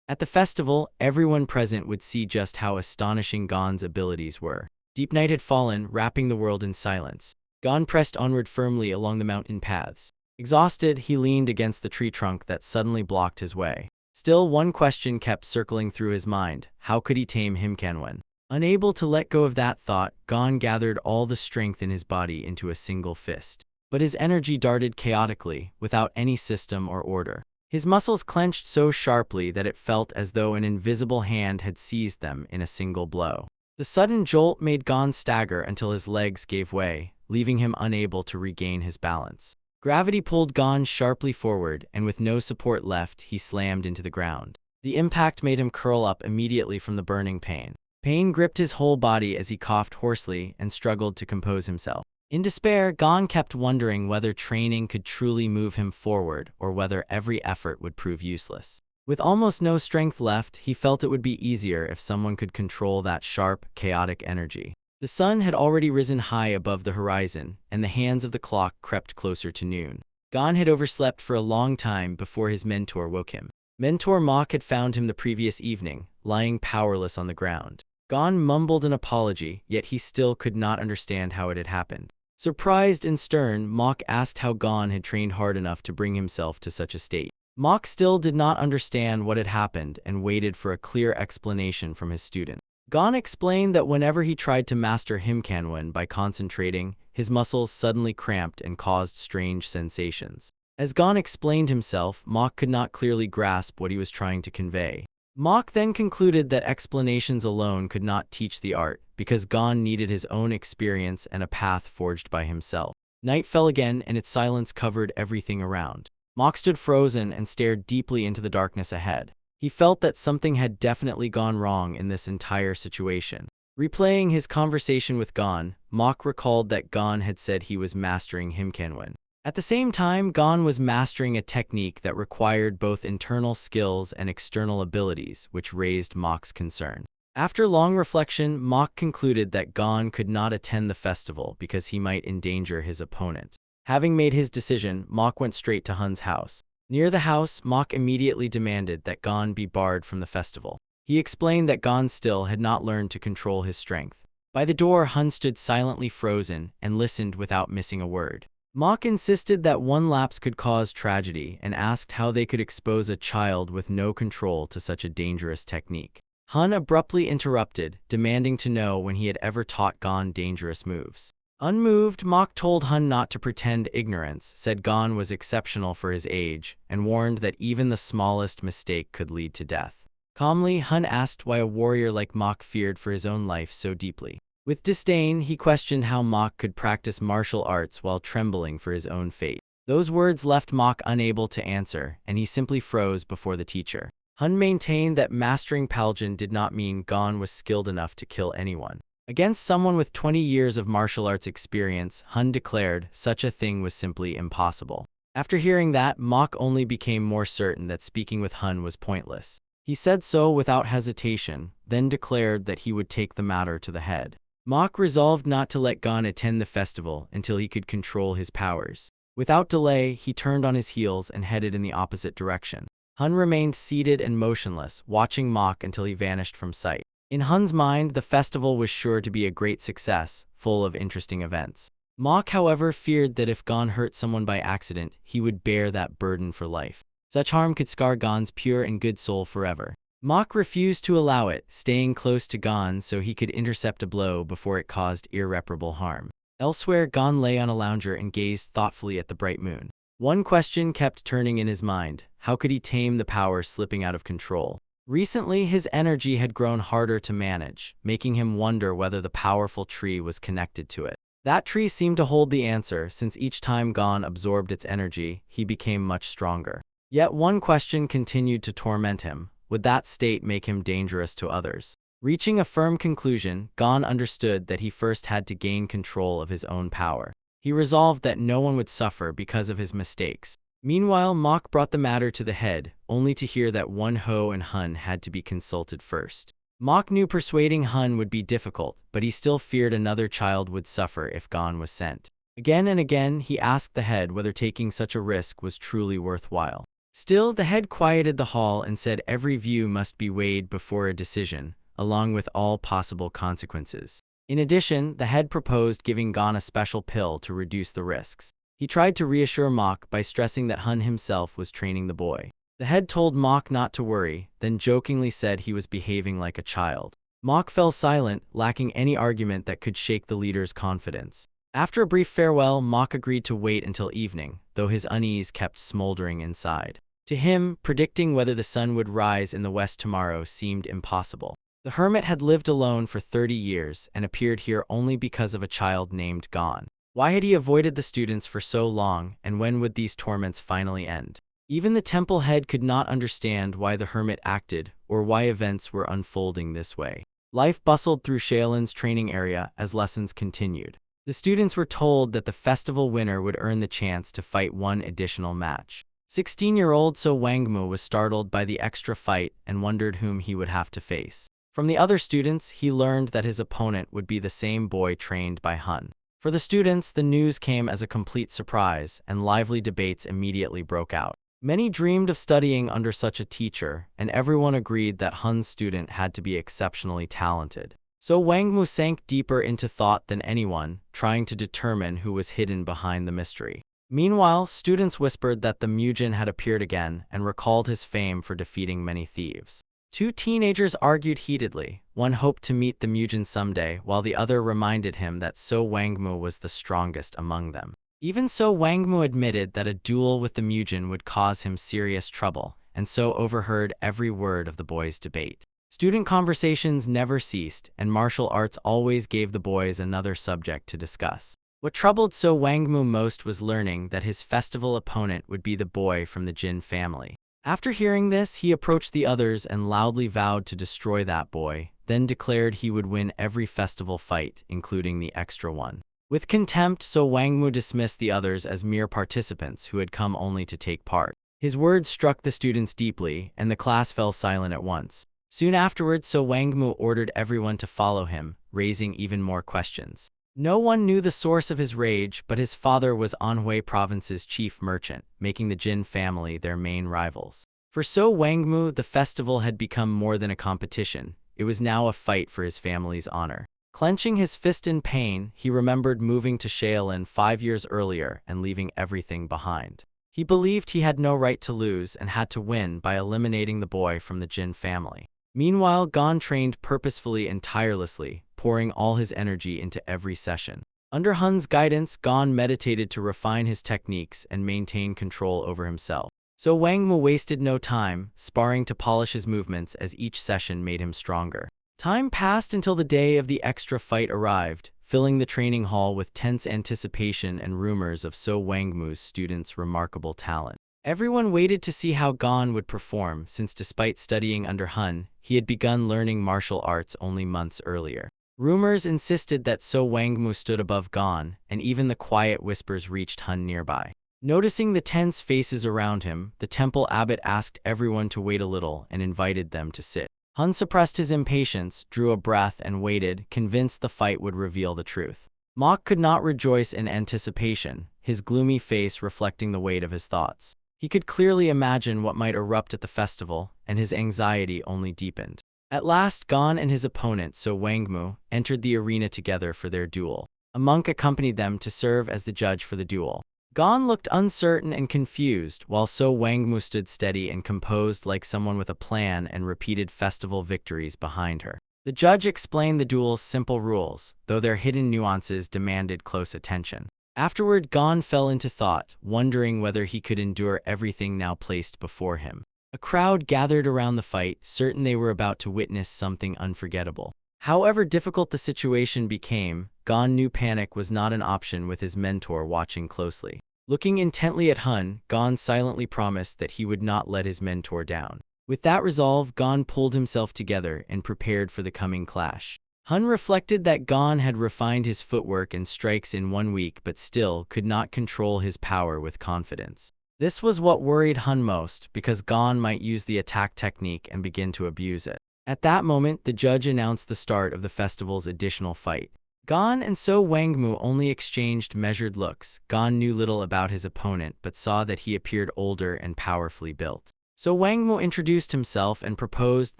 At the festival, everyone present would see just how astonishing Gon's abilities were. Deep night had fallen, wrapping the world in silence. Gon pressed onward firmly along the mountain paths. Exhausted, he leaned against the tree trunk that suddenly blocked his way. Still, one question kept circling through his mind: how could he tame Himkanwen? Unable to let go of that thought, Gon gathered all the strength in his body into a single fist. But his energy darted chaotically, without any system or order. His muscles clenched so sharply that it felt as though an invisible hand had seized them in a single blow. The sudden jolt made Gon stagger until his legs gave way, leaving him unable to regain his balance. Gravity pulled Gon sharply forward, and with no support left, he slammed into the ground. The impact made him curl up immediately from the burning pain. Pain gripped his whole body as he coughed hoarsely and struggled to compose himself. In despair, Gon kept wondering whether training could truly move him forward or whether every effort would prove useless. With almost no strength left, he felt it would be easier if someone could control that sharp, chaotic energy. The sun had already risen high above the horizon, and the hands of the clock crept closer to noon. Gon had overslept for a long time before his mentor woke him. Mentor Mok had found him the previous evening, lying powerless on the ground. Gon mumbled an apology, yet he still could not understand how it had happened. Surprised and stern, Mok asked how Gon had trained hard enough to bring himself to such a state. Mok still did not understand what had happened and waited for a clear explanation from his student. Gon explained that whenever he tried to master Himkanwen by concentrating, his muscles suddenly cramped and caused strange sensations. As Gon explained himself, Mok could not clearly grasp what he was trying to convey. Mok then concluded that explanations alone could not teach the art, because Gon needed his own experience and a path forged by himself. Night fell again, and its silence covered everything around. Mok stood frozen and stared deeply into the darkness ahead. He felt that something had definitely gone wrong in this entire situation. Replaying his conversation with Gon, Mok recalled that Gon had said he was mastering Himkanwen. At the same time, Gon was mastering a technique that required both internal skills and external abilities, which raised Mok's concern. After long reflection, Mok concluded that Gon could not attend the festival because he might endanger his opponent. Having made his decision, Mok went straight to Hun's house. Near the house, Mok immediately demanded that Gon be barred from the festival. He explained that Gon still had not learned to control his strength. By the door, Hun stood silently frozen and listened without missing a word. Mok insisted that one lapse could cause tragedy and asked how they could expose a child with no control to such a dangerous technique. Hun abruptly interrupted, demanding to know when he had ever taught Gon dangerous moves. Unmoved, Mok told Hun not to pretend ignorance, said Gon was exceptional for his age, and warned that even the smallest mistake could lead to death. Calmly, Hun asked why a warrior like Mok feared for his own life so deeply. With disdain, he questioned how Mok could practice martial arts while trembling for his own fate. Those words left Mok unable to answer, and he simply froze before the teacher. Hun maintained that mastering Paljin did not mean Gon was skilled enough to kill anyone. Against someone with 20 years of martial arts experience, Hun declared such a thing was simply impossible. After hearing that, Mok only became more certain that speaking with Hun was pointless. He said so without hesitation, then declared that he would take the matter to the head. Mok resolved not to let Gon attend the festival until he could control his powers. Without delay, he turned on his heels and headed in the opposite direction. Hun remained seated and motionless, watching Mok until he vanished from sight. In Hun's mind, the festival was sure to be a great success, full of interesting events. Mok, however, feared that if Gon hurt someone by accident, he would bear that burden for life. Such harm could scar Gon's pure and good soul forever. Mok refused to allow it, staying close to Gon so he could intercept a blow before it caused irreparable harm. Elsewhere, Gon lay on a lounger and gazed thoughtfully at the bright moon. One question kept turning in his mind: how could he tame the power slipping out of control? Recently, his energy had grown harder to manage, making him wonder whether the powerful tree was connected to it. That tree seemed to hold the answer, since each time Gon absorbed its energy, he became much stronger. Yet one question continued to torment him: would that state make him dangerous to others? Reaching a firm conclusion, Gon understood that he first had to gain control of his own power. He resolved that no one would suffer because of his mistakes. Meanwhile, Mok brought the matter to the head, only to hear that Won-ho and Hun had to be consulted first. Mok knew persuading Hun would be difficult, but he still feared another child would suffer if Gon was sent. Again and again, he asked the head whether taking such a risk was truly worthwhile. Still, the head quieted the hall and said every view must be weighed before a decision, along with all possible consequences. In addition, the head proposed giving Gon a special pill to reduce the risks. He tried to reassure Mok by stressing that Hun himself was training the boy. The head told Mok not to worry, then jokingly said he was behaving like a child. Mok fell silent, lacking any argument that could shake the leader's confidence. After a brief farewell, Mok agreed to wait until evening, though his unease kept smoldering inside. To him, predicting whether the sun would rise in the west tomorrow seemed impossible. The hermit had lived alone for 30 years and appeared here only because of a child named Gon. Why had he avoided the students for so long, and when would these torments finally end? Even the temple head could not understand why the hermit acted, or why events were unfolding this way. Life bustled through Shaolin's training area as lessons continued. The students were told that the festival winner would earn the chance to fight one additional match. 16-year-old So Wangmu was startled by the extra fight and wondered whom he would have to face. From the other students, he learned that his opponent would be the same boy trained by Hun. For the students, the news came as a complete surprise, and lively debates immediately broke out. Many dreamed of studying under such a teacher, and everyone agreed that Hun's student had to be exceptionally talented. So Wangmu sank deeper into thought than anyone, trying to determine who was hidden behind the mystery. Meanwhile, students whispered that the Mujin had appeared again and recalled his fame for defeating many thieves. Two teenagers argued heatedly. One hoped to meet the Mujin someday, while the other reminded him that So Wangmu was the strongest among them. Even so, Wangmu admitted that a duel with the Mujin would cause him serious trouble, and so overheard every word of the boys' debate. Student conversations never ceased, and martial arts always gave the boys another subject to discuss. What troubled So Wangmu most was learning that his festival opponent would be the boy from the Jin family. After hearing this, he approached the others and loudly vowed to destroy that boy, then declared he would win every festival fight, including the extra one. With contempt, So Wangmu dismissed the others as mere participants who had come only to take part. His words struck the students deeply, and the class fell silent at once. Soon afterwards, So Wangmu ordered everyone to follow him, raising even more questions. No one knew the source of his rage, but his father was Anhui Province's chief merchant, making the Jin family their main rivals. For So Wangmu, the festival had become more than a competition. It was now a fight for his family's honor. Clenching his fist in pain, he remembered moving to Shaolin 5 years earlier and leaving everything behind. He believed he had no right to lose and had to win by eliminating the boy from the Jin family. Meanwhile, Gon trained purposefully and tirelessly, pouring all his energy into every session. Under Hun's guidance, Gon meditated to refine his techniques and maintain control over himself. So Wangmu wasted no time, sparring to polish his movements as each session made him stronger. Time passed until the day of the extra fight arrived, filling the training hall with tense anticipation and rumors of So Wangmu's students' remarkable talent. Everyone waited to see how Gon would perform, since despite studying under Hun, he had begun learning martial arts only months earlier. Rumors insisted that So Wangmu stood above Gon, and even the quiet whispers reached Hun nearby. Noticing the tense faces around him, the temple abbot asked everyone to wait a little and invited them to sit. Hun suppressed his impatience, drew a breath, and waited, convinced the fight would reveal the truth. Mok could not rejoice in anticipation, his gloomy face reflecting the weight of his thoughts. He could clearly imagine what might erupt at the festival, and his anxiety only deepened. At last, Gon and his opponent, So Wangmu, entered the arena together for their duel. A monk accompanied them to serve as the judge for the duel. Gon looked uncertain and confused, while So Wangmu stood steady and composed like someone with a plan and repeated festival victories behind her. The judge explained the duel's simple rules, though their hidden nuances demanded close attention. Afterward, Gon fell into thought, wondering whether he could endure everything now placed before him. A crowd gathered around the fight, certain they were about to witness something unforgettable. However difficult the situation became, Gon knew panic was not an option with his mentor watching closely. Looking intently at Hun, Gon silently promised that he would not let his mentor down. With that resolve, Gon pulled himself together and prepared for the coming clash. Hun reflected that Gon had refined his footwork and strikes in 1 week but still could not control his power with confidence. This was what worried Hun most, because Gon might use the attack technique and begin to abuse it. At that moment, the judge announced the start of the festival's additional fight. Gon and So Wangmu only exchanged measured looks. Gon knew little about his opponent but saw that he appeared older and powerfully built. So Wangmu introduced himself and proposed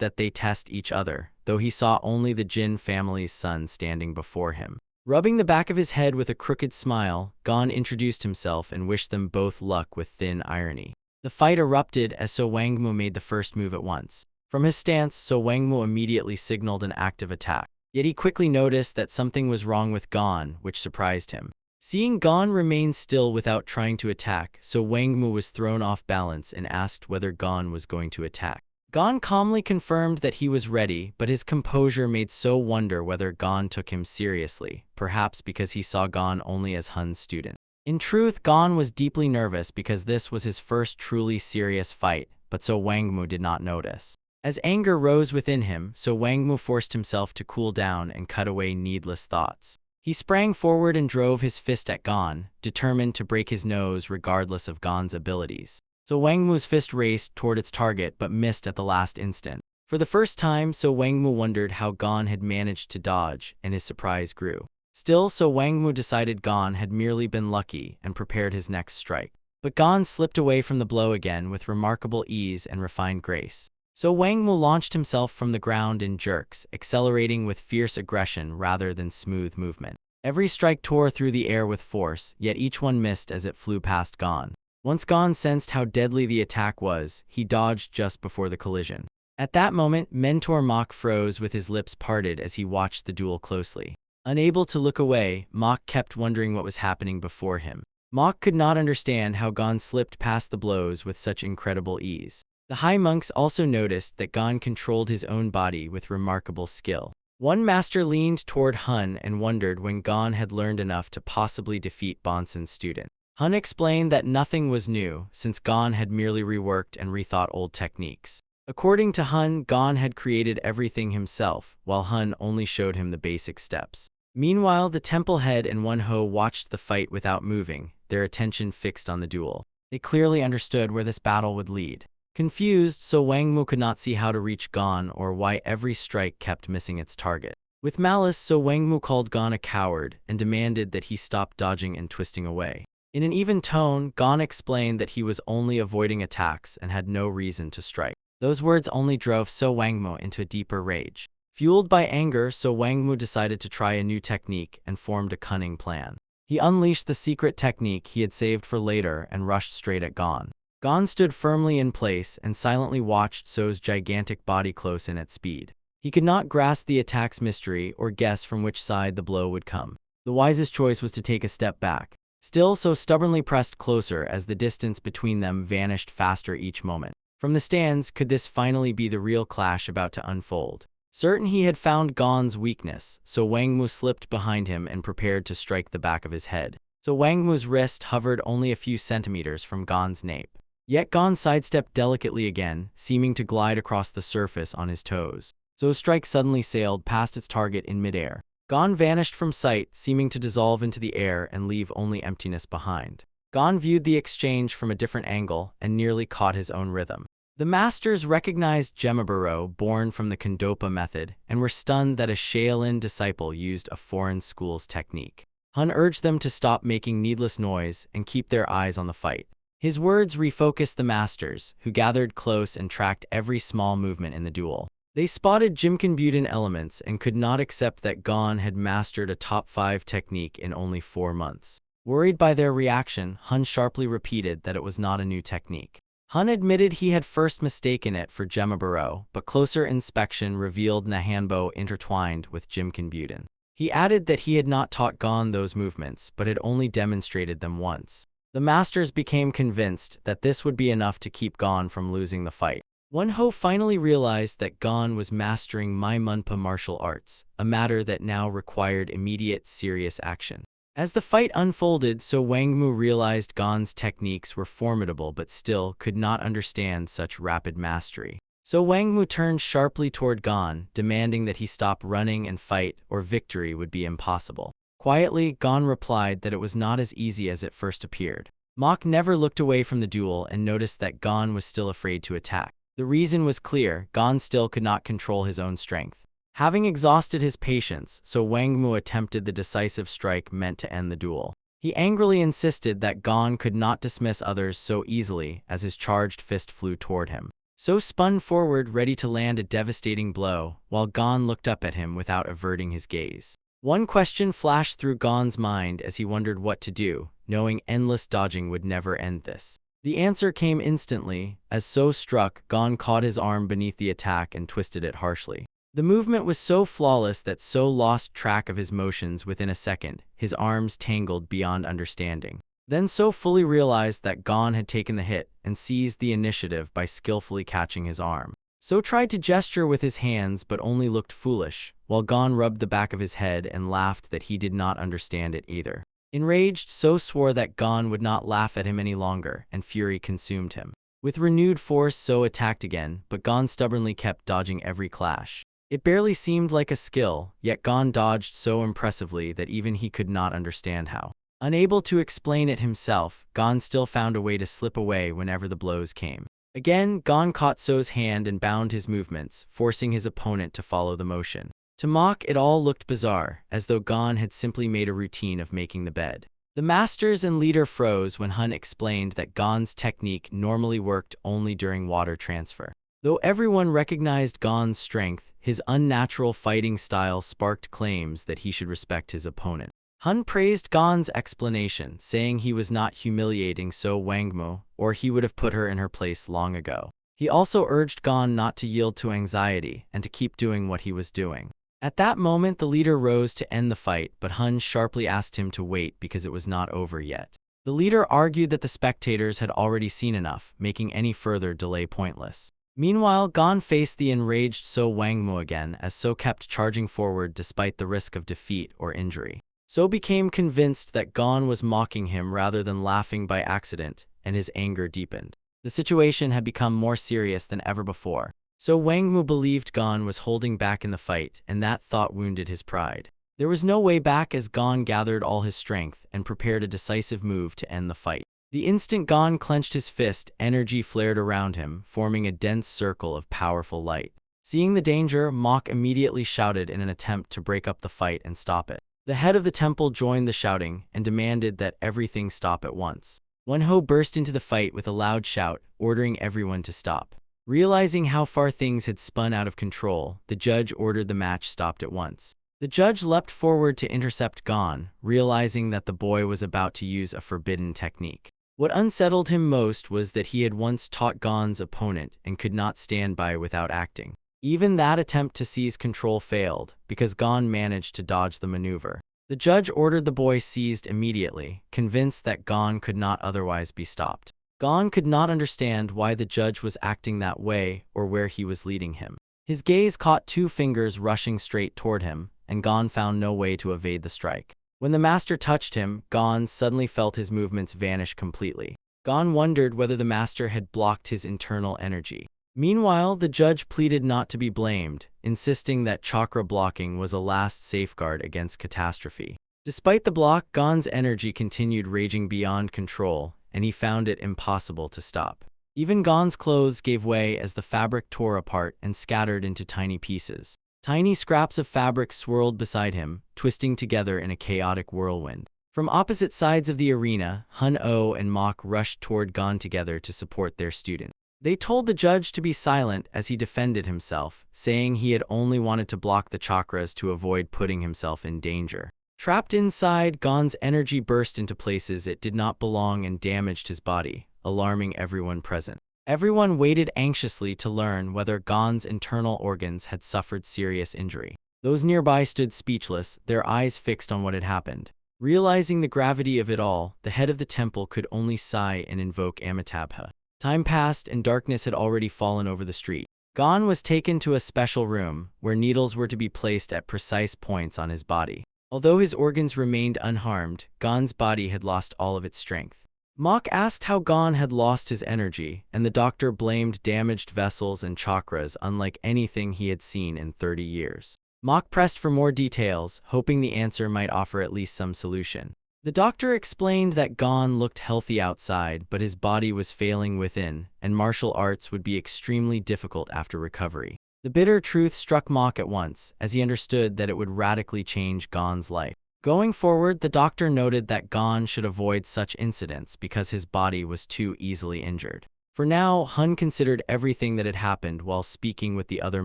that they test each other, though he saw only the Jin family's son standing before him. Rubbing the back of his head with a crooked smile, Gon introduced himself and wished them both luck with thin irony. The fight erupted as So Wangmu made the first move at once. From his stance, So Wangmu immediately signaled an active attack. Yet he quickly noticed that something was wrong with Gon, which surprised him. Seeing Gon remain still without trying to attack, So Wangmu was thrown off balance and asked whether Gon was going to attack. Gon calmly confirmed that he was ready, but his composure made So wonder whether Gon took him seriously, perhaps because he saw Gon only as Hun's student. In truth, Gon was deeply nervous because this was his first truly serious fight, but So Wangmu did not notice. As anger rose within him, So Wangmu forced himself to cool down and cut away needless thoughts. He sprang forward and drove his fist at Gon, determined to break his nose regardless of Gon's abilities. So Wangmu's fist raced toward its target but missed at the last instant. For the first time, So Wangmu wondered how Gon had managed to dodge, and his surprise grew. Still, So Wangmu decided Gon had merely been lucky and prepared his next strike. But Gon slipped away from the blow again with remarkable ease and refined grace. So Wangmu launched himself from the ground in jerks, accelerating with fierce aggression rather than smooth movement. Every strike tore through the air with force, yet each one missed as it flew past Gon. Once Gon sensed how deadly the attack was, he dodged just before the collision. At that moment, Mentor Mach froze with his lips parted as he watched the duel closely. Unable to look away, Mach kept wondering what was happening before him. Mach could not understand how Gon slipped past the blows with such incredible ease. The high monks also noticed that Gon controlled his own body with remarkable skill. One master leaned toward Hun and wondered when Gon had learned enough to possibly defeat Bonson's student. Hun explained that nothing was new, since Gon had merely reworked and rethought old techniques. According to Hun, Gon had created everything himself, while Hun only showed him the basic steps. Meanwhile, the temple head and One Ho watched the fight without moving, their attention fixed on the duel. They clearly understood where this battle would lead. Confused, So Wangmu could not see how to reach Gon or why every strike kept missing its target. With malice, So Wangmu called Gon a coward and demanded that he stop dodging and twisting away. In an even tone, Gon explained that he was only avoiding attacks and had no reason to strike. Those words only drove So Wangmu into a deeper rage. Fueled by anger, So Wangmu decided to try a new technique and formed a cunning plan. He unleashed the secret technique he had saved for later and rushed straight at Gon. Gon stood firmly in place and silently watched So's gigantic body close in at speed. He could not grasp the attack's mystery or guess from which side the blow would come. The wisest choice was to take a step back. Still, So stubbornly pressed closer as the distance between them vanished faster each moment. From the stands, could this finally be the real clash about to unfold? Certain he had found Gon's weakness, So Wangmu slipped behind him and prepared to strike the back of his head. So Wangmu's wrist hovered only a few centimeters from Gon's nape. Yet Gon sidestepped delicately again, seeming to glide across the surface on his toes. So's strike suddenly sailed past its target in midair. Gon vanished from sight, seeming to dissolve into the air and leave only emptiness behind. Gon viewed the exchange from a different angle and nearly caught his own rhythm. The masters recognized Gemaburo, born from the Kondopa method, and were stunned that a Shaolin disciple used a foreign school's technique. Hun urged them to stop making needless noise and keep their eyes on the fight. His words refocused the masters, who gathered close and tracked every small movement in the duel. They spotted Jimkinbudan elements and could not accept that Gon had mastered a top 5 technique in only 4 months. Worried by their reaction, Hun sharply repeated that it was not a new technique. Hun admitted he had first mistaken it for Gemaburo, but closer inspection revealed Nahanbo intertwined with Jimkinbudan. He added that he had not taught Gon those movements, but had only demonstrated them once. The masters became convinced that this would be enough to keep Gon from losing the fight. One Ho finally realized that Gon was mastering Mai Munpa martial arts, a matter that now required immediate, serious action. As the fight unfolded, So Wangmu realized Gon's techniques were formidable but still could not understand such rapid mastery. So Wangmu turned sharply toward Gon, demanding that he stop running and fight or victory would be impossible. Quietly, Gon replied that it was not as easy as it first appeared. Mok never looked away from the duel and noticed that Gon was still afraid to attack. The reason was clear: Gon still could not control his own strength. Having exhausted his patience, So Wangmu attempted the decisive strike meant to end the duel. He angrily insisted that Gon could not dismiss others so easily as his charged fist flew toward him. So spun forward, ready to land a devastating blow, while Gon looked up at him without averting his gaze. One question flashed through Gon's mind as he wondered what to do, knowing endless dodging would never end this. The answer came instantly. As So struck, Gon caught his arm beneath the attack and twisted it harshly. The movement was so flawless that So lost track of his motions within a second, his arms tangled beyond understanding. Then So fully realized that Gon had taken the hit and seized the initiative by skillfully catching his arm. So tried to gesture with his hands but only looked foolish, while Gon rubbed the back of his head and laughed that he did not understand it either. Enraged, So swore that Gon would not laugh at him any longer, and fury consumed him. With renewed force, So attacked again, but Gon stubbornly kept dodging every clash. It barely seemed like a skill, yet Gon dodged so impressively that even he could not understand how. Unable to explain it himself, Gon still found a way to slip away whenever the blows came. Again, Gon caught So's hand and bound his movements, forcing his opponent to follow the motion. To Mok, it all looked bizarre, as though Gon had simply made a routine of making the bed. The masters and leader froze when Hun explained that Gon's technique normally worked only during water transfer. Though everyone recognized Gon's strength, his unnatural fighting style sparked claims that he should respect his opponent. Hun praised Gon's explanation, saying he was not humiliating So Wangmu, or he would have put her in her place long ago. He also urged Gon not to yield to anxiety and to keep doing what he was doing. At that moment, the leader rose to end the fight, but Hun sharply asked him to wait because it was not over yet. The leader argued that the spectators had already seen enough, making any further delay pointless. Meanwhile, Gon faced the enraged So Wangmu again as So kept charging forward despite the risk of defeat or injury. So became convinced that Gon was mocking him rather than laughing by accident, and his anger deepened. The situation had become more serious than ever before. So Wangmu believed Gon was holding back in the fight, and that thought wounded his pride. There was no way back as Gon gathered all his strength and prepared a decisive move to end the fight. The instant Gon clenched his fist, energy flared around him, forming a dense circle of powerful light. Seeing the danger, Mok immediately shouted in an attempt to break up the fight and stop it. The head of the temple joined the shouting and demanded that everything stop at once. Wenho burst into the fight with a loud shout, ordering everyone to stop. Realizing how far things had spun out of control, the judge ordered the match stopped at once. The judge leapt forward to intercept Gon, realizing that the boy was about to use a forbidden technique. What unsettled him most was that he had once taught Gon's opponent and could not stand by without acting. Even that attempt to seize control failed, because Gon managed to dodge the maneuver. The judge ordered the boy seized immediately, convinced that Gon could not otherwise be stopped. Gon could not understand why the judge was acting that way or where he was leading him. His gaze caught two fingers rushing straight toward him, and Gon found no way to evade the strike. When the master touched him, Gon suddenly felt his movements vanish completely. Gon wondered whether the master had blocked his internal energy. Meanwhile, the judge pleaded not to be blamed, insisting that chakra blocking was a last safeguard against catastrophe. Despite the block, Gon's energy continued raging beyond control, and he found it impossible to stop. Even Gon's clothes gave way as the fabric tore apart and scattered into tiny pieces. Tiny scraps of fabric swirled beside him, twisting together in a chaotic whirlwind. From opposite sides of the arena, Hun-Oh and Mok rushed toward Gon together to support their student. They told the judge to be silent as he defended himself, saying he had only wanted to block the chakras to avoid putting himself in danger. Trapped inside, Gon's energy burst into places it did not belong and damaged his body, alarming everyone present. Everyone waited anxiously to learn whether Gon's internal organs had suffered serious injury. Those nearby stood speechless, their eyes fixed on what had happened. Realizing the gravity of it all, the head of the temple could only sigh and invoke Amitabha. Time passed and darkness had already fallen over the street. Gon was taken to a special room, where needles were to be placed at precise points on his body. Although his organs remained unharmed, Gon's body had lost all of its strength. Mok asked how Gon had lost his energy, and the doctor blamed damaged vessels and chakras unlike anything he had seen in 30 years. Mok pressed for more details, hoping the answer might offer at least some solution. The doctor explained that Gon looked healthy outside, but his body was failing within, and martial arts would be extremely difficult after recovery. The bitter truth struck Mok at once, as he understood that it would radically change Gon's life. Going forward, the doctor noted that Gon should avoid such incidents because his body was too easily injured. For now, Hun considered everything that had happened while speaking with the other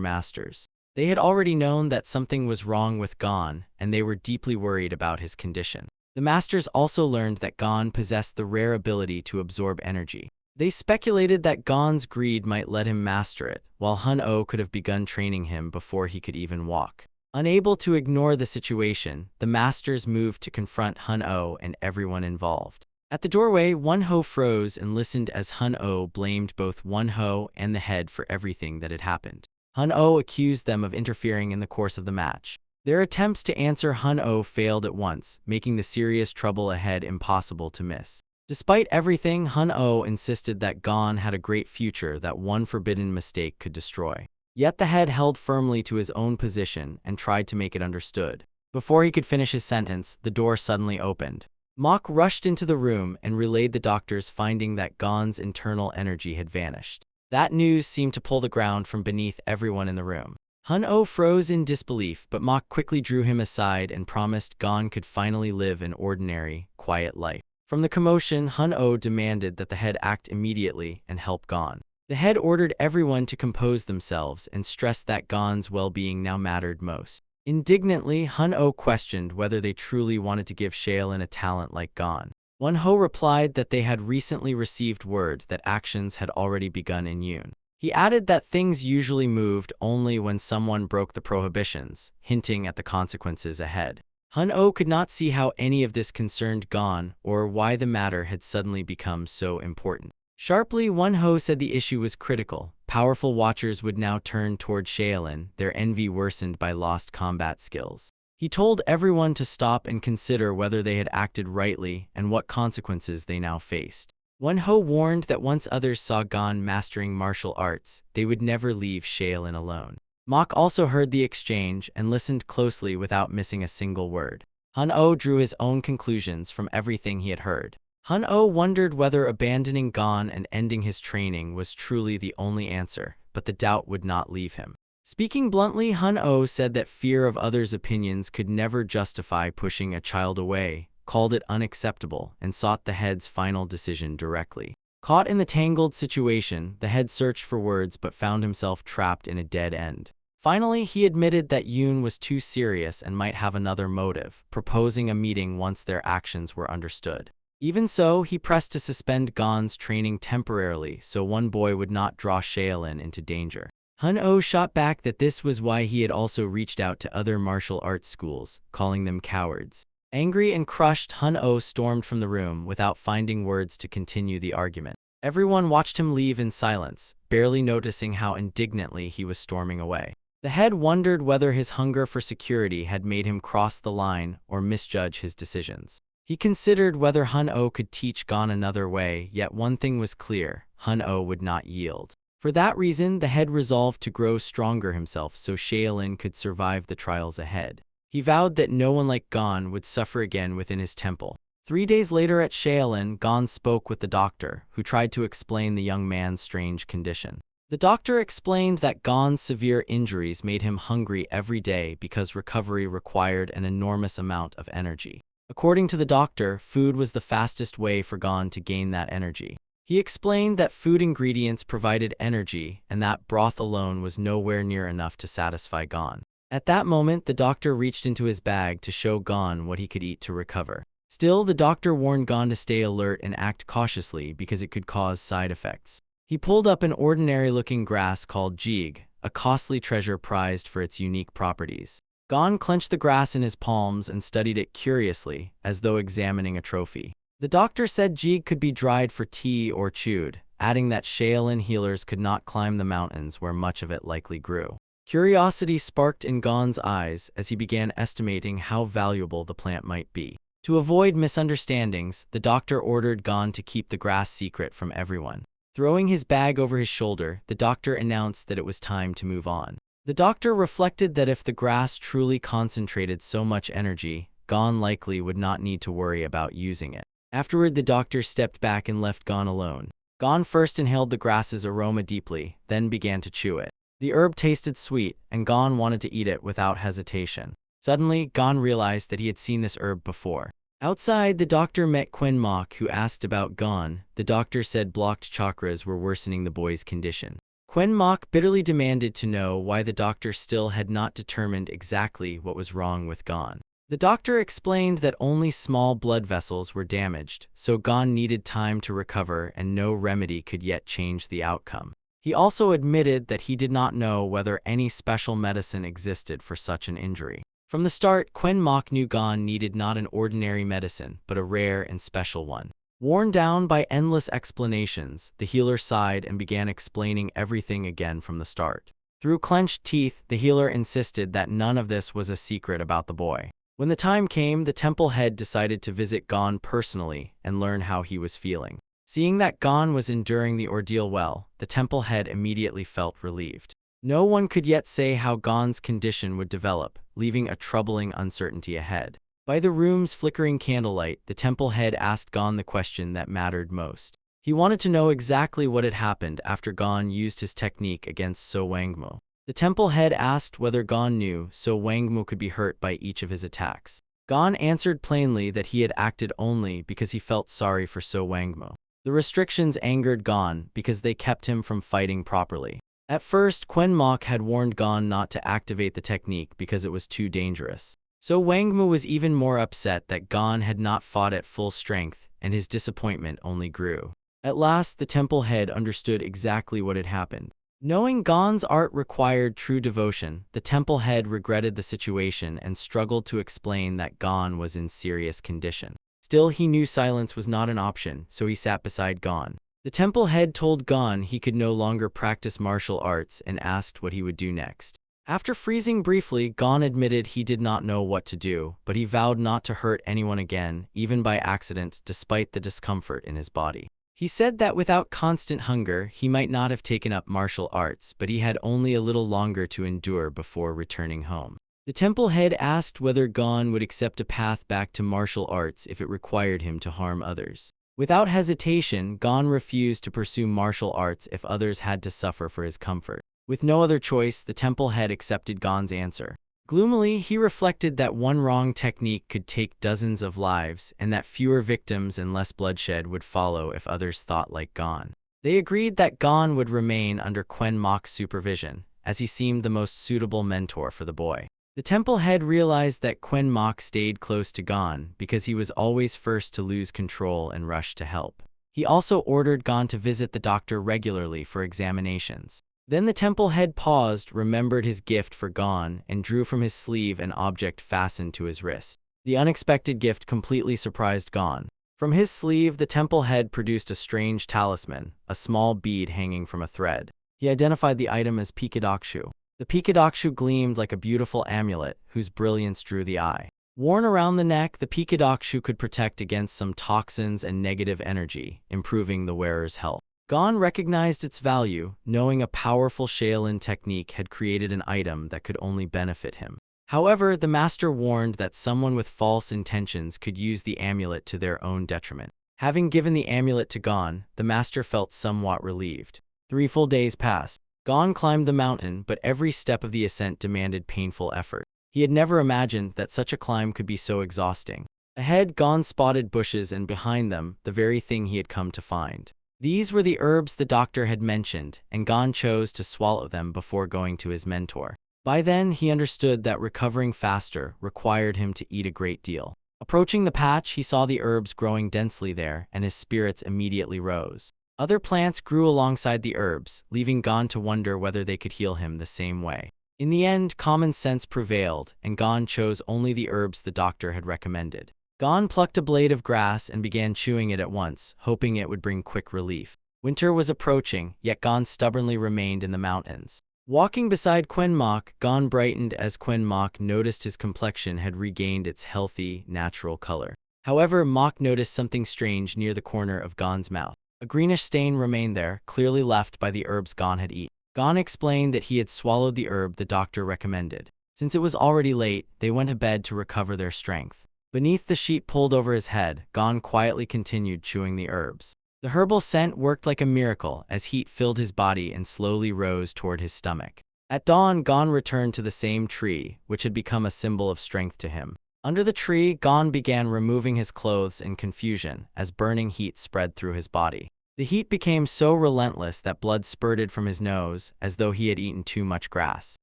masters. They had already known that something was wrong with Gon, and they were deeply worried about his condition. The masters also learned that Gon possessed the rare ability to absorb energy. They speculated that Gon's greed might let him master it, while Hun-Oh could have begun training him before he could even walk. Unable to ignore the situation, the masters moved to confront Hun-Oh and everyone involved. At the doorway, Won-Ho froze and listened as Hun-Oh blamed both Won-Ho and the head for everything that had happened. Hun-Oh accused them of interfering in the course of the match. Their attempts to answer Hun-Oh failed at once, making the serious trouble ahead impossible to miss. Despite everything, Hun-Oh insisted that Gon had a great future that one forbidden mistake could destroy. Yet the head held firmly to his own position and tried to make it understood. Before he could finish his sentence, the door suddenly opened. Mok rushed into the room and relayed the doctor's finding that Gon's internal energy had vanished. That news seemed to pull the ground from beneath everyone in the room. Hun-Oh froze in disbelief, but Mok quickly drew him aside and promised Gon could finally live an ordinary, quiet life. From the commotion, Hun-Oh demanded that the head act immediately and help Gon. The head ordered everyone to compose themselves and stressed that Gon's well-being now mattered most. Indignantly, Hun-Oh questioned whether they truly wanted to give Shaolin a talent like Gon. Won-Ho replied that they had recently received word that actions had already begun in Yoon. He added that things usually moved only when someone broke the prohibitions, hinting at the consequences ahead. Hun-Oh could not see how any of this concerned Gon or why the matter had suddenly become so important. Sharply, Won-Ho said the issue was critical. Powerful watchers would now turn toward Shaolin, their envy worsened by lost combat skills. He told everyone to stop and consider whether they had acted rightly and what consequences they now faced. Won-Ho warned that once others saw Gon mastering martial arts, they would never leave Shaolin alone. Mok also heard the exchange and listened closely without missing a single word. Hun-Oh drew his own conclusions from everything he had heard. Hun-Oh wondered whether abandoning Gon and ending his training was truly the only answer, but the doubt would not leave him. Speaking bluntly, Hun-Oh said that fear of others' opinions could never justify pushing a child away, called it unacceptable, and sought the head's final decision directly. Caught in the tangled situation, the head searched for words but found himself trapped in a dead end. Finally, he admitted that Yoon was too serious and might have another motive, proposing a meeting once their actions were understood. Even so, he pressed to suspend Gon's training temporarily so one boy would not draw Shaolin into danger. Hun-Oh shot back that this was why he had also reached out to other martial arts schools, calling them cowards. Angry and crushed, Hun-Oh stormed from the room without finding words to continue the argument. Everyone watched him leave in silence, barely noticing how indignantly he was storming away. The head wondered whether his hunger for security had made him cross the line or misjudge his decisions. He considered whether Hun-Oh could teach Gon another way, yet one thing was clear: Hun-Oh would not yield. For that reason, the head resolved to grow stronger himself so Shaolin could survive the trials ahead. He vowed that no one like Gon would suffer again within his temple. 3 days later at Shaolin, Gon spoke with the doctor, who tried to explain the young man's strange condition. The doctor explained that Gon's severe injuries made him hungry every day because recovery required an enormous amount of energy. According to the doctor, food was the fastest way for Gon to gain that energy. He explained that food ingredients provided energy and that broth alone was nowhere near enough to satisfy Gon. At that moment, the doctor reached into his bag to show Gon what he could eat to recover. Still, the doctor warned Gon to stay alert and act cautiously because it could cause side effects. He pulled up an ordinary-looking grass called jig, a costly treasure prized for its unique properties. Gon clenched the grass in his palms and studied it curiously, as though examining a trophy. The doctor said jig could be dried for tea or chewed, adding that Shaolin healers could not climb the mountains where much of it likely grew. Curiosity sparked in Gon's eyes as he began estimating how valuable the plant might be. To avoid misunderstandings, the doctor ordered Gon to keep the grass secret from everyone. Throwing his bag over his shoulder, the doctor announced that it was time to move on. The doctor reflected that if the grass truly concentrated so much energy, Gon likely would not need to worry about using it. Afterward, the doctor stepped back and left Gon alone. Gon first inhaled the grass's aroma deeply, then began to chew it. The herb tasted sweet, and Gon wanted to eat it without hesitation. Suddenly, Gon realized that he had seen this herb before. Outside, the doctor met Quinn Mok, who asked about Gon. The doctor said blocked chakras were worsening the boy's condition. Quinn Mok bitterly demanded to know why the doctor still had not determined exactly what was wrong with Gon. The doctor explained that only small blood vessels were damaged, so Gon needed time to recover and no remedy could yet change the outcome. He also admitted that he did not know whether any special medicine existed for such an injury. From the start, Quinn Mok knew Gon needed not an ordinary medicine, but a rare and special one. Worn down by endless explanations, the healer sighed and began explaining everything again from the start. Through clenched teeth, the healer insisted that none of this was a secret about the boy. When the time came, the temple head decided to visit Gon personally and learn how he was feeling. Seeing that Gon was enduring the ordeal well, the temple head immediately felt relieved. No one could yet say how Gon's condition would develop, leaving a troubling uncertainty ahead. By the room's flickering candlelight, the temple head asked Gon the question that mattered most. He wanted to know exactly what had happened after Gon used his technique against So Wangmu. The temple head asked whether Gon knew So Wangmu could be hurt by each of his attacks. Gon answered plainly that he had acted only because he felt sorry for So Wangmu. The restrictions angered Gon because they kept him from fighting properly. At first, Quinn Mok had warned Gon not to activate the technique because it was too dangerous. So Wangmu was even more upset that Gon had not fought at full strength, and his disappointment only grew. At last, the temple head understood exactly what had happened. Knowing Gon's art required true devotion, the temple head regretted the situation and struggled to explain that Gon was in serious condition. Still, he knew silence was not an option, so he sat beside Gon. The temple head told Gon he could no longer practice martial arts and asked what he would do next. After freezing briefly, Gon admitted he did not know what to do, but he vowed not to hurt anyone again, even by accident, despite the discomfort in his body. He said that without constant hunger, he might not have taken up martial arts, but he had only a little longer to endure before returning home. The temple head asked whether Gon would accept a path back to martial arts if it required him to harm others. Without hesitation, Gon refused to pursue martial arts if others had to suffer for his comfort. With no other choice, the temple head accepted Gon's answer. Gloomily, he reflected that one wrong technique could take dozens of lives, and that fewer victims and less bloodshed would follow if others thought like Gon. They agreed that Gon would remain under Quinn Mok's supervision, as he seemed the most suitable mentor for the boy. The temple head realized that Quinn Mok stayed close to Gon because he was always first to lose control and rush to help. He also ordered Gon to visit the doctor regularly for examinations. Then the temple head paused, remembered his gift for Gon, and drew from his sleeve an object fastened to his wrist. The unexpected gift completely surprised Gon. From his sleeve, the temple head produced a strange talisman, a small bead hanging from a thread. He identified the item as Pikadokshu. The Pikadokshu gleamed like a beautiful amulet, whose brilliance drew the eye. Worn around the neck, the Pikadokshu could protect against some toxins and negative energy, improving the wearer's health. Gon recognized its value, knowing a powerful Shaolin technique had created an item that could only benefit him. However, the master warned that someone with false intentions could use the amulet to their own detriment. Having given the amulet to Gon, the master felt somewhat relieved. 3 full days passed. Gon climbed the mountain, but every step of the ascent demanded painful effort. He had never imagined that such a climb could be so exhausting. Ahead, Gon spotted bushes, and behind them, the very thing he had come to find. These were the herbs the doctor had mentioned, and Gon chose to swallow them before going to his mentor. By then, he understood that recovering faster required him to eat a great deal. Approaching the patch, he saw the herbs growing densely there, and his spirits immediately rose. Other plants grew alongside the herbs, leaving Gon to wonder whether they could heal him the same way. In the end, common sense prevailed, and Gon chose only the herbs the doctor had recommended. Gon plucked a blade of grass and began chewing it at once, hoping it would bring quick relief. Winter was approaching, yet Gon stubbornly remained in the mountains. Walking beside Quen Mok, Gon brightened as Quen Mok noticed his complexion had regained its healthy, natural color. However, Mok noticed something strange near the corner of Gon's mouth. A greenish stain remained there, clearly left by the herbs Gon had eaten. Gon explained that he had swallowed the herb the doctor recommended. Since it was already late, they went to bed to recover their strength. Beneath the sheet pulled over his head, Gon quietly continued chewing the herbs. The herbal scent worked like a miracle as heat filled his body and slowly rose toward his stomach. At dawn, Gon returned to the same tree, which had become a symbol of strength to him. Under the tree, Gon began removing his clothes in confusion as burning heat spread through his body. The heat became so relentless that blood spurted from his nose as though he had eaten too much grass.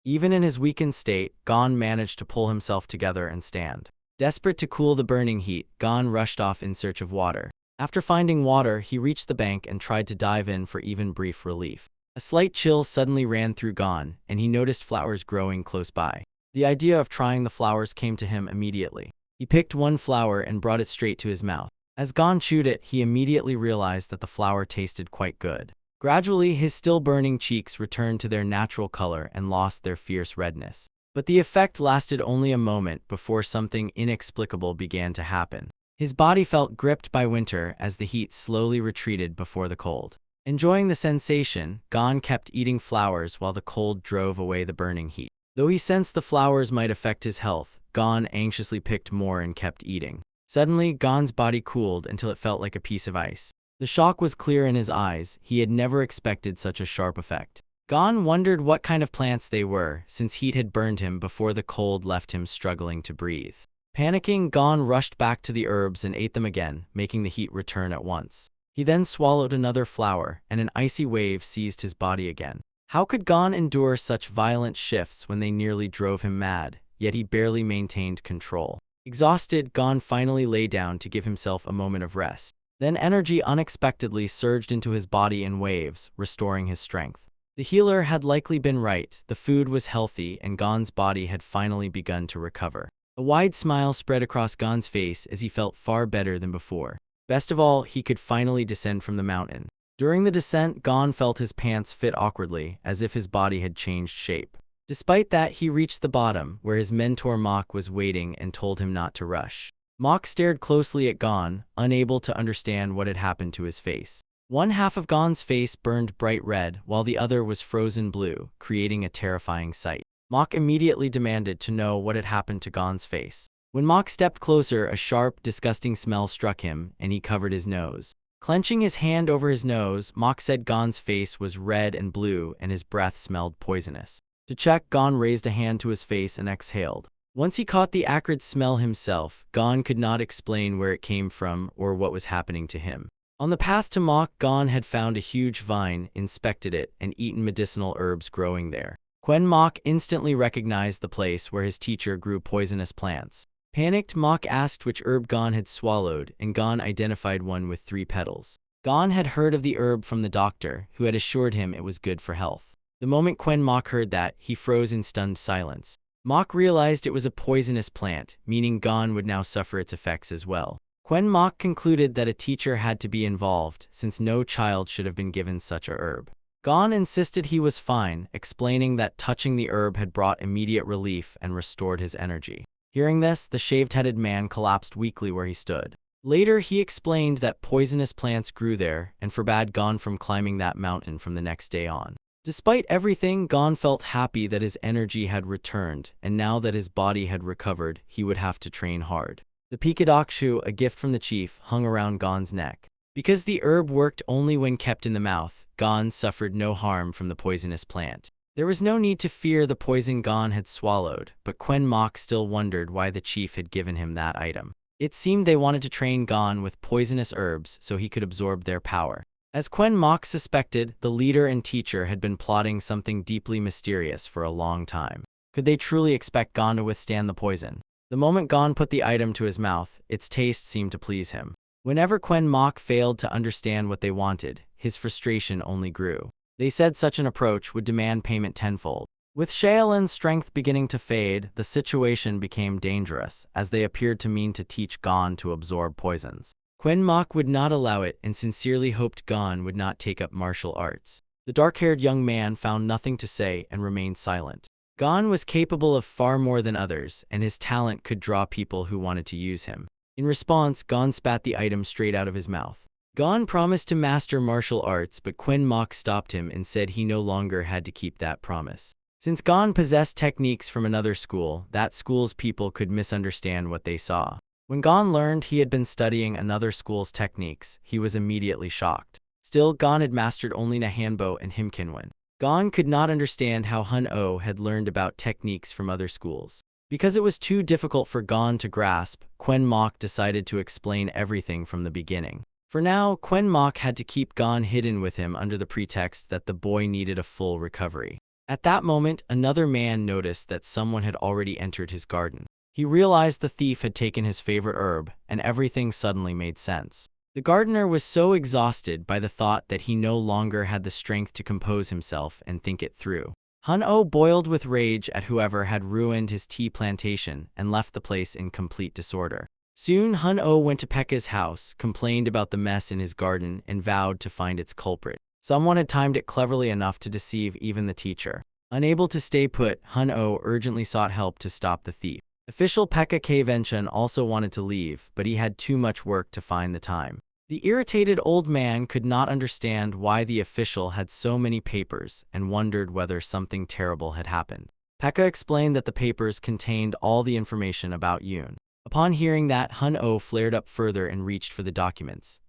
Even in his weakened state, Gon managed to pull himself together and stand. Desperate to cool the burning heat, Gon rushed off in search of water. After finding water, he reached the bank and tried to dive in for even brief relief. A slight chill suddenly ran through Gon, and he noticed flowers growing close by. The idea of trying the flowers came to him immediately. He picked one flower and brought it straight to his mouth. As Gon chewed it, he immediately realized that the flower tasted quite good. Gradually, his still burning cheeks returned to their natural color and lost their fierce redness. But the effect lasted only a moment before something inexplicable began to happen. His body felt gripped by winter as the heat slowly retreated before the cold. Enjoying the sensation, Gon kept eating flowers while the cold drove away the burning heat. Though he sensed the flowers might affect his health, Gon anxiously picked more and kept eating. Suddenly, Gon's body cooled until it felt like a piece of ice. The shock was clear in his eyes. He had never expected such a sharp effect. Gon wondered what kind of plants they were, since heat had burned him before the cold left him struggling to breathe. Panicking, Gon rushed back to the herbs and ate them again, making the heat return at once. He then swallowed another flower, and an icy wave seized his body again. How could Gon endure such violent shifts when they nearly drove him mad, yet he barely maintained control? Exhausted, Gon finally lay down to give himself a moment of rest. Then energy unexpectedly surged into his body in waves, restoring his strength. The healer had likely been right, the food was healthy and Gon's body had finally begun to recover. A wide smile spread across Gon's face as he felt far better than before. Best of all, he could finally descend from the mountain. During the descent, Gon felt his pants fit awkwardly, as if his body had changed shape. Despite that, he reached the bottom, where his mentor Mok was waiting and told him not to rush. Mok stared closely at Gon, unable to understand what had happened to his face. One half of Gon's face burned bright red, while the other was frozen blue, creating a terrifying sight. Mok immediately demanded to know what had happened to Gon's face. When Mok stepped closer, a sharp, disgusting smell struck him, and he covered his nose. Clenching his hand over his nose, Mok said Gon's face was red and blue, and his breath smelled poisonous. To check, Gon raised a hand to his face and exhaled. Once he caught the acrid smell himself, Gon could not explain where it came from or what was happening to him. On the path to Mok, Gon had found a huge vine, inspected it, and eaten medicinal herbs growing there. Quen Mok instantly recognized the place where his teacher grew poisonous plants. Panicked, Mok asked which herb Gon had swallowed, and Gon identified one with 3 petals. Gon had heard of the herb from the doctor, who had assured him it was good for health. The moment Quen Mok heard that, he froze in stunned silence. Mok realized it was a poisonous plant, meaning Gon would now suffer its effects as well. Quen Mok concluded that a teacher had to be involved, since no child should have been given such a herb. Gon insisted he was fine, explaining that touching the herb had brought immediate relief and restored his energy. Hearing this, the shaved-headed man collapsed weakly where he stood. Later, he explained that poisonous plants grew there and forbade Gon from climbing that mountain from the next day on. Despite everything, Gon felt happy that his energy had returned, and now that his body had recovered, he would have to train hard. The Pikadokshu, a gift from the chief, hung around Gon's neck. Because the herb worked only when kept in the mouth, Gon suffered no harm from the poisonous plant. There was no need to fear the poison Gon had swallowed, but Quen Mok still wondered why the chief had given him that item. It seemed they wanted to train Gon with poisonous herbs so he could absorb their power. As Quen Mok suspected, the leader and teacher had been plotting something deeply mysterious for a long time. Could they truly expect Gon to withstand the poison? The moment Gon put the item to his mouth, its taste seemed to please him. Whenever Quen Mok failed to understand what they wanted, his frustration only grew. They said such an approach would demand payment tenfold. With Shaolin's strength beginning to fade, the situation became dangerous, as they appeared to mean to teach Gon to absorb poisons. Quen Mok would not allow it and sincerely hoped Gon would not take up martial arts. The dark-haired young man found nothing to say and remained silent. Gon was capable of far more than others, and his talent could draw people who wanted to use him. In response, Gon spat the item straight out of his mouth. Gon promised to master martial arts, but Quinn Mok stopped him and said he no longer had to keep that promise. Since Gon possessed techniques from another school, that school's people could misunderstand what they saw. When Gon learned he had been studying another school's techniques, he was immediately shocked. Still, Gon had mastered only Nahanbo and Himkinwen. Gon could not understand how Hun-Oh had learned about techniques from other schools. Because it was too difficult for Gon to grasp, Quinn Mok decided to explain everything from the beginning. For now, Quinn Mok had to keep Gon hidden with him under the pretext that the boy needed a full recovery. At that moment, another man noticed that someone had already entered his garden. He realized the thief had taken his favorite herb, and everything suddenly made sense. The gardener was so exhausted by the thought that he no longer had the strength to compose himself and think it through. Hun-Oh boiled with rage at whoever had ruined his tea plantation and left the place in complete disorder. Soon, Hun-Oh went to Pekka's house, complained about the mess in his garden, and vowed to find its culprit. Someone had timed it cleverly enough to deceive even the teacher. Unable to stay put, Hun-Oh urgently sought help to stop the thief. Official Pekka K-Venchun also wanted to leave, but he had too much work to find the time. The irritated old man could not understand why the official had so many papers and wondered whether something terrible had happened. Pekka explained that the papers contained all the information about Yoon. Upon hearing that, Hun-Oh flared up further and reached for the documents.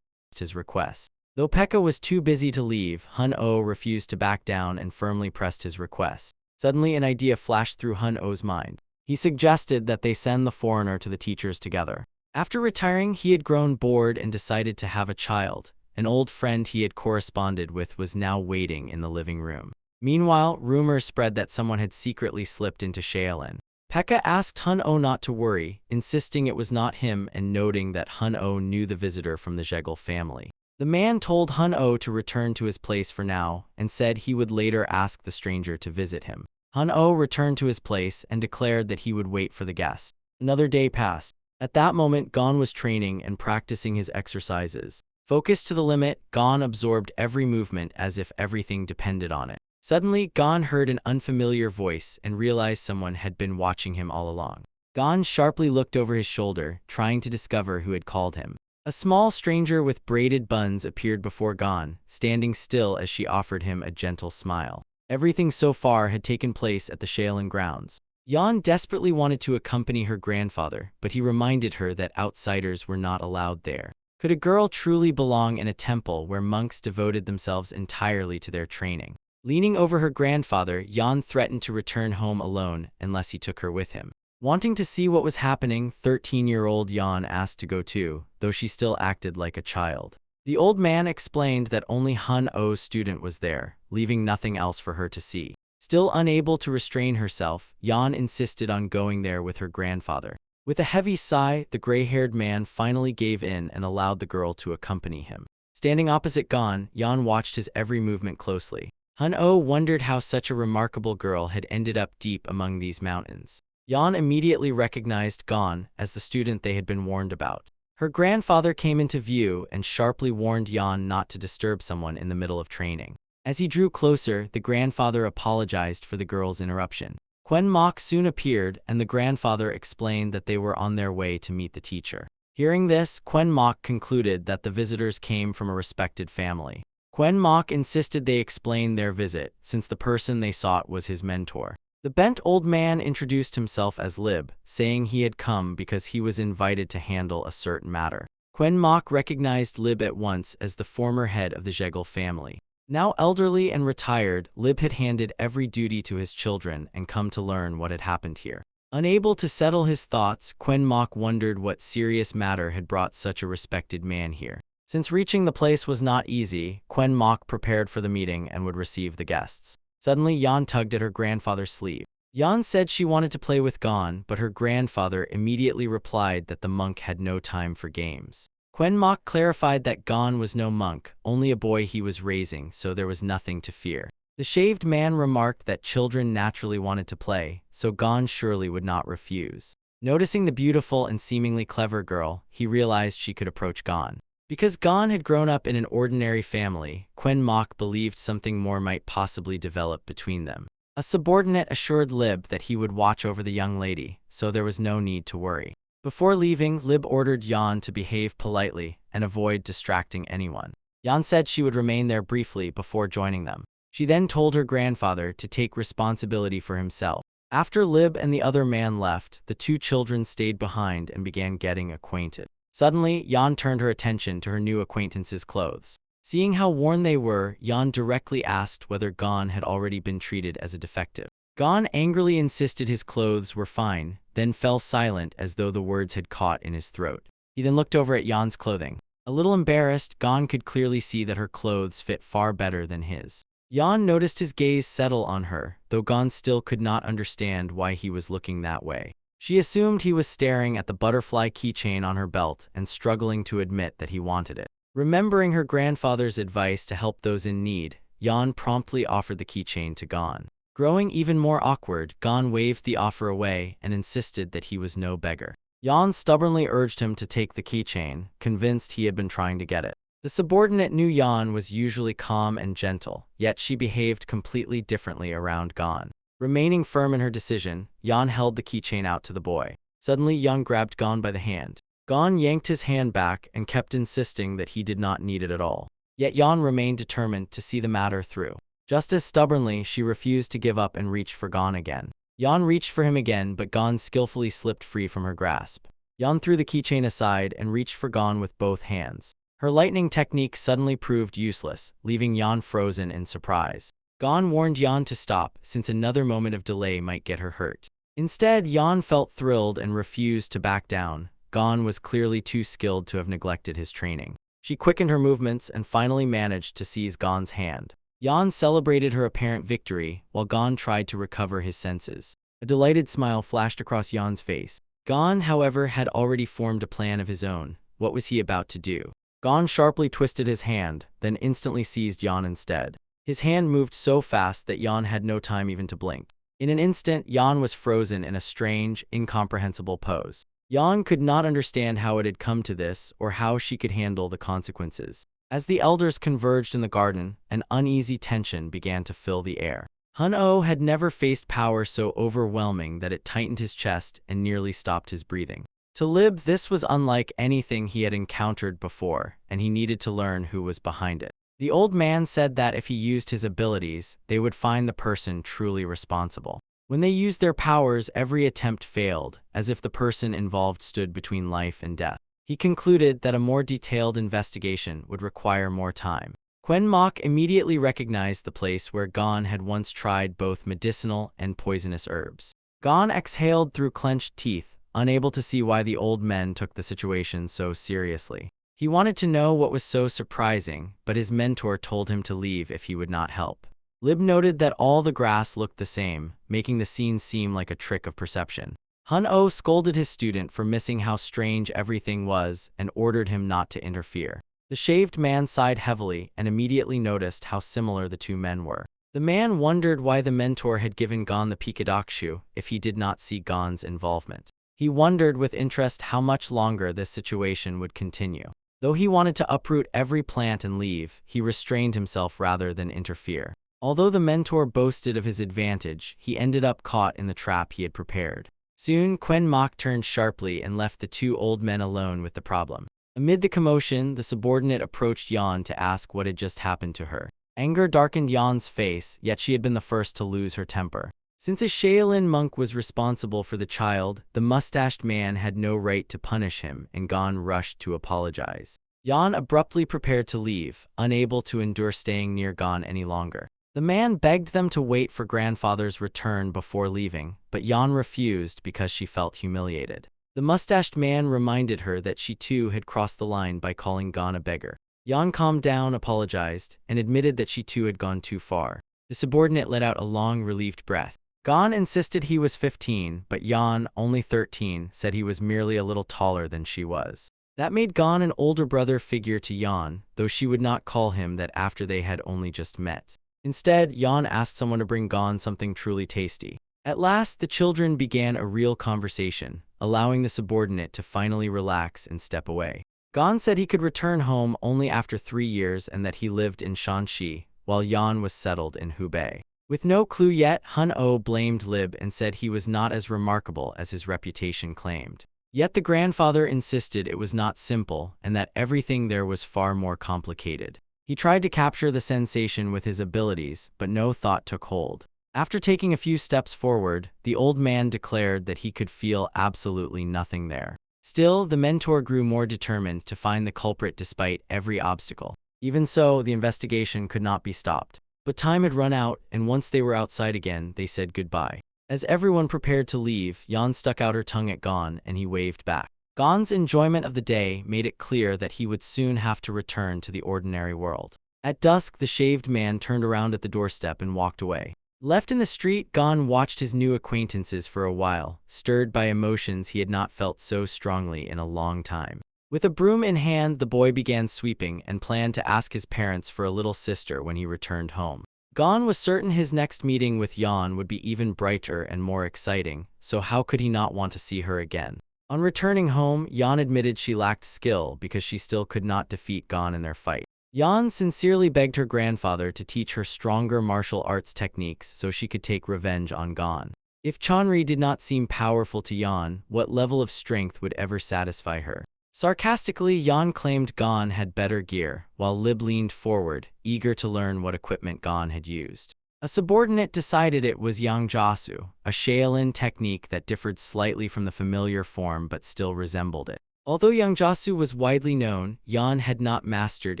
His request. Though Pekka was too busy to leave, Hun-Oh refused to back down and firmly pressed his request. Suddenly, an idea flashed through Hun-Oh's mind. He suggested that they send the foreigner to the teachers together. After retiring, he had grown bored and decided to have a child. An old friend he had corresponded with was now waiting in the living room. Meanwhile, rumors spread that someone had secretly slipped into Shaolin. Pekka asked Hun-Oh not to worry, insisting it was not him and noting that Hun-Oh knew the visitor from the Jegel family. The man told Hun-Oh to return to his place for now and said he would later ask the stranger to visit him. Hun-Oh returned to his place and declared that he would wait for the guest. Another day passed. At that moment, Gon was training and practicing his exercises. Focused to the limit, Gon absorbed every movement as if everything depended on it. Suddenly, Gon heard an unfamiliar voice and realized someone had been watching him all along. Gon sharply looked over his shoulder, trying to discover who had called him. A small stranger with braided buns appeared before Gon, standing still as she offered him a gentle smile. Everything so far had taken place at the Shaolin grounds. Yan desperately wanted to accompany her grandfather, but he reminded her that outsiders were not allowed there. Could a girl truly belong in a temple where monks devoted themselves entirely to their training? Leaning over her grandfather, Yan threatened to return home alone unless he took her with him. Wanting to see what was happening, 13-year-old Yan asked to go too, though she still acted like a child. The old man explained that only Hun-Oh's student was there, leaving nothing else for her to see. Still unable to restrain herself, Yan insisted on going there with her grandfather. With a heavy sigh, the gray-haired man finally gave in and allowed the girl to accompany him. Standing opposite Gon, Yan watched his every movement closely. Hun-Oh wondered how such a remarkable girl had ended up deep among these mountains. Yan immediately recognized Gon as the student they had been warned about. Her grandfather came into view and sharply warned Yan not to disturb someone in the middle of training. As he drew closer, the grandfather apologized for the girl's interruption. Quinn Mok soon appeared, and the grandfather explained that they were on their way to meet the teacher. Hearing this, Quinn Mok concluded that the visitors came from a respected family. Quinn Mok insisted they explain their visit, since the person they sought was his mentor. The bent old man introduced himself as Lib, saying he had come because he was invited to handle a certain matter. Quinn Mok recognized Lib at once as the former head of the Jegel family. Now elderly and retired, Lib had handed every duty to his children and come to learn what had happened here. Unable to settle his thoughts, Quinn Mok wondered what serious matter had brought such a respected man here. Since reaching the place was not easy, Quinn Mok prepared for the meeting and would receive the guests. Suddenly, Yan tugged at her grandfather's sleeve. Yan said she wanted to play with Gon, but her grandfather immediately replied that the monk had no time for games. Quinn Mok clarified that Gon was no monk, only a boy he was raising, so there was nothing to fear. The shaved man remarked that children naturally wanted to play, so Gon surely would not refuse. Noticing the beautiful and seemingly clever girl, he realized she could approach Gon. Because Gon had grown up in an ordinary family, Quinn Mok believed something more might possibly develop between them. A subordinate assured Lib that he would watch over the young lady, so there was no need to worry. Before leaving, Lib ordered Yan to behave politely and avoid distracting anyone. Yan said she would remain there briefly before joining them. She then told her grandfather to take responsibility for himself. After Lib and the other man left, the two children stayed behind and began getting acquainted. Suddenly, Yan turned her attention to her new acquaintance's clothes. Seeing how worn they were, Yan directly asked whether Gon had already been treated as a defective. Gon angrily insisted his clothes were fine, then fell silent as though the words had caught in his throat. He then looked over at Yan's clothing. A little embarrassed, Gon could clearly see that her clothes fit far better than his. Yan noticed his gaze settle on her, though Gon still could not understand why he was looking that way. She assumed he was staring at the butterfly keychain on her belt and struggling to admit that he wanted it. Remembering her grandfather's advice to help those in need, Yan promptly offered the keychain to Gon. Growing even more awkward, Gon waved the offer away and insisted that he was no beggar. Yan stubbornly urged him to take the keychain, convinced he had been trying to get it. The subordinate knew Yan was usually calm and gentle, yet she behaved completely differently around Gon. Remaining firm in her decision, Yan held the keychain out to the boy. Suddenly, Yan grabbed Gon by the hand. Gon yanked his hand back and kept insisting that he did not need it at all. Yet Yan remained determined to see the matter through. Just as stubbornly, she refused to give up and reached for Gon again. Yan reached for him again, but Gon skillfully slipped free from her grasp. Yan threw the keychain aside and reached for Gon with both hands. Her lightning technique suddenly proved useless, leaving Yan frozen in surprise. Gon warned Yan to stop, since another moment of delay might get her hurt. Instead, Yan felt thrilled and refused to back down. Gon was clearly too skilled to have neglected his training. She quickened her movements and finally managed to seize Gon's hand. Yan celebrated her apparent victory, while Gon tried to recover his senses. A delighted smile flashed across Yan's face. Gon, however, had already formed a plan of his own. What was he about to do? Gon sharply twisted his hand, then instantly seized Yan instead. His hand moved so fast that Yan had no time even to blink. In an instant, Yan was frozen in a strange, incomprehensible pose. Yan could not understand how it had come to this or how she could handle the consequences. As the elders converged in the garden, an uneasy tension began to fill the air. Hun-Oh had never faced power so overwhelming that it tightened his chest and nearly stopped his breathing. To Libs, this was unlike anything he had encountered before, and he needed to learn who was behind it. The old man said that if he used his abilities, they would find the person truly responsible. When they used their powers, every attempt failed, as if the person involved stood between life and death. He concluded that a more detailed investigation would require more time. Quinn Mok immediately recognized the place where Gon had once tried both medicinal and poisonous herbs. Gon exhaled through clenched teeth, unable to see why the old men took the situation so seriously. He wanted to know what was so surprising, but his mentor told him to leave if he would not help. Lib noted that all the grass looked the same, making the scene seem like a trick of perception. Hun-Oh scolded his student for missing how strange everything was and ordered him not to interfere. The shaved man sighed heavily and immediately noticed how similar the two men were. The man wondered why the mentor had given Gon the Pikadokshu if he did not see Gon's involvement. He wondered with interest how much longer this situation would continue. Though he wanted to uproot every plant and leave, he restrained himself rather than interfere. Although the mentor boasted of his advantage, he ended up caught in the trap he had prepared. Soon, Quinn Mok turned sharply and left the two old men alone with the problem. Amid the commotion, the subordinate approached Yan to ask what had just happened to her. Anger darkened Yan's face, yet she had been the first to lose her temper. Since a Shaolin monk was responsible for the child, the mustached man had no right to punish him, and Gon rushed to apologize. Yan abruptly prepared to leave, unable to endure staying near Gon any longer. The man begged them to wait for grandfather's return before leaving, but Yan refused because she felt humiliated. The mustached man reminded her that she too had crossed the line by calling Gon a beggar. Yan calmed down, apologized, and admitted that she too had gone too far. The subordinate let out a long, relieved breath. Gon insisted he was 15, but Yan, only 13, said he was merely a little taller than she was. That made Gon an older brother figure to Yan, though she would not call him that after they had only just met. Instead, Yan asked someone to bring Gon something truly tasty. At last, the children began a real conversation, allowing the subordinate to finally relax and step away. Gon said he could return home only after 3 years and that he lived in Shanxi, while Yan was settled in Hubei. With no clue yet, Hun-O blamed Lib and said he was not as remarkable as his reputation claimed. Yet the grandfather insisted it was not simple and that everything there was far more complicated. He tried to capture the sensation with his abilities, but no thought took hold. After taking a few steps forward, the old man declared that he could feel absolutely nothing there. Still, the mentor grew more determined to find the culprit despite every obstacle. Even so, the investigation could not be stopped. But time had run out, and once they were outside again, they said goodbye. As everyone prepared to leave, Yan stuck out her tongue at Gon, and he waved back. Gon's enjoyment of the day made it clear that he would soon have to return to the ordinary world. At dusk, the shaved man turned around at the doorstep and walked away. Left in the street, Gon watched his new acquaintances for a while, stirred by emotions he had not felt so strongly in a long time. With a broom in hand, the boy began sweeping and planned to ask his parents for a little sister when he returned home. Gon was certain his next meeting with Yan would be even brighter and more exciting, so how could he not want to see her again? On returning home, Yan admitted she lacked skill because she still could not defeat Gon in their fight. Yan sincerely begged her grandfather to teach her stronger martial arts techniques so she could take revenge on Gon. If Chonri did not seem powerful to Yan, what level of strength would ever satisfy her? Sarcastically, Yan claimed Gon had better gear, while Lib leaned forward, eager to learn what equipment Gon had used. A subordinate decided it was Yangjasu, a Shaolin technique that differed slightly from the familiar form but still resembled it. Although Yangjasu was widely known, Yan had not mastered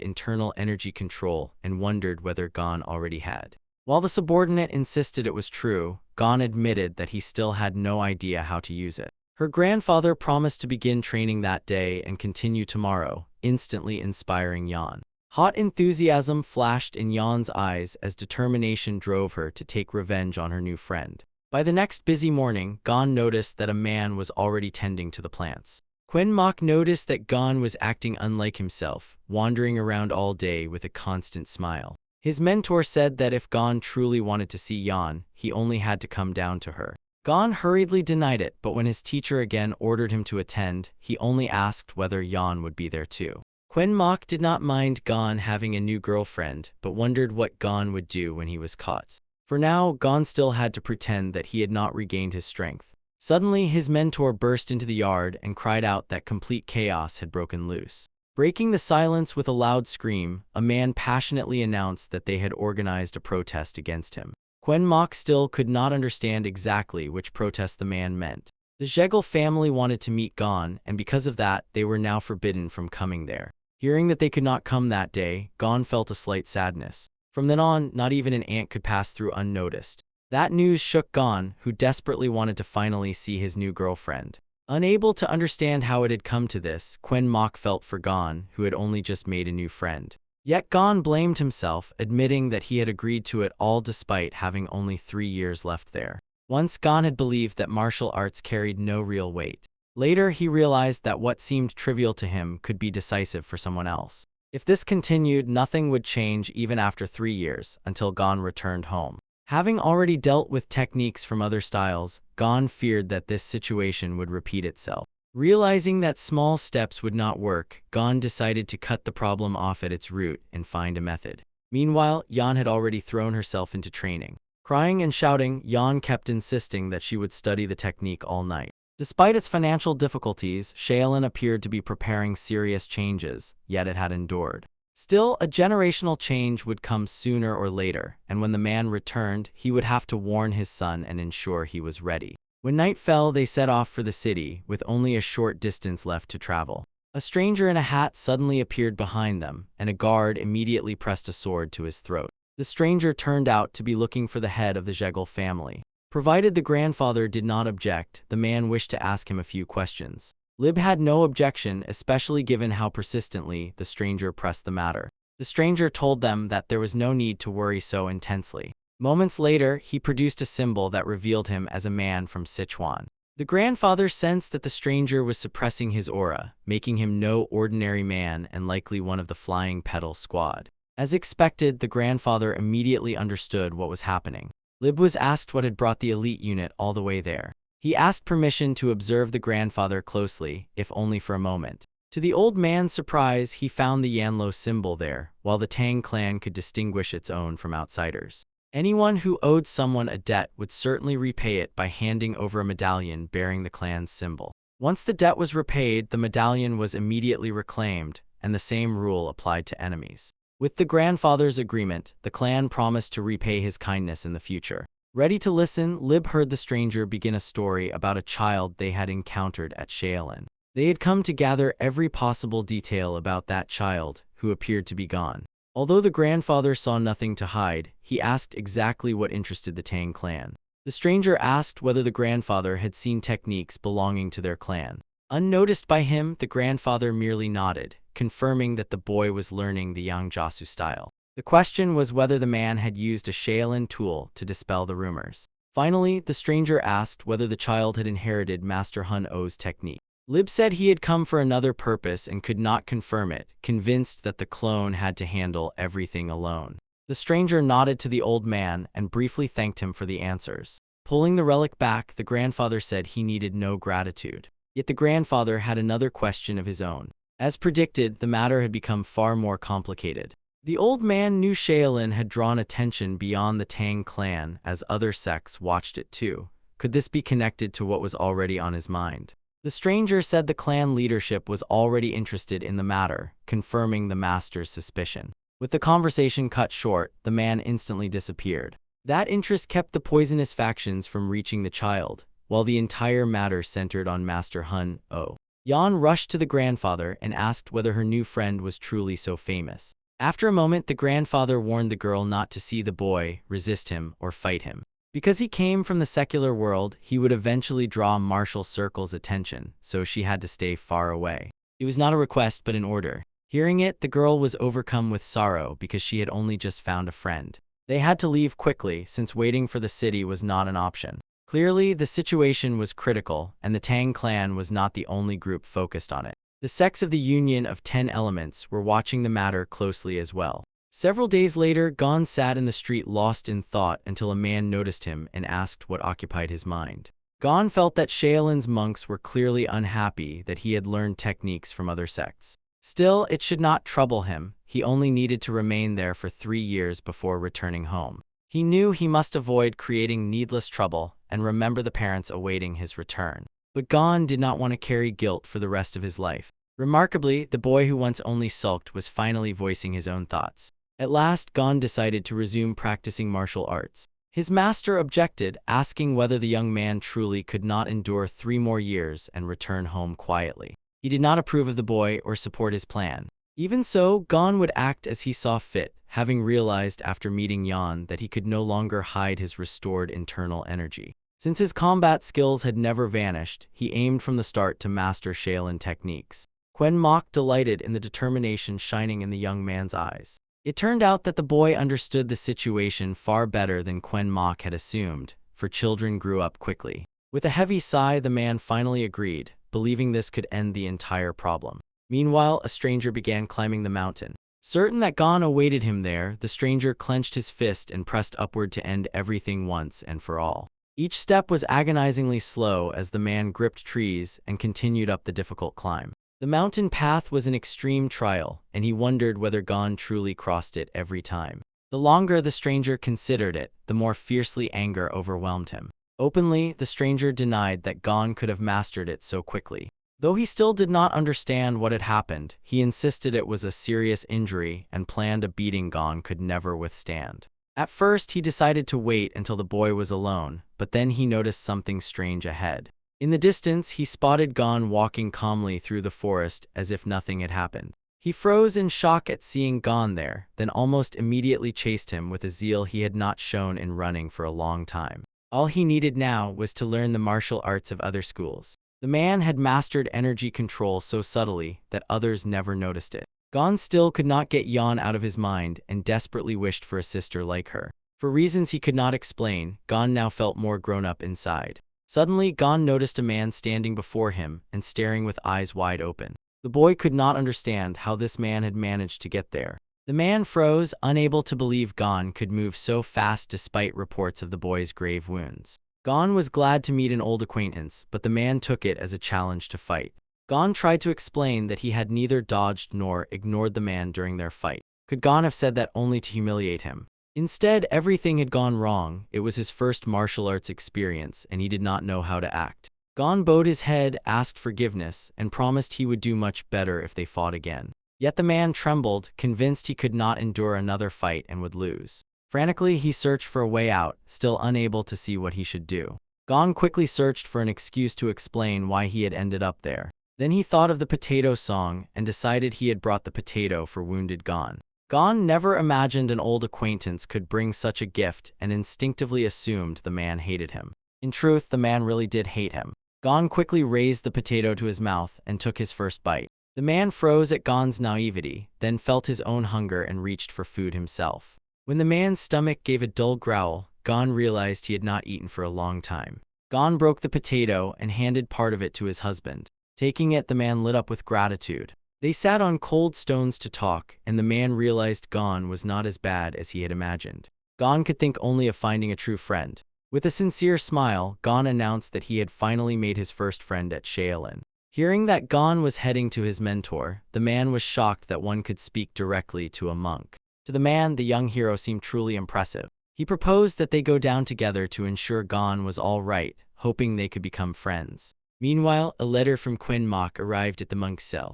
internal energy control and wondered whether Gon already had. While the subordinate insisted it was true, Gon admitted that he still had no idea how to use it. Her grandfather promised to begin training that day and continue tomorrow, instantly inspiring Yan. Hot enthusiasm flashed in Yan's eyes as determination drove her to take revenge on her new friend. By the next busy morning, Gon noticed that a man was already tending to the plants. Quen Mok noticed that Gon was acting unlike himself, wandering around all day with a constant smile. His mentor said that if Gon truly wanted to see Yan, he only had to come down to her. Gon hurriedly denied it, but when his teacher again ordered him to attend, he only asked whether Yan would be there too. Quen Mok did not mind Gon having a new girlfriend, but wondered what Gon would do when he was caught. For now, Gon still had to pretend that he had not regained his strength. Suddenly, his mentor burst into the yard and cried out that complete chaos had broken loose. Breaking the silence with a loud scream, a man passionately announced that they had organized a protest against him. Quen Mok still could not understand exactly which protest the man meant. The Zhegel family wanted to meet Gon, and because of that, they were now forbidden from coming there. Hearing that they could not come that day, Gon felt a slight sadness. From then on, not even an ant could pass through unnoticed. That news shook Gon, who desperately wanted to finally see his new girlfriend. Unable to understand how it had come to this, Quen Mok felt for Gon, who had only just made a new friend. Yet Gon blamed himself, admitting that he had agreed to it all despite having only 3 years left there. Once Gon had believed that martial arts carried no real weight. Later, he realized that what seemed trivial to him could be decisive for someone else. If this continued, nothing would change even after 3 years, until Gon returned home. Having already dealt with techniques from other styles, Gon feared that this situation would repeat itself. Realizing that small steps would not work, Gon decided to cut the problem off at its root and find a method. Meanwhile, Yan had already thrown herself into training. Crying and shouting, Yan kept insisting that she would study the technique all night. Despite its financial difficulties, Shaolin appeared to be preparing serious changes, yet it had endured. Still, a generational change would come sooner or later, and when the man returned, he would have to warn his son and ensure he was ready. When night fell, they set off for the city, with only a short distance left to travel. A stranger in a hat suddenly appeared behind them, and a guard immediately pressed a sword to his throat. The stranger turned out to be looking for the head of the Zhegel family. Provided the grandfather did not object, the man wished to ask him a few questions. Lib had no objection, especially given how persistently the stranger pressed the matter. The stranger told them that there was no need to worry so intensely. Moments later, he produced a symbol that revealed him as a man from Sichuan. The grandfather sensed that the stranger was suppressing his aura, making him no ordinary man and likely one of the Flying Petal squad. As expected, the grandfather immediately understood what was happening. Lib was asked what had brought the elite unit all the way there. He asked permission to observe the grandfather closely, if only for a moment. To the old man's surprise, he found the Yanlo symbol there, while the Tang clan could distinguish its own from outsiders. Anyone who owed someone a debt would certainly repay it by handing over a medallion bearing the clan's symbol. Once the debt was repaid, the medallion was immediately reclaimed, and the same rule applied to enemies. With the grandfather's agreement, the clan promised to repay his kindness in the future. Ready to listen, Lib heard the stranger begin a story about a child they had encountered at Shaolin. They had come to gather every possible detail about that child, who appeared to be gone. Although the grandfather saw nothing to hide, he asked exactly what interested the Tang clan. The stranger asked whether the grandfather had seen techniques belonging to their clan. Unnoticed by him, the grandfather merely nodded, confirming that the boy was learning the Yangjasu style. The question was whether the man had used a Shaolin tool to dispel the rumors. Finally, the stranger asked whether the child had inherited Master Hun O's technique. Lib said he had come for another purpose and could not confirm it, convinced that the clone had to handle everything alone. The stranger nodded to the old man and briefly thanked him for the answers. Pulling the relic back, the grandfather said he needed no gratitude. Yet the grandfather had another question of his own. As predicted, the matter had become far more complicated. The old man knew Shaolin had drawn attention beyond the Tang clan as other sects watched it too. Could this be connected to what was already on his mind? The stranger said the clan leadership was already interested in the matter, confirming the master's suspicion. With the conversation cut short, the man instantly disappeared. That interest kept the poisonous factions from reaching the child, while the entire matter centered on Master Hun O. Yan rushed to the grandfather and asked whether her new friend was truly so famous. After a moment, the grandfather warned the girl not to see the boy, resist him, or fight him. Because he came from the secular world, he would eventually draw martial circle's attention, so she had to stay far away. It was not a request but an order. Hearing it, the girl was overcome with sorrow because she had only just found a friend. They had to leave quickly, since waiting for the city was not an option. Clearly, the situation was critical, and the Tang clan was not the only group focused on it. The sects of the Union of 10 Elements were watching the matter closely as well. Several days later, Gon sat in the street lost in thought until a man noticed him and asked what occupied his mind. Gon felt that Shaolin's monks were clearly unhappy that he had learned techniques from other sects. Still, it should not trouble him. He only needed to remain there for 3 years before returning home. He knew he must avoid creating needless trouble and remember the parents awaiting his return. But Gon did not want to carry guilt for the rest of his life. Remarkably, the boy who once only sulked was finally voicing his own thoughts. At last, Gon decided to resume practicing martial arts. His master objected, asking whether the young man truly could not endure 3 more years and return home quietly. He did not approve of the boy or support his plan. Even so, Gon would act as he saw fit, having realized after meeting Yan that he could no longer hide his restored internal energy. Since his combat skills had never vanished, he aimed from the start to master Shaolin techniques. Quen Mok delighted in the determination shining in the young man's eyes. It turned out that the boy understood the situation far better than Quen Mok had assumed, for children grew up quickly. With a heavy sigh, the man finally agreed, believing this could end the entire problem. Meanwhile, a stranger began climbing the mountain. Certain that Gon awaited him there, the stranger clenched his fist and pressed upward to end everything once and for all. Each step was agonizingly slow as the man gripped trees and continued up the difficult climb. The mountain path was an extreme trial, and he wondered whether Gon truly crossed it every time. The longer the stranger considered it, the more fiercely anger overwhelmed him. Openly, the stranger denied that Gon could have mastered it so quickly. Though he still did not understand what had happened, he insisted it was a serious injury and planned a beating Gon could never withstand. At first, he decided to wait until the boy was alone, but then he noticed something strange ahead. In the distance, he spotted Gon walking calmly through the forest as if nothing had happened. He froze in shock at seeing Gon there, then almost immediately chased him with a zeal he had not shown in running for a long time. All he needed now was to learn the martial arts of other schools. The man had mastered energy control so subtly that others never noticed it. Gon still could not get Yan out of his mind and desperately wished for a sister like her. For reasons he could not explain, Gon now felt more grown up inside. Suddenly, Gon noticed a man standing before him and staring with eyes wide open. The boy could not understand how this man had managed to get there. The man froze, unable to believe Gon could move so fast despite reports of the boy's grave wounds. Gon was glad to meet an old acquaintance, but the man took it as a challenge to fight. Gon tried to explain that he had neither dodged nor ignored the man during their fight. Could Gon have said that only to humiliate him? Instead, everything had gone wrong. It was his first martial arts experience, and he did not know how to act. Gon bowed his head, asked forgiveness, and promised he would do much better if they fought again. Yet the man trembled, convinced he could not endure another fight and would lose. Frantically, he searched for a way out, still unable to see what he should do. Gon quickly searched for an excuse to explain why he had ended up there. Then he thought of the potato song and decided he had brought the potato for wounded Gon. Gon never imagined an old acquaintance could bring such a gift and instinctively assumed the man hated him. In truth, the man really did hate him. Gon quickly raised the potato to his mouth and took his first bite. The man froze at Gon's naivety, then felt his own hunger and reached for food himself. When the man's stomach gave a dull growl, Gon realized he had not eaten for a long time. Gon broke the potato and handed part of it to his husband. Taking it, the man lit up with gratitude. They sat on cold stones to talk, and the man realized Gon was not as bad as he had imagined. Gon could think only of finding a true friend. With a sincere smile, Gon announced that he had finally made his first friend at Shaolin. Hearing that Gon was heading to his mentor, the man was shocked that one could speak directly to a monk. To the man, the young hero seemed truly impressive. He proposed that they go down together to ensure Gon was all right, hoping they could become friends. Meanwhile, a letter from Quinn Mok arrived at the monk's cell.